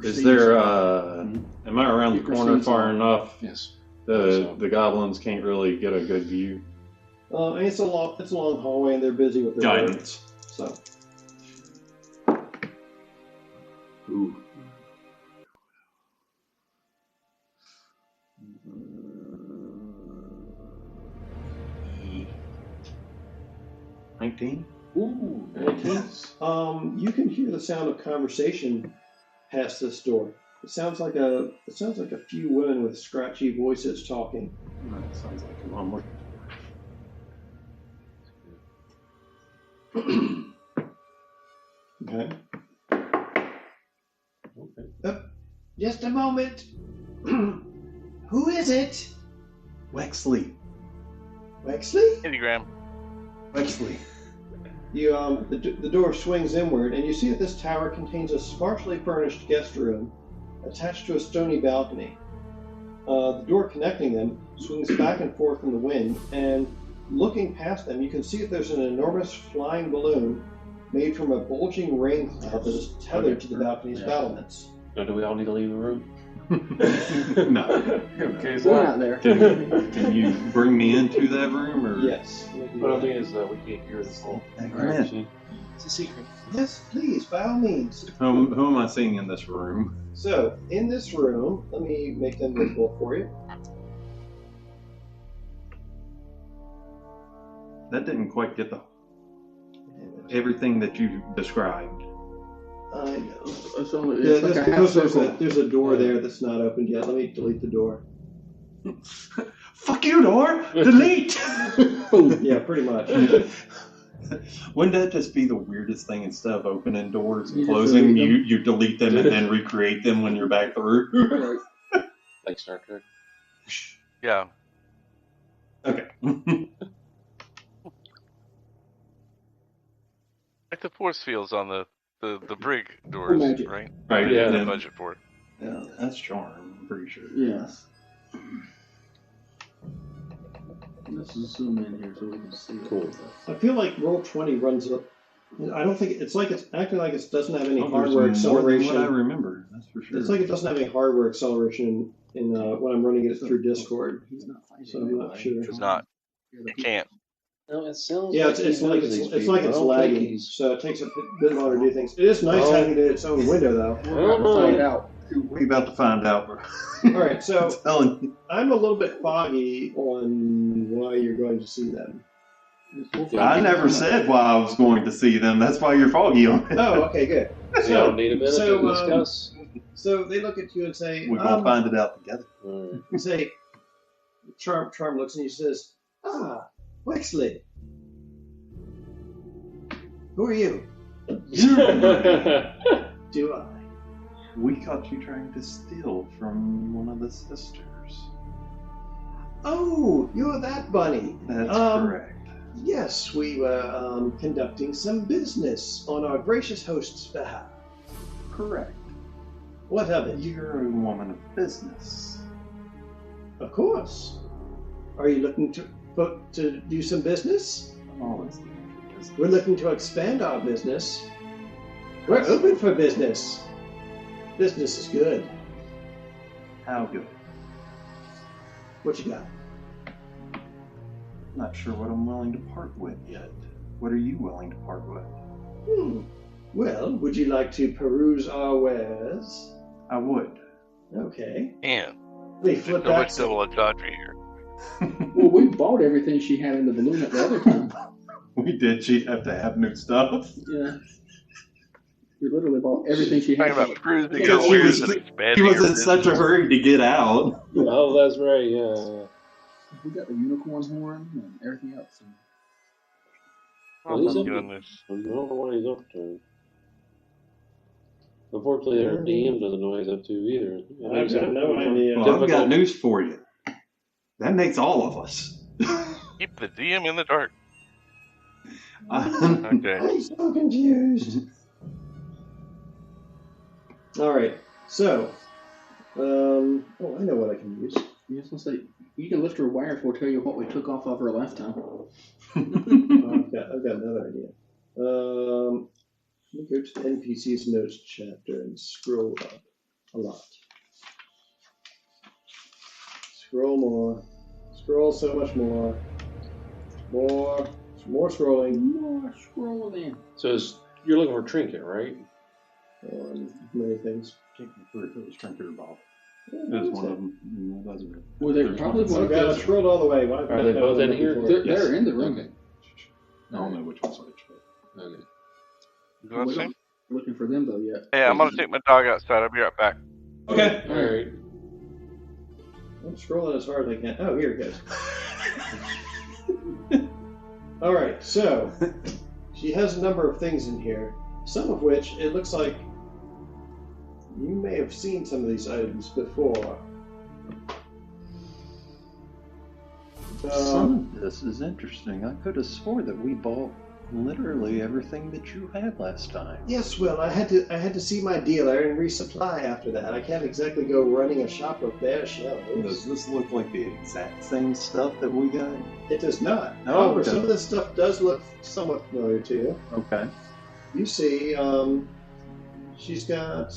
Is there? Am I around the corner far enough? Yes. The goblins can't really get a good view. It's a long hallway, and they're busy with their guidance. So. Ooh. $19? Ooh, 19. You can hear the sound of conversation past this door. It sounds like a few women with scratchy voices talking. That sounds like a mom looking Okay. Just a moment. Who is it? Wexley. Wexley? Kittygram. Wexley. The door swings inward, and you see that this tower contains a sparsely furnished guest room attached to a stony balcony. The door connecting them swings back and forth in the wind, and looking past them, you can see that there's an enormous flying balloon made from a bulging rain cloud that is tethered to the balcony's battlements. So do we all need to leave the room? No. Okay, We're not there. Can you bring me into that room? Or? Yes. But the thing is, we can't hear this whole Right. It's a secret. Yes, please, by all means. Who am I seeing in this room? So, in this room, let me make them visible for you. That didn't quite get everything that you described. I know. It's like a half Because circle. there's a door there that's not opened yet. Let me delete the door. Fuck you, door! Delete! Yeah, pretty much. Wouldn't that just be the weirdest thing? Instead of opening doors and You just closing, delete them? you delete them and then recreate them when you're back through? like Star Trek. Yeah. Okay. Like the force fields on the brig doors, magic. right? Right, Yeah. yeah. The budget for it. Yeah, that's charm, I'm pretty sure. Yes. Let's zoom in here so we can see it. Cool. I feel like Roll20 runs up. I don't think it's acting like it doesn't have any Oh, hardware there's more than acceleration. what I remember, that's for sure. It's like it doesn't have any hardware acceleration in when I'm running it through Discord. He's not fighting So I'm not anybody. sure. It's not. It can't. No, it sounds Yeah, like it's he like knows it's these like people. it's I don't think lagging, he's- so it takes a bit longer to do things. It is nice Oh. having it in its own window, though. We're about to find out. We're about to find out. All right, so I'm telling you. I'm a little bit foggy on why you're going to see them. I never said why I was going to see them. That's why you're foggy on it. Oh, okay, good. We all need a minute to discuss. So they look at you and say, We're going to find it out together. Alright. You say, Charm looks at you and says, "Ah, Witchlight. Who are you?" Do I? We caught you trying to steal from one of the sisters. Oh, you're that bunny. That's correct. Yes, we were conducting some business on our gracious host's behalf. Correct. What of it? You're a woman of business. Of course. Are you looking to do some business? I'm always looking for business. We're looking to expand our business. We're open for business. Business is good. How good? What you got? Not sure what I'm willing to part with yet. What are you willing to part with? Well, would you like to peruse our wares? I would. Okay. And Let me there's flip no back. much double entendre here. Well, we bought everything she had in the balloon at the other time. We did. She'd have to have new stuff. Yeah. We literally bought everything she had. Talking about cruising Because her wares and expanding He was her in such a business. hurry to get out. Oh, that's right, yeah. We got the unicorn horn and everything else. Well, he's I'm up doing to- this. I don't know what he's up to. Unfortunately, our DM doesn't know what he's up to either. I've got no idea. Well, I've got news for you. That makes all of us. Keep the DM in the dark. I'm Okay. I'm so confused. All right. So, oh, I know what I can use. You just gonna say you can lift her wires. We'll tell you what we took off of her last time. I've got another idea. Let me go to the NPC's notes chapter and scroll up a lot. Scroll more. Scroll so much more. More scrolling. More scrolling. So you're looking for a trinket, right? Many things. Can't remember if it was Trinket or Bob. Yeah, It was that's one it. of them. No, it doesn't. Well, they're There's probably one. one- Okay, I scrolled all the way. Why- Are they both in here? They're in the room. Okay. I don't know which one's which. But... Okay. You want to see? Looking for them though yet. Hey, I'm gonna take my dog outside. I'll be right back. Okay. Alright. I'm scrolling as hard as I can. Oh, here it goes. All right, so she has a number of things in here, some of which it looks like you may have seen some of these items before. Some of this is interesting. I could have swore that we bought literally everything that you had last time. Yes, well, I had to see my dealer and resupply after that. I can't exactly go running a shop of bare shelves. Does this look like the exact same stuff that we got? It does not. No, However, it some of doesn't. this stuff does look somewhat familiar to you. Okay. You see, she's got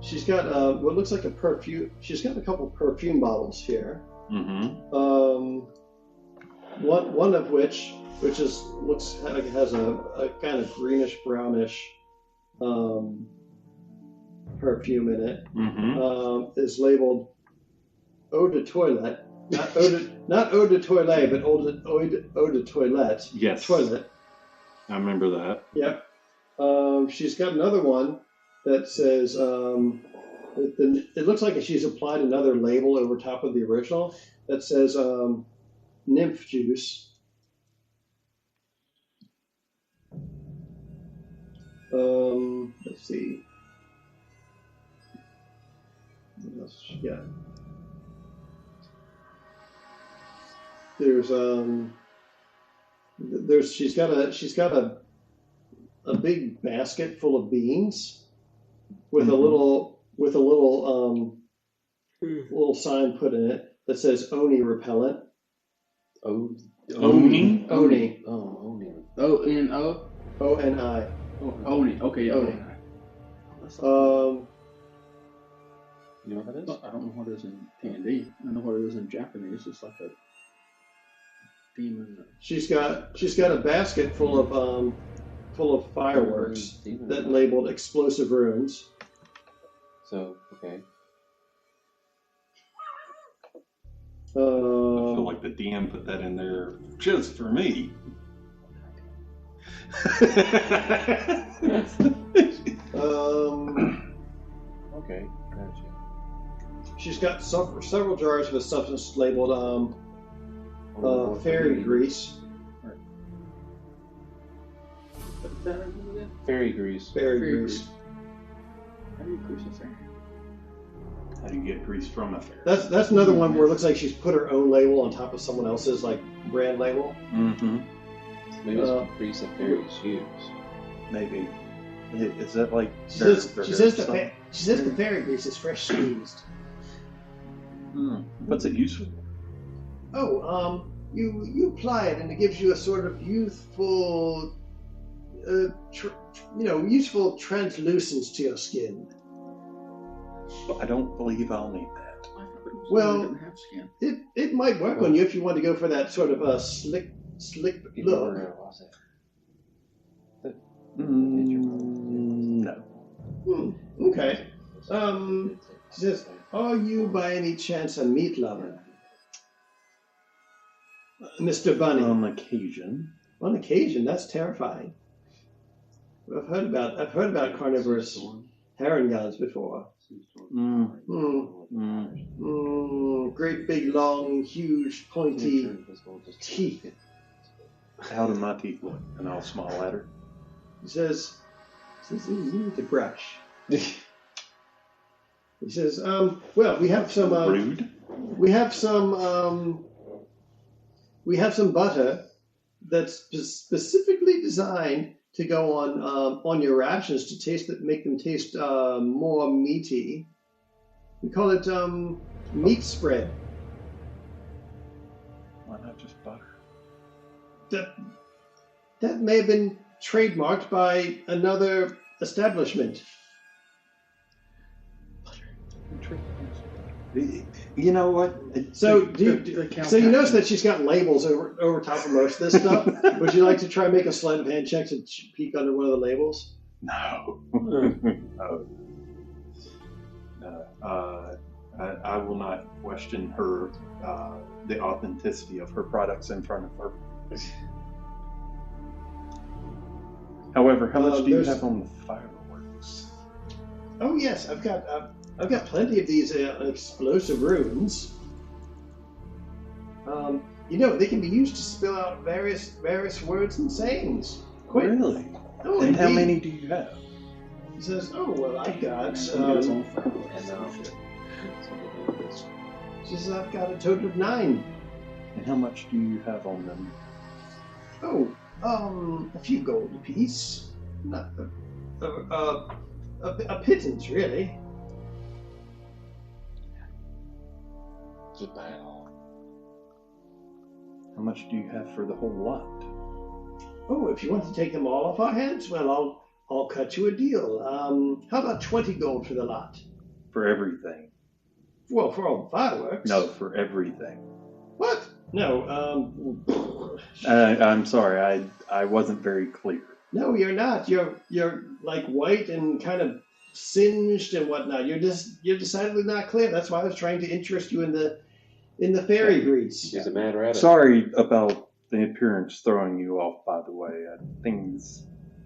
what looks like a perfume. She's got a couple perfume bottles here. Mm-hmm. One of which looks like it has a kind of greenish brownish perfume in it. Mm-hmm. Is labeled eau de toilette, not eau de toilette, but eau de toilette. Yes. Toilet. I remember that. Yep. She's got another one that says it looks like she's applied another label over top of the original that says nymph juice. Let's see. What else she got? She's got a big basket full of beans with a little little sign put in it that says Oni repellent. Oni? Oni. Oh, Oni. O-N-O? O-N-I. Oh, Oni. Okay, yeah. Oni. You know what that is? I don't know what it is in D&D. I know what it is in Japanese. It's like a demon. She's got a basket full of fireworks that labeled explosive runes. So, okay. I feel like the DM put that in there just for me. Okay, gotcha. She's got several jars of a substance labeled fairy grease. Fairy grease. Fairy grease. How do you grease a fairy? How do you get grease from a fairy? That's another one where it looks like she's put her own label on top of someone else's like brand label. Mm-hmm. Maybe it's grease that fairies use. Maybe. Is that like? She says the fairy grease is fresh squeezed. What's it used for? Oh, you apply it and it gives you a sort of youthful, useful translucence to your skin. I don't believe I'll need that. Well, it might work on you if you want to go for that sort of slick look. No. Okay. She says, "Are you by any chance a meat lover, Mr. Bunny?" On occasion. On occasion, that's terrifying. I've heard about carnivorous herringons before. Great big, long, huge, pointy teeth. How do my teeth look? And I'll smile at her. He says you need to brush. He says, well, we have some rude. We have some butter that's specifically designed to go on your rations to make them taste more meaty. We call it meat spread. Why not just butter? That may have been trademarked by another establishment. You know what? So you notice that she's got labels over top of most of this stuff. Would you like to try and make a sleight of hand check to peek under one of the labels? No. I will not question her, the authenticity of her products in front of her. However, how much do you have on the fireworks? Oh yes, I've got plenty of these explosive runes. They can be used to spell out various words and sayings. Really? Oh, and indeed. how many do you have? He says, "Oh well, I've got." She says, "I've got a total of 9." And how much do you have on them? Oh, a few gold apiece. Not a pittance, really. Wow. How much do you have for the whole lot? Oh, if you want to take them all off our hands, well, I'll cut you a deal. How about 20 gold for the lot? For everything? Well, for all the fireworks. No, for everything. What? No, I'm sorry, I wasn't very clear. No, you're not. You're like white and kind of singed and whatnot. You're decidedly not clear. That's why I was trying to interest you in the fairy grease. He's a mad rabbit. Sorry about the appearance throwing you off, by the way.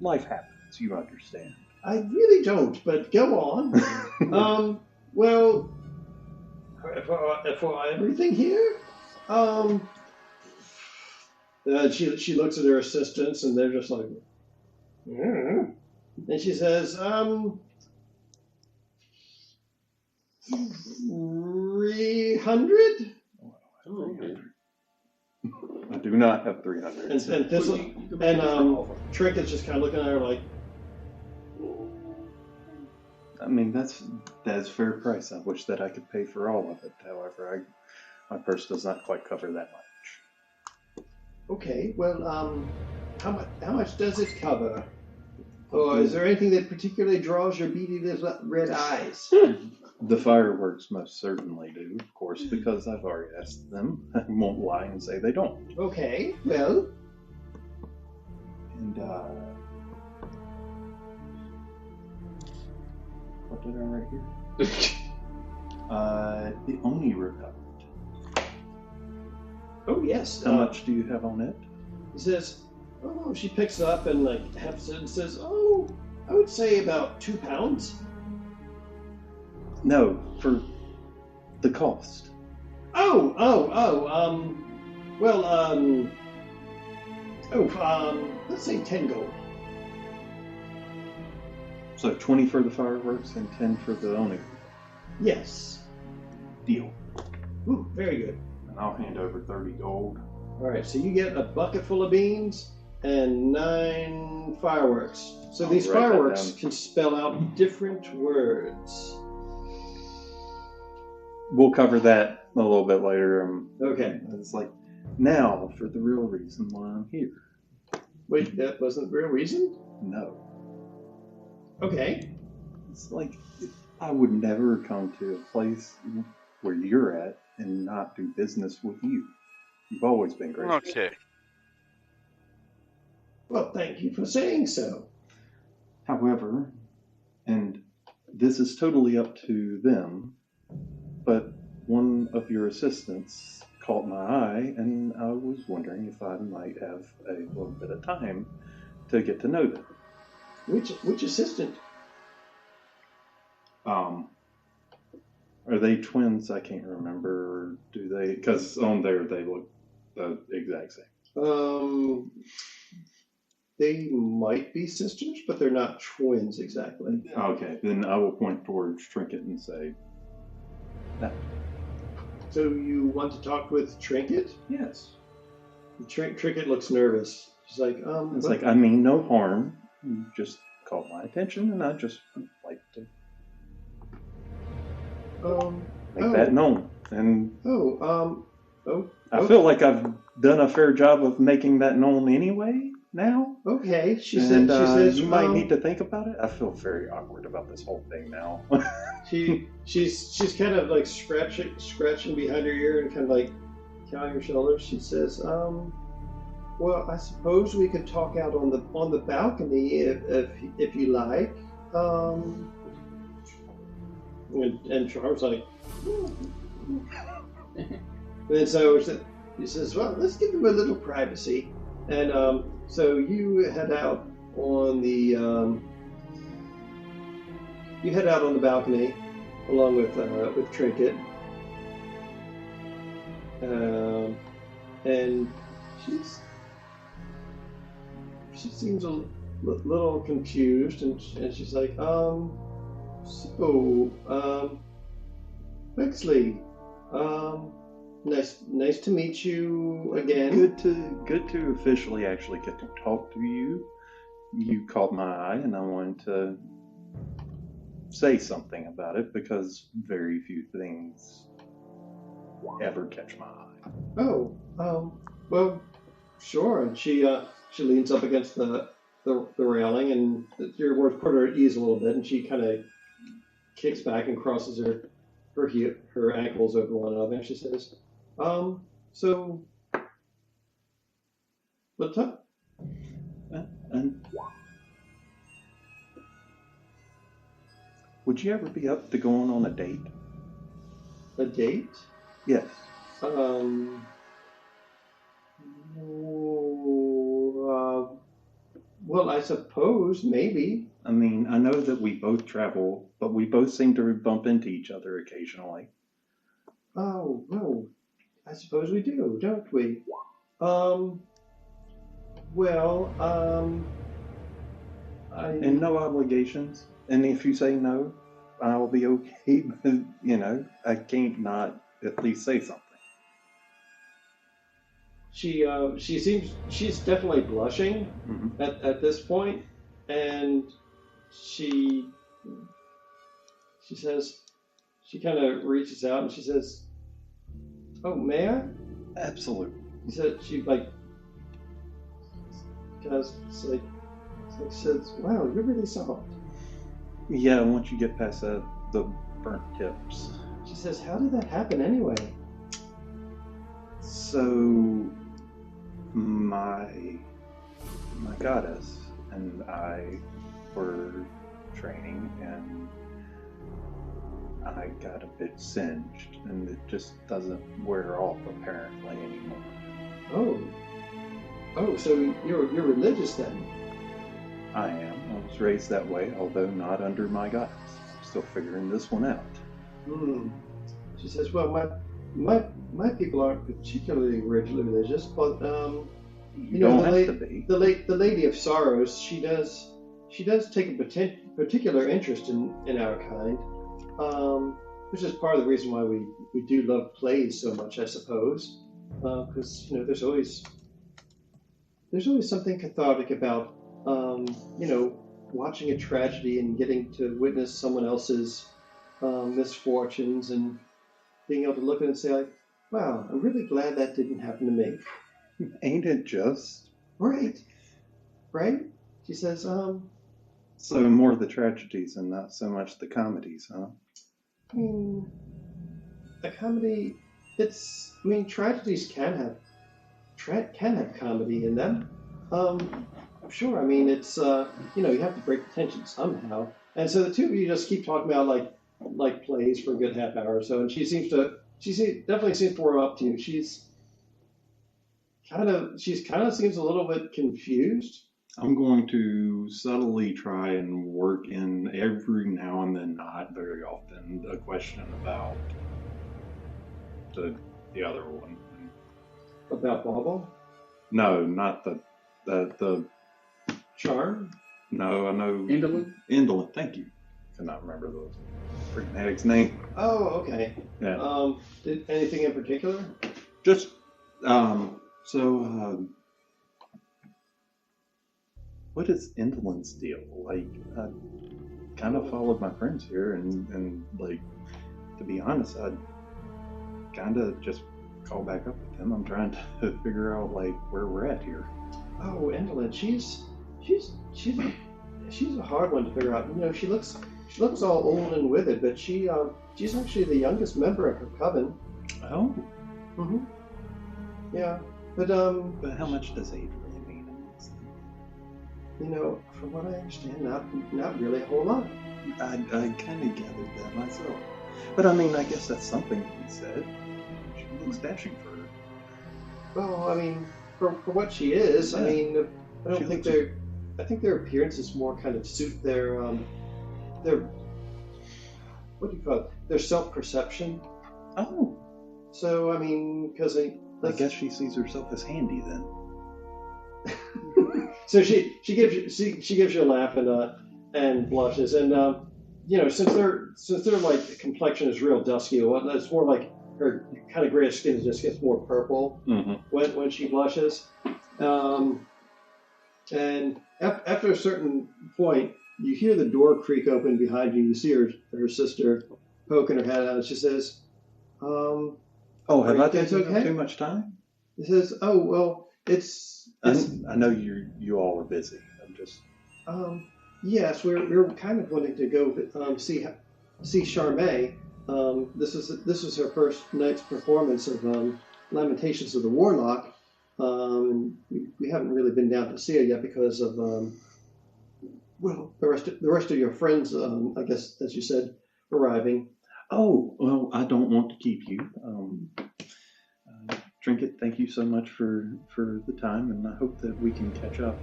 Life happens, you understand. I really don't, but go on. Well, for everything here, she looks at her assistants and they're just like, and she says, 300? I do not have 300. And Trinket's just kind of looking at her like, I mean, that's fair price. I wish that I could pay for all of it. However, my purse does not quite cover that much. okay, well, how much does it cover? Or is there anything that particularly draws your beady little red eyes? The fireworks most certainly do, of course, because I've already asked them. I won't lie and say they don't. Okay, well. And, what did I write here? The Oni repellent. Oh, yes. How much do you have on it? He says, oh, she picks it up and like hefts it and says, oh, I would say about 2 pounds. No, for the cost. Let's say 10 gold. So 20 for the fireworks and 10 for the Oni. Yes. Deal. Ooh, very good. And I'll hand over 30 gold. All right, so you get a bucket full of beans and 9 fireworks. So I'll these write that fireworks down. can spell out different words. We'll cover that a little bit later. Okay. It's like, now for the real reason why I'm here. Wait, that wasn't the real reason? No. Okay. It's like, I would never come to a place where you're at and not do business with you. You've always been great. Okay. Well, thank you for saying so. However, and this is totally up to them, but one of your assistants caught my eye, and I was wondering if I might have a little bit of time to get to know them. Which assistant? Are they twins? I can't remember. Do they? Because on there they look the exact same. They might be sisters, but they're not twins exactly. Okay, then I will point towards Trinket and say, that. So you want to talk with Trinket? Yes. Trinket looks nervous. She's like, It's like, I mean no harm. You just caught my attention, and I just like to make that known. And I feel like I've done a fair job of making that known anyway now. Okay, she And says you might need to think about it. I feel very awkward about this whole thing now. she's kind of like scratching behind her ear and kind of like counting her shoulders. She says, well, I suppose we could talk out on the balcony if you like. And Charles like, and so he says, well, let's give him a little privacy. And so you head out on the balcony along with Trinket, and she seems a little confused, and she's like, Wexley, Nice to meet you again. Good to officially actually get to talk to you. You caught my eye, and I wanted to say something about it because very few things ever catch my eye. Oh, well, sure. And she leans up against the railing, and your words put her at ease a little bit, and she kind of kicks back and crosses her ankles over one another, and she says, so what's up? And would you ever be up to going on a date? A date? Yes. Well, I suppose, maybe. I mean, I know that we both travel, but we both seem to bump into each other occasionally. Oh, well, I suppose we do, don't we? And no obligations. And if you say no, I'll be okay. But, I can't not at least say something. She's definitely blushing at this point, and she says, she kind of reaches out and she says, "Oh, may I?" Absolutely. She says, "Wow, you're really soft." Yeah, once you get past the burnt tips. She says, "How did that happen anyway?" So, my goddess and I were training, and I got a bit singed, and it just doesn't wear off apparently anymore. Oh, so you're religious then? I am. I was raised that way, although not under my goddess. I'm still figuring this one out. She says, "Well, my people aren't particularly religious, but you don't have to be. The Lady of Sorrows, she does take a particular interest in our kind, which is part of the reason why we do love plays so much, I suppose, because there's always something cathartic about watching a tragedy and getting to witness someone else's misfortunes and being able to look at it and say, like, wow, I'm really glad that didn't happen to me." Ain't it just? Right? She says, So more the tragedies and not so much the comedies, huh? I mean, a comedy, tragedies can have comedy in them. Sure, I mean, it's, you have to break the tension somehow. And so the two of you just keep talking about, like plays for a good half hour or so, and she definitely seems to warm up to you. She's kind of seems a little bit confused. I'm going to subtly try and work in every now and then, not very often, a question about the other one. About Bauble? No, not the Charm? No, I know. Indolent, thank you. Cannot remember the freaking addict's name. Oh, okay. Yeah. Did anything in particular? Just, what is Indolent's deal? Like, I kind of followed my friends here, and like, to be honest, I kind of just call back up with them. I'm trying to figure out, like, where we're at here. Oh, Indolent, she's a hard one to figure out. She looks all old and withered, but she's actually the youngest member of her coven. Oh. Mm-hmm. Yeah, but how much does age really mean in this thing? From what I understand, not really a whole lot. I kind of gathered that myself. But I mean, I guess that's something to be said. She looks dashing for her. Well, I mean, for what she is, yeah. I mean, I think their appearances more kind of suit their what do you call it? Their self-perception. Oh. So, I mean, because I guess she sees herself as handy then. So she gives you a laugh and blushes, and since their like complexion is real dusky, it's more like her kind of grayish skin just gets more purple when she blushes. And after a certain point, you hear the door creak open behind you. You see her sister poking her head out, and she says, "Oh, have I taken up too much time?" He says, "Oh, well, it's I know you all are busy. I'm just." Yes, we're kind of wanting to go see Charmaine. This is her first night's performance of Lamentations of the Warlock. And we haven't really been down to see her yet because of the rest of your friends, I guess, as you said, arriving." "Oh, well, I don't want to keep you. Trinket, thank you so much for the time, and I hope that we can catch up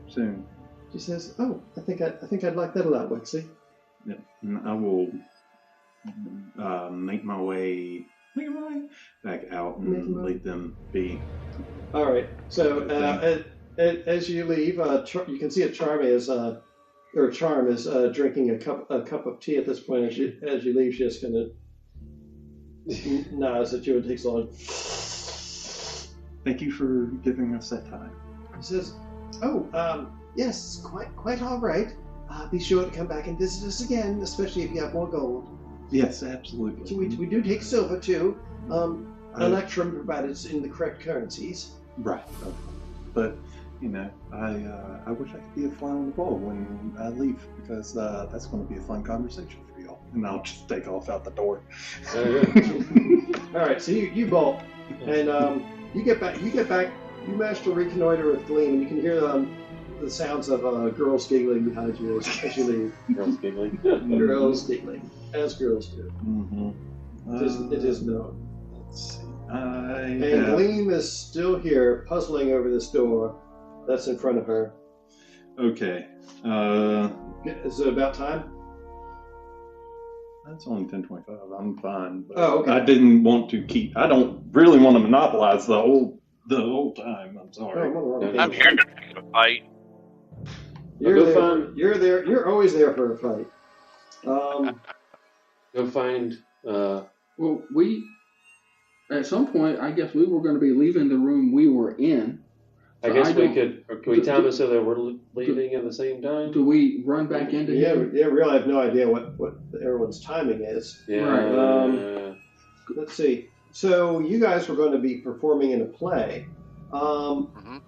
soon." She says, "Oh, I think I'd like that a lot, Wexy." Yeah, and I will make my way back out and leave them be. All right. So as you leave, you can see that Charm is drinking a cup of tea at this point. As you leave, she just kind of nods at you and takes on. "Thank you for giving us that time." He says, "Oh, yes, quite all right. Be sure to come back and visit us again, especially if you have more gold." "Yes, absolutely. We do take silver too. Electrum provided in the correct currencies." Right. But I wish I could be a fly on the wall when I leave, because that's going to be a fun conversation for y'all. And I'll just take off out the door. All right. So you bolt, and you get back. You manage to reconnoiter with Gleam, and you can hear the sounds of girls giggling behind you as you leave. Girls giggling. Girls giggling, as girls do. It is known. Let's see. Gleam is still here, puzzling over this door that's in front of her. Okay. Is it about time? That's only 10:25. I'm fine. But okay. I didn't want to keep. I don't really want to monopolize the whole time. I'm sorry. I'm here to pick a fight. You're there. You're always there for a fight. Go find. Well, at some point, I guess we were going to be leaving the room we were in. So I guess we could. Can we time it so that we're leaving at the same time? Do we run back into here? Yeah, really, I have no idea what everyone's timing is. Yeah. Right. Let's see. So you guys were going to be performing in a play. I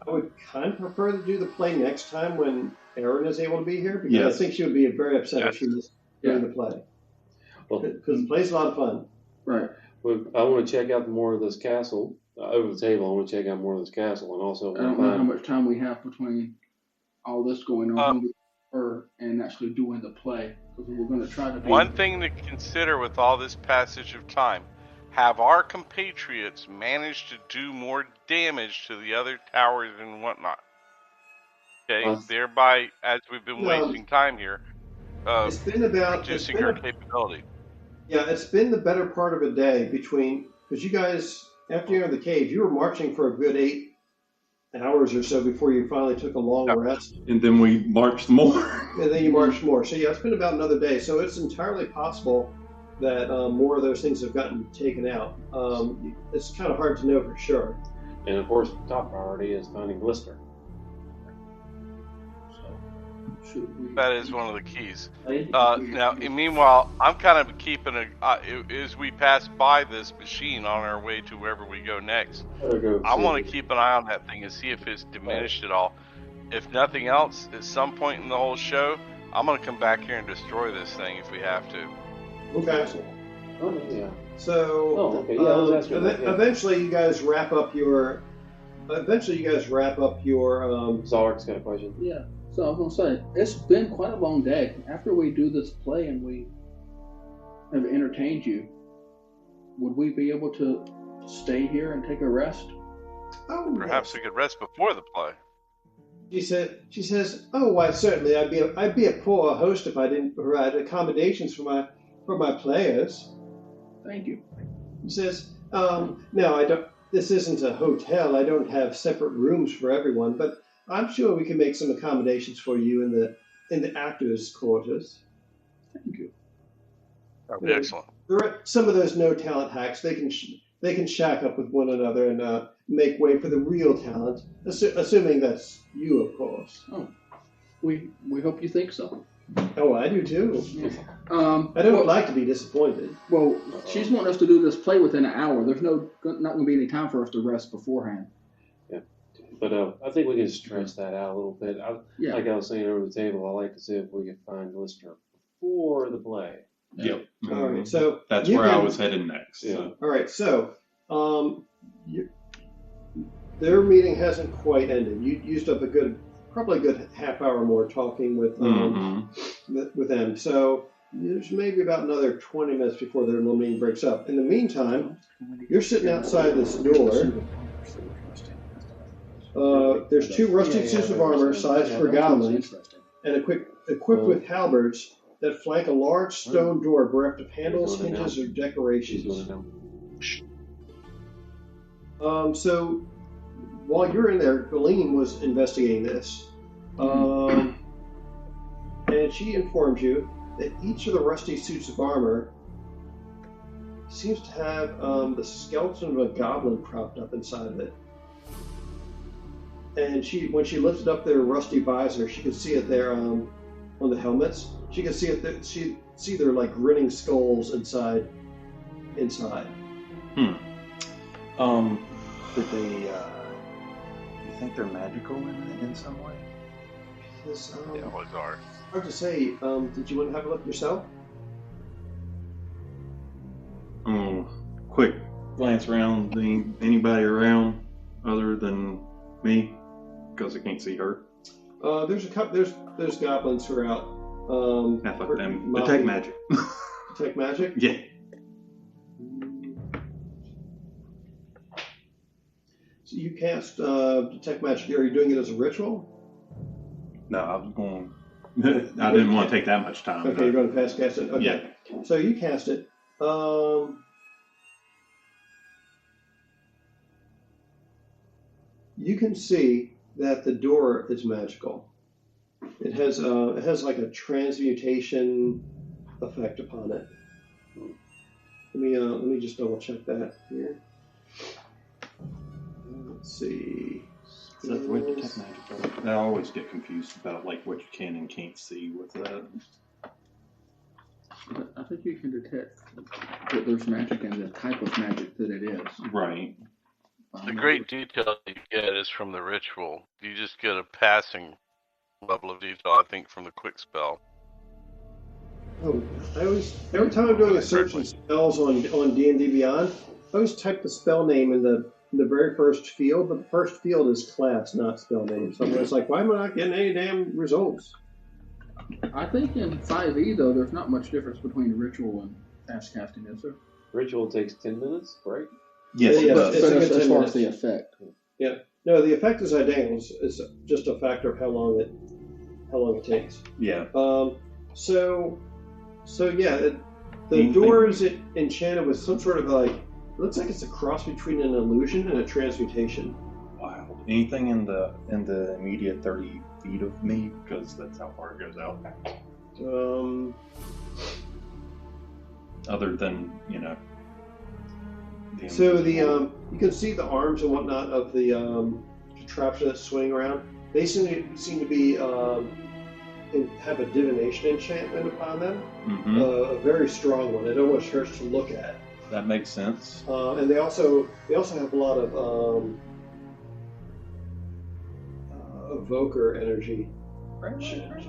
would kind of prefer to do the play next time when Erin is able to be here, because I think she would be very upset if she was doing the play. Because the play's a lot of fun. Right. Well, I want to check out more of this castle. Over the table, I want to check out more of this castle, and also. I don't know how much time we have between all this going on and actually doing the play, because we're going to try to. One thing to consider with all this passage of time: have our compatriots managed to do more damage to the other towers and whatnot? Okay, thereby, as we've been wasting time here, it's been about reducing our capability. Yeah, it's been the better part of a day because you guys, after you're in the cave, you were marching for a good 8 hours or so before you finally took a long rest. And then we marched more. And then you marched more. So yeah, it's been about another day. So it's entirely possible that more of those things have gotten taken out. It's kind of hard to know for sure. And of course, top priority is finding Blister. That is one of the keys. Now, meanwhile, I'm kind of keeping as we pass by this machine on our way to wherever we go next, I want to keep an eye on that thing and see if it's diminished at all. If nothing else, at some point in the whole show, I'm going to come back here and destroy this thing if we have to. Okay. Oh, yeah. So, eventually you guys wrap up your... Zark's got a question. Yeah. So I was going to say, it's been quite a long day. After we do this play and we have entertained you, would we be able to stay here and take a rest? Oh, perhaps we could rest before the play. She says, "Oh, why certainly. I'd be a poor host if I didn't provide accommodations for my players." Thank you. He says, "No, I don't. This isn't a hotel. I don't have separate rooms for everyone, but I'm sure we can make some accommodations for you in the actors' quarters." Thank you. That would be excellent. some of those no talent hacks. They can shack up with one another and make way for the real talent, assuming that's you, of course. Oh, we hope you think so. Oh, I do too. Yeah. I don't like to be disappointed. Well, she's wanting us to do this play within an hour. There's not going to be any time for us to rest beforehand. Yeah, but I think we can stretch that out a little bit. Like I was saying over the table, I like to see if we can find the listener before the play. Yep. All right, so that's where I was headed next. Yeah. So. All right, so their meeting hasn't quite ended. You used up probably a good half hour more talking with them. So there's maybe about another 20 minutes before their little meeting breaks up. In the meantime, you're sitting outside this door. There's two rusty suits of armor sized for goblins and equipped with halberds that flank a large stone door bereft of handles, hinges, or decorations. So while you're in there, Galeen was investigating this. And she informed you that each of the rusty suits of armor seems to have the skeleton of a goblin propped up inside of it. And when she lifted up their rusty visor, she could see it there on the helmets. She could see it. She see their like grinning skulls inside. Did they? You think they're magical in some way? They always are. Hard to say. Did you want to have a look yourself? Quick glance around. Anybody around other than me? Because I can't see her. There's a couple. There's goblins who are out. Half of them. Detect magic. Detect magic? Yeah. So you cast detect magic. Are you doing it as a ritual? No, I was going. I didn't want to take that much time. Okay, you're going to cast it. Okay. Yeah. So you cast it. You can see that the door is magical. It has like a transmutation effect upon it. Let me just double check that here. Let's see. So with detect magic, I always get confused about like what you can and can't see with that. I think you can detect that there's magic and the type of magic that it is. Right. The great detail you get is from the ritual. You just get a passing level of detail, I think, from the quick spell. Oh, every time I'm doing a search in spells on D&D Beyond, I always type the spell name in the very first field, but the first field is class, not spell name. So I'm just like, why am I not getting any damn results? I think in 5e, though, there's not much difference between ritual and fast casting, is there? Ritual takes 10 minutes, right? Yes, yeah, but as far as the effect. Yeah. No, the effect is identical. It's just a factor of how long it takes. Yeah. So yeah, the door is enchanted with some sort of like, it looks like it's a cross between an illusion and a transmutation. Wow. Anything in the immediate 30 feet of me, because that's how far it goes out. Other than So you can see the arms and whatnot of the contraption that's swinging around. They seem to be have a divination enchantment upon them. Mm-hmm. A very strong one. It almost hurts to look at. That makes sense. And they also have a lot of evoker energy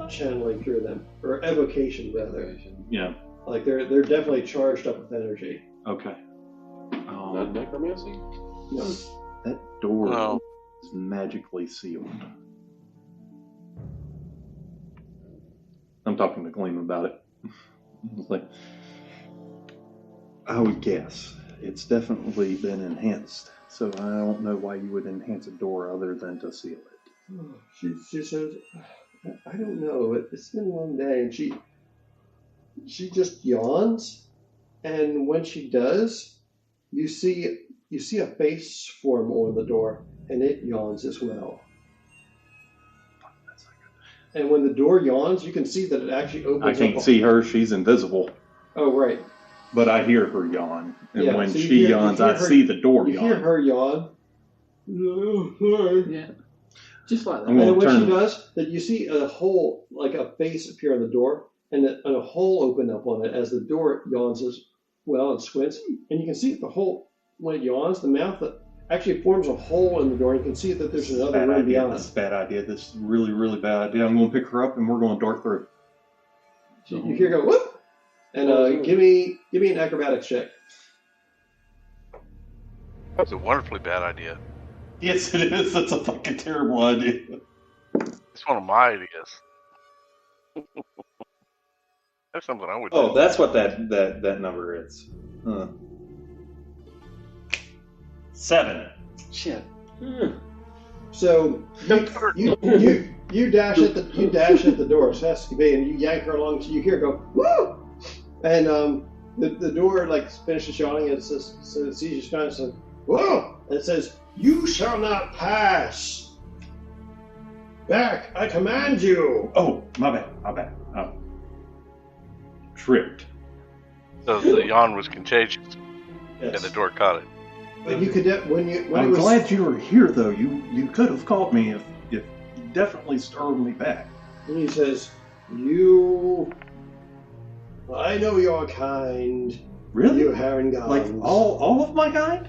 channeling through them, or evocation rather. Yeah. Like they're definitely charged up with energy. Okay. Not necromancy? No. That door is magically sealed. I'm talking to Gleam about it. It's like, I would guess it's definitely been enhanced. So I don't know why you would enhance a door other than to seal it. Oh, she says, I don't know. It's been a long day, and she just yawns, and when she does, you see a face form on the door, and it yawns as well. And when the door yawns, you can see that it actually opens. I can't see her; she's invisible. Oh, right. But I hear her yawn. And Yeah, when so she yawns, I see the door You yawn. hear her yawn. Yeah. Just like that. I'm gonna And what turn- she does, that you see a hole, like a face appear on the door, and a hole open up on it as the door yawns as well and squints. And you can see the hole, when it yawns, the mouth actually forms a hole in the door. And you can see that there's another bad room idea. beyond. This is a bad idea. This is really, really bad idea. I'm going to pick her up and we're going to dart through. So you hear go, whoop! And give me an acrobatics check. That's a wonderfully bad idea. Yes, it is. That's a fucking terrible idea. It's one of my ideas. That's something I would do. Oh, that's what that number is. 7. Shit. So you dash at the door as fast as you can be, and you yank her along. So you hear go woo, and the door like finishes yawning, and it says, so it sees you trying to say whoa, and it says, "You shall not pass. Back, I command you." Oh, my bad. Oh. Tripped. So the yawn was contagious, Yes. and the door caught it. But you could when I'm it was, glad you were here, though. You could have called me if you definitely startled me back. And he says, I know your kind. Really? You Herringons. Like all of my kind?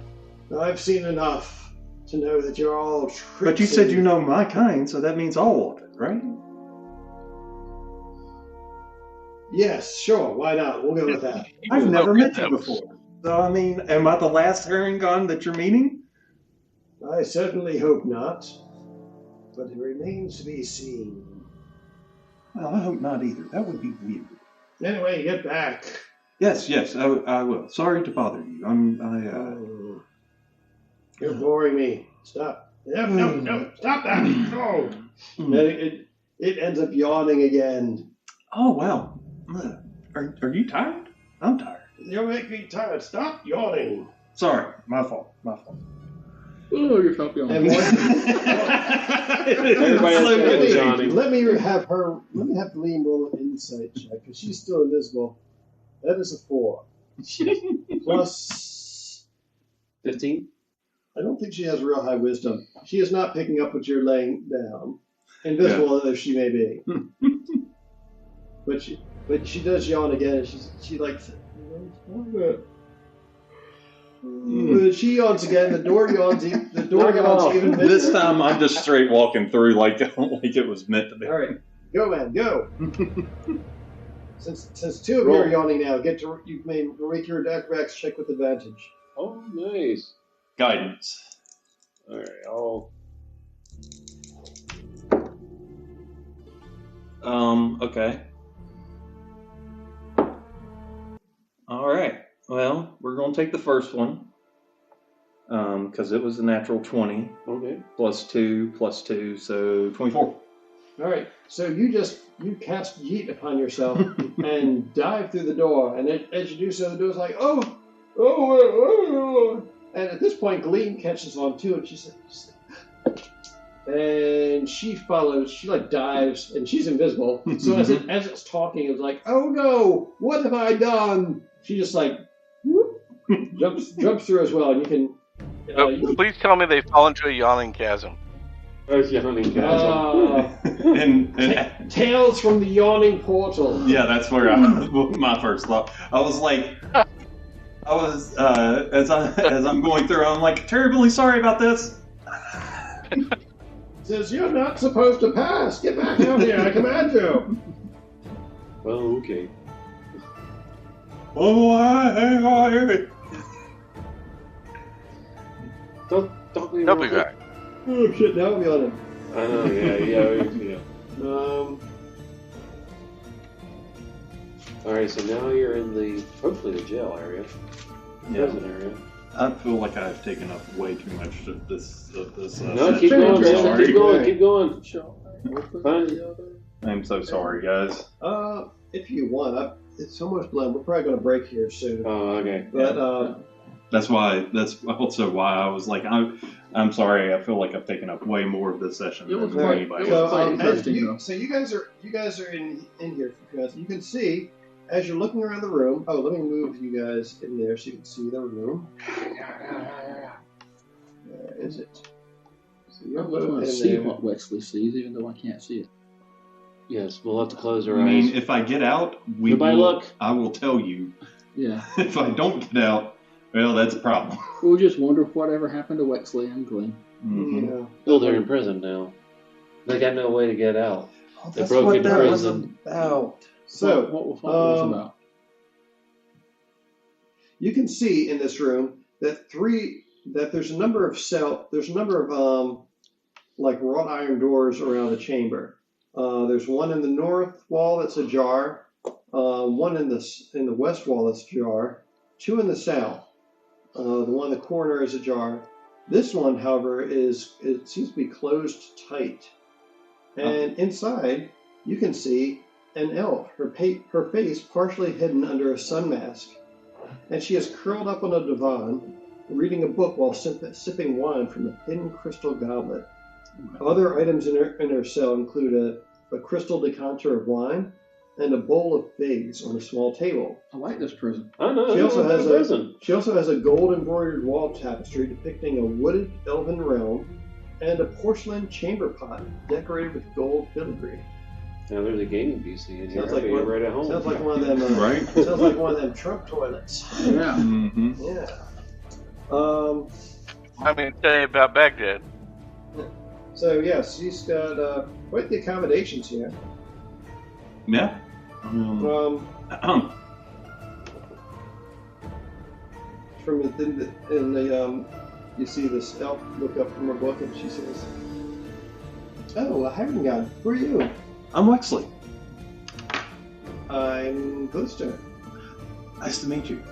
I've seen enough to know that you're all tricks. But you said you know my kind, so that means all of it, right? Yes, sure. Why not? We'll go with that. I've never met you that was- before. So, I mean, am I the last Herringon that you're meeting? I certainly hope not. But it remains to be seen. Well, I hope not either. That would be weird. Anyway, get back. Yes, I will. Sorry to bother you. Oh, you're boring me. Stop. No, stop that. No. And it ends up yawning again. Oh, wow. Are you tired? I'm tired. You make me tired. Stop yawning. Sorry. My fault. Oh, you're top yawning. And Everybody else got Johnny. let me have Liam roll an insight check because she's still invisible. That is a 4. Plus 15? I don't think she has real high wisdom. She is not picking up what you're laying down, invisible though she may be. But she does yawn again. And she likes it. When she yawns again, the door yawns. The door yawns even. This time I'm just straight walking through like it was meant to be. All right, go, man, go. Since two of you are yawning now, you may make your acrobatics check with advantage. Oh, nice. Guidance. All right, I'll... Okay. All right. Well, we're going to take the first one. Because it was a natural 20. Okay. Plus 2, so 24. All right, so you cast yeet upon yourself and dive through the door, and as you do so, the door's like, oh, and at this point, Gleam catches on too, and she's like, and she follows. She like dives, and she's invisible. So as it's talking, it's like, oh no, what have I done? She just like whoop, jumps through as well, and you can. Please tell me they fall into a yawning chasm. Yawning chasm. And Tales from the Yawning Portal. yeah, that's where my first thought. I was like, as I'm going through, I'm like, terribly sorry about this. Says you're not supposed to pass. Get back out here. I command you. Well, okay. Oh, I Don't be They'll be back. Oh shit! Now I'm yawning. I know, yeah. Alright, so now you're in hopefully the jail area. Prison area. I feel like I've taken up way too much of this. No, keep session. going, I'm man. sorry. Keep going. Fine. I'm so sorry, guys. If you want, it's so much blood. We're probably going to break here soon. Oh, okay. But That's also why I was like, I'm sorry. I feel like I've taken up way more of this session than anybody. So you guys are in here because you can see as you're looking around the room, let me move you guys in there so you can see the room. Where is it? So you're I'm going both to in see there. what Wexley sees, even though I can't see it. Yes, we'll have to close our I eyes. mean, if I get out, Goodbye, look. I will tell you. Yeah. If I don't get out, well, that's a problem. We'll just wonder whatever happened to Wexley and Glenn. Mm-hmm. Yeah. Oh, they're in prison now. They got no way to get out. Oh, They that's broke what into that was prison. about. So, what was about? you can see in this room that there's a number of like wrought iron doors around the chamber. There's one in the north wall that's ajar, one in the west wall that's ajar, two in the south. The one in the corner is ajar. This one, however, it seems to be closed tight. And inside, you can see an elf, her face partially hidden under a sun mask. And she is curled up on a divan, reading a book while sipping wine from a thin crystal goblet. Other items in her cell include a crystal decanter of wine and a bowl of figs on a small table. I like this prison. I know. She also has a gold embroidered wall tapestry depicting a wooded elven realm and a porcelain chamber pot decorated with gold filigree. Now there's a gaming PC in here. Sounds like right at home. Sounds like one of them. Right? Sounds like one of them Trump toilets. Yeah. Mm-hmm. Yeah. I'm going to tell you about Baghdad. So yes, she's got quite the accommodations here. Yeah. From the you see this elf look up from her book and she says, "Oh, I haven't gone. Who are you?" I'm Wexley. I'm Glister. Nice to meet you.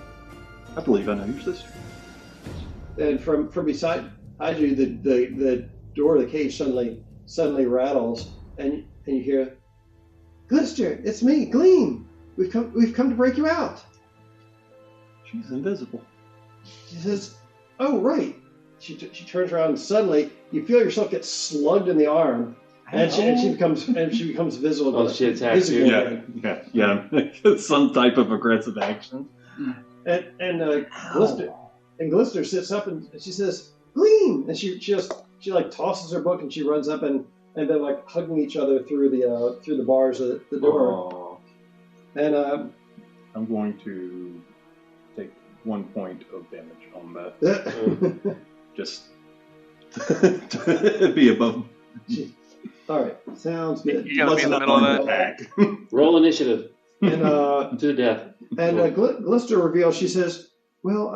I believe I know your sister. And from beside you, the door of the cage suddenly rattles, and you hear, "Glister, it's me, Gleam. We've come to break you out." She's invisible. She says, "Oh, right." She turns around and suddenly you feel yourself get slugged in the arm, and she becomes visible. Oh, she attacks you. Yeah. Some type of aggressive action. And Glister sits up and she says, "Gleam," and she like tosses her book and she runs up and they're like hugging each other through the bars of the door. Aww. And I'm going to take 1 point of damage on that. Just be above. All right, sounds good. You gotta be in the middle of that. Roll initiative. And to the death. And Glister reveals. She says, "Well,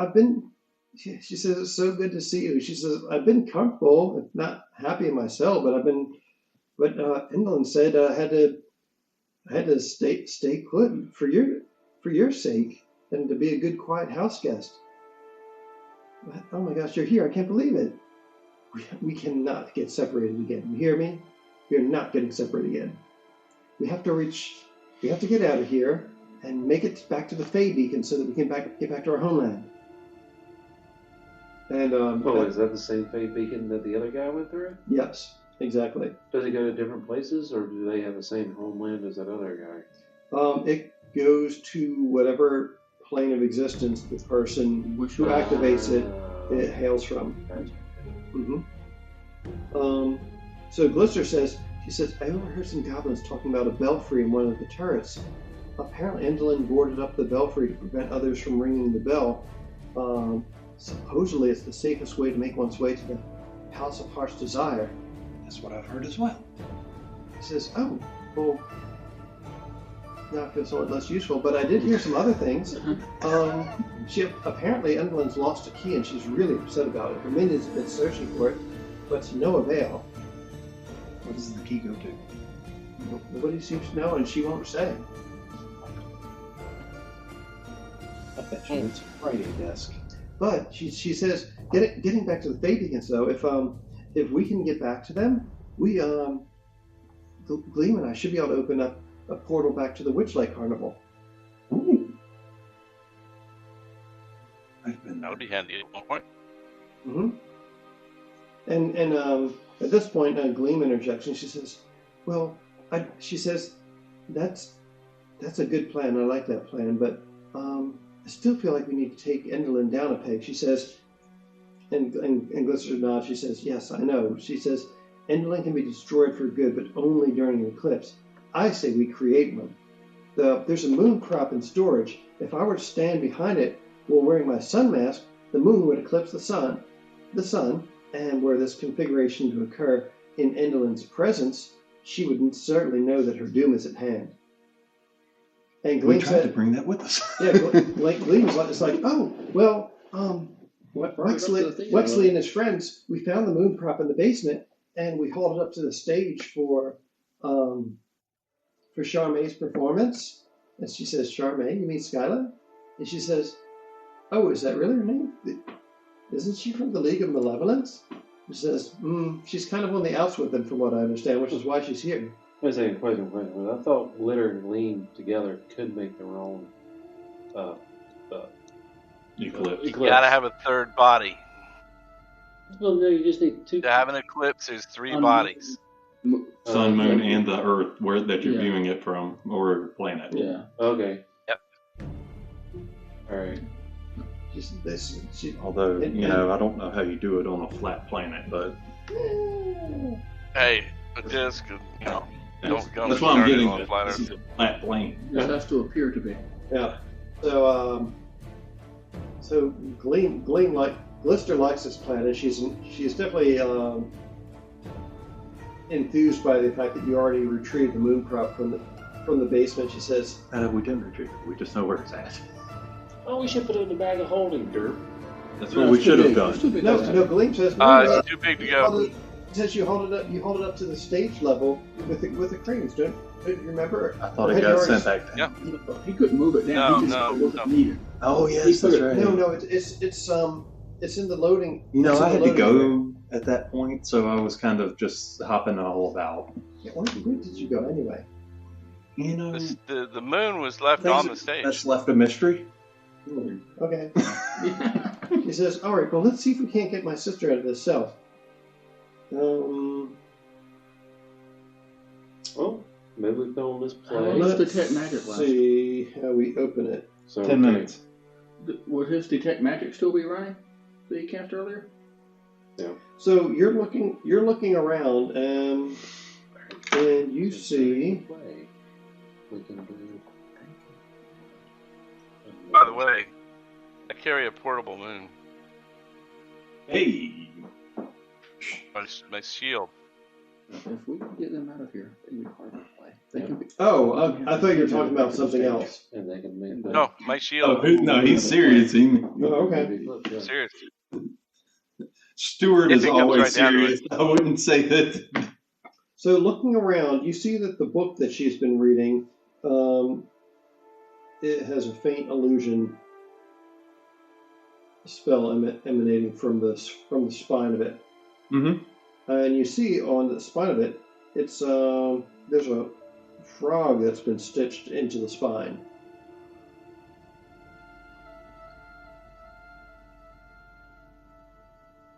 She says, "It's so good to see you." She says, "I've been comfortable, not happy in myself, but Inland said I had to stay put for your sake and to be a good, quiet house guest." "Oh my gosh, you're here! I can't believe it. We cannot get separated again. You hear me? We are not getting separated again. We have to get out of here and make it back to the Fey Beacon so that we can get back to our homeland." And is that the same Fey Beacon that the other guy went through? Yes, exactly. Does he go to different places, or do they have the same homeland as that other guy? It goes to whatever plane of existence the person who activates it hails from. Mm-hmm. So Glister says, "I overheard some goblins talking about a belfry in one of the turrets. Apparently Endlin boarded up the belfry to prevent others from ringing the bell. Supposedly it's the safest way to make one's way to the House of Heart's Desire." That's what I've heard as well. He says, "Oh, well, now I feel somewhat less useful, but I did hear some other things. Apparently Endlin's lost a key and she's really upset about it. Her minions have been searching for it, but to no avail." What does the key go to? Nobody seems to know, and she won't say. I bet you it's a writing desk. But she says, getting back to the Fey Beacons though, if we can get back to them, we Gleam and I should be able to open up a portal back to the Witchlight Carnival. Ooh. That would be handy at one point. Mm-hmm. And at this point, Gleam interjects and she says, "Well, she says that's That's a good plan. I like that plan, but I still feel like we need to take Endelin down a peg. She says, and Glister nods. She says, yes, I know. She says, Endelin can be destroyed for good, but only during an eclipse. I say we create one. There's a moon prop in storage. If I were to stand behind it while wearing my sun mask, the moon would eclipse the sun, and were this configuration to occur in Endelin's presence, she would certainly know that her doom is at hand. And Gleam We tried to bring that with us. yeah, Gleam is like, oh, well, Wexley and his friends, we found the moon prop in the basement, and we hauled it up to the stage for Charmaine's performance. And she says, Charmaine, you mean Skyla? And she says, oh, is that really her name? Isn't she from the League of Malevolence? She says, she's kind of on the outs with them from what I understand, which is why she's here. Wait a second, I thought Glitter and Gleam together could make their own Eclipse. You gotta have a third body. Well, no, you just need two. To have an eclipse, there's 3 bodies. Sun, moon, and the Earth, where that you're viewing it from, or planet. Yeah. Okay. Yep. All right. Although, I don't know how you do it on a flat planet, but Hey, a disc, don't go. That's what I'm getting on at. flat This Earth. is a flat plane. It has to appear to be. Yeah. So Gleam Glister likes this planet. She's definitely enthused by the fact that you already retrieved the moon prop from the basement. She says, We didn't retrieve it. We just know where it's at. Oh, we should put it in the bag of holding, Derp. That's what we should have done. No, Gleam says, It's too big to go. Says you hold it up to the stage level with the cranes. Don't you remember? I thought it got sent back down. Yeah. He couldn't move it down. No. Needed. Oh yes, that's right. No, it's in the loading. I had to go at that point, so I was kind of just hopping all about. Yeah, where did you go anyway? The moon was left on the stage. That's left a mystery. Okay. He says, all right, well, let's see if we can't get my sister out of this cell. Well, maybe we found this How place. long does detect magic last? See how we open it. So, 10 minutes. Would his detect magic still be running that he cast earlier? Yeah. So you're looking around, and you see. We can do. By the way, I carry a portable moon. Hey. My shield. If we can get them out of here, they would hard to play. They can be. Oh, I thought you were talking about something else. And they can make No, my shield. No, he's serious. Okay. Serious. Stuart If is it comes always right down to serious. I wouldn't say that. So looking around, you see that the book that she's been reading, it has a faint illusion spell emanating from the spine of it. Mm-hmm. And you see on the spine of it, it's there's a frog that's been stitched into the spine.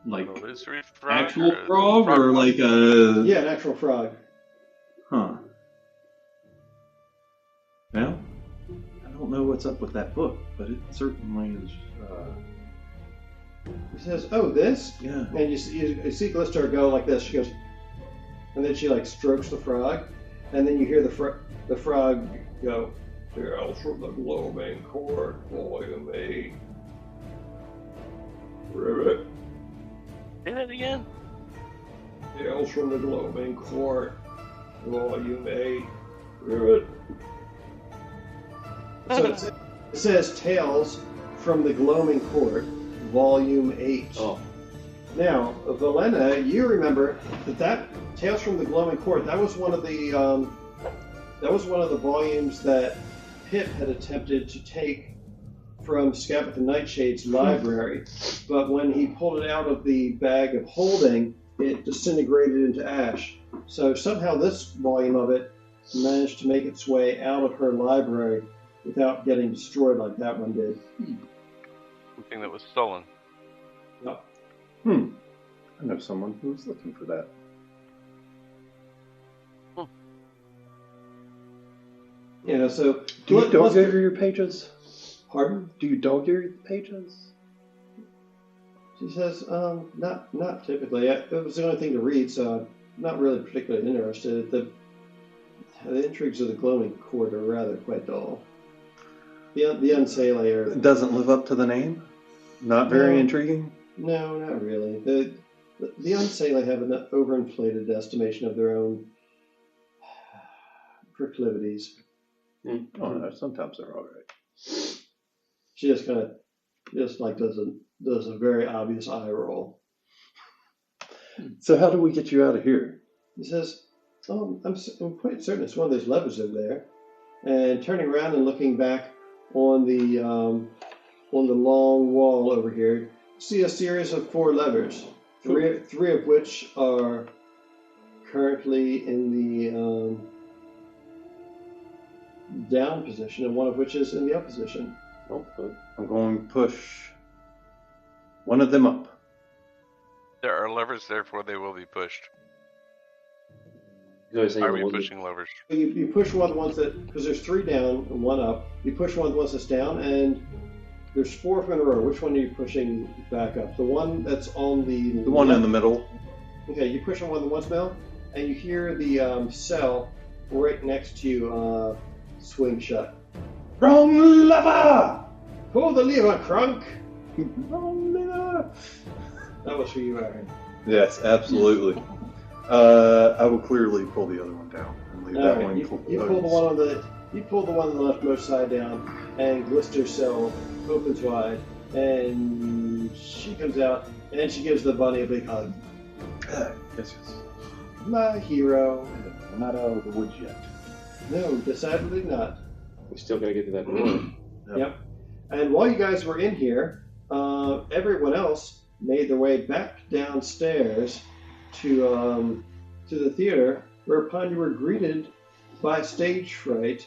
Like Illusory actual frog or like a... Yeah, an actual frog. Huh. Well, I don't know what's up with that book, but it certainly is... He says, "Oh, this?" Yeah. And you see Glister go like this. She goes, and then she like strokes the frog, and then you hear the frog go, "Tales from the Gloaming Court, Volume 8." Ribbit. Say that again? Tales from the Gloaming Court, Volume 8. Ribbit. So it says Tales from the Gloaming Court, Volume 8. Oh. Now, Valena, you remember that Tales from the Gloaming Court, that was one of the volumes that Pip had attempted to take from Scabbeth the Nightshade's library, but when he pulled it out of the bag of holding, it disintegrated into ash. So somehow this volume of it managed to make its way out of her library without getting destroyed like that one did. Something that was stolen. No. I know someone who's looking for that. So do you dog ear your pages? Pardon? Do you dog ear your pages? She says, not typically. It was the only thing to read, so I'm not really particularly interested. The intrigues of the glowing court are rather quite dull. The unseelie are... It doesn't live up to the name? Not very intriguing? No, not really. The unseelie have an overinflated estimation of their own proclivities. Oh, no, sometimes they're all right. She just kind of does a very obvious eye roll. So how do we get you out of here? He says, "Oh, I'm quite certain it's one of those levers over there." And turning around and looking back on the long wall over here, you see a series of 4 levers, three of which are currently in the down position, and one of which is in the up position. Oh, good. I'm going to push one of them up. There are levers, therefore they will be pushed. Are we pushing levers? You push one of the ones because there's 3 down and 1 up. You push one of the ones that's down, and there's 4 in a row. Which one are you pushing back up? The one that's on the one in the middle. Okay, you push on one of the ones middle, and you hear the cell right next to you swing shut. Wrong lever! Pull the lever, Crunk! Wrong lever! That was for you, Aaron. Yes, absolutely. I will clearly pull the other one down and leave that one. You pull the one on the leftmost side down, and Glister's cell opens wide, and she comes out, and she gives the bunny a big hug. Yes. My hero. We're not out of the woods yet. No, decidedly not. We still gotta get to that door. Yep. And while you guys were in here, everyone else made their way back downstairs to the theater, whereupon you were greeted by Stage Fright,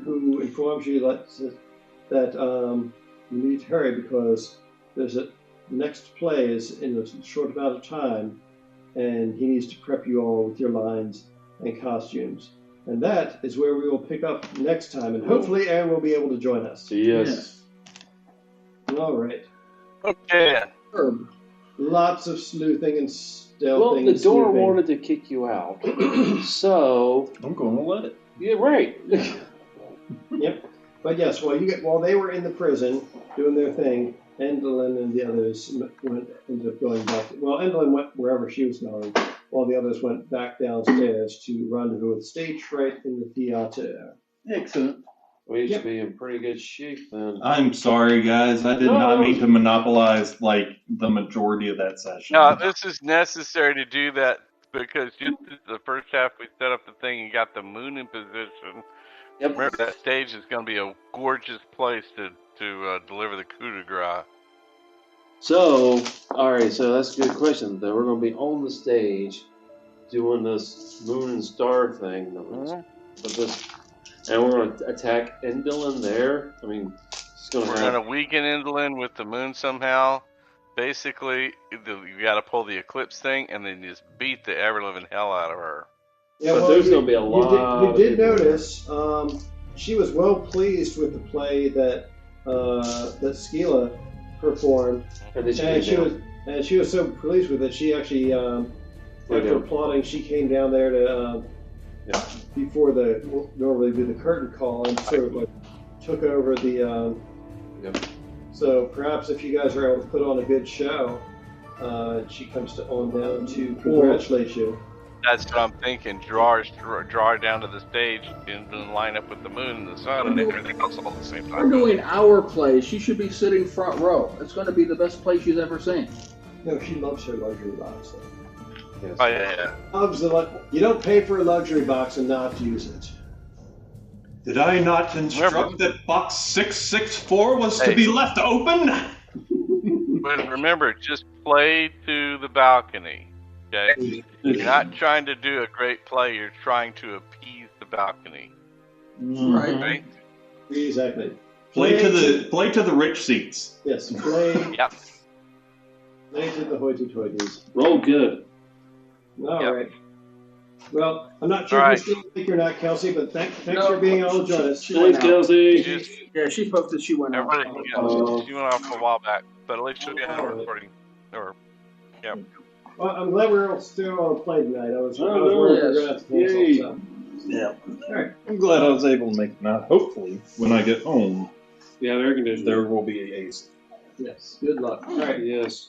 who informs you that you need to hurry because the next play is in a short amount of time, and he needs to prep you all with your lines and costumes. And that is where we will pick up next time, and hopefully Aaron will be able to join us. Yes. All right. Okay. Lots of sleuthing and stealthing. Well, the and door snooping. wanted to kick you out, so I'm going to let it. yeah, right. Yep. But yes, while they were in the prison doing their thing, Endlin and the others ended up going back. Well, Endlin went wherever she was going, while the others went back downstairs to rendezvous with Stage Fright in the theater. Excellent. We should be in pretty good shape then. I'm sorry, guys. I did not mean to monopolize the majority of that session. No, this is necessary to do that because just the first half we set up the thing and got the moon in position. Yep. Remember, that stage is going to be a gorgeous place to deliver the coup de grace. So, alright, so that's a good question. Then we're going to be on the stage doing this moon and star thing. And we're going to attack Endlin there. I mean, we're going to weaken Endlin with the moon somehow. Basically, you got to pull the eclipse thing and then just beat the ever-living hell out of her. Yeah, but there's going to be a lot. You did notice she was well pleased with the play that Skila performed, and she was so pleased with it. She actually, after applauding, she came down there to before normally do the curtain call and sort of took over the. So perhaps if you guys are able to put on a good show, she comes on down to congratulate you. That's what I'm thinking. Draw her down to the stage and then line up with the moon and the sun and everything else all at the same time. We're doing our play. She should be sitting front row. It's going to be the best play she's ever seen. No, she loves her luxury box. Though. Yes. Oh yeah. Loves you don't pay for a luxury box and not use it. Did I not instruct that box 664 was to be left open? But remember, just play to the balcony. Okay? You're not trying to do a great play, you're trying to appease the balcony. Right? Exactly. Play to the rich seats. Yes, play. Yep. Play to the hoity-toities. Roll good. All right. Well, I'm not sure All if you're still awake or not, Kelsey, but thanks No, for being able to join us. She went Thanks, out. Kelsey. Just Yeah, she posted she went out. everybody, she went off a while back, but at least she'll be on the recording. Or yeah. Well, I'm glad we're still on a plane tonight. I was Oh, worried no. we were going to have to cancel. Yay. So. Yeah. All right. I'm glad I was able to make it now. Hopefully, when I get home, Yeah, the air conditioner. there will be a AC. Yes. Good luck. All right. Yes.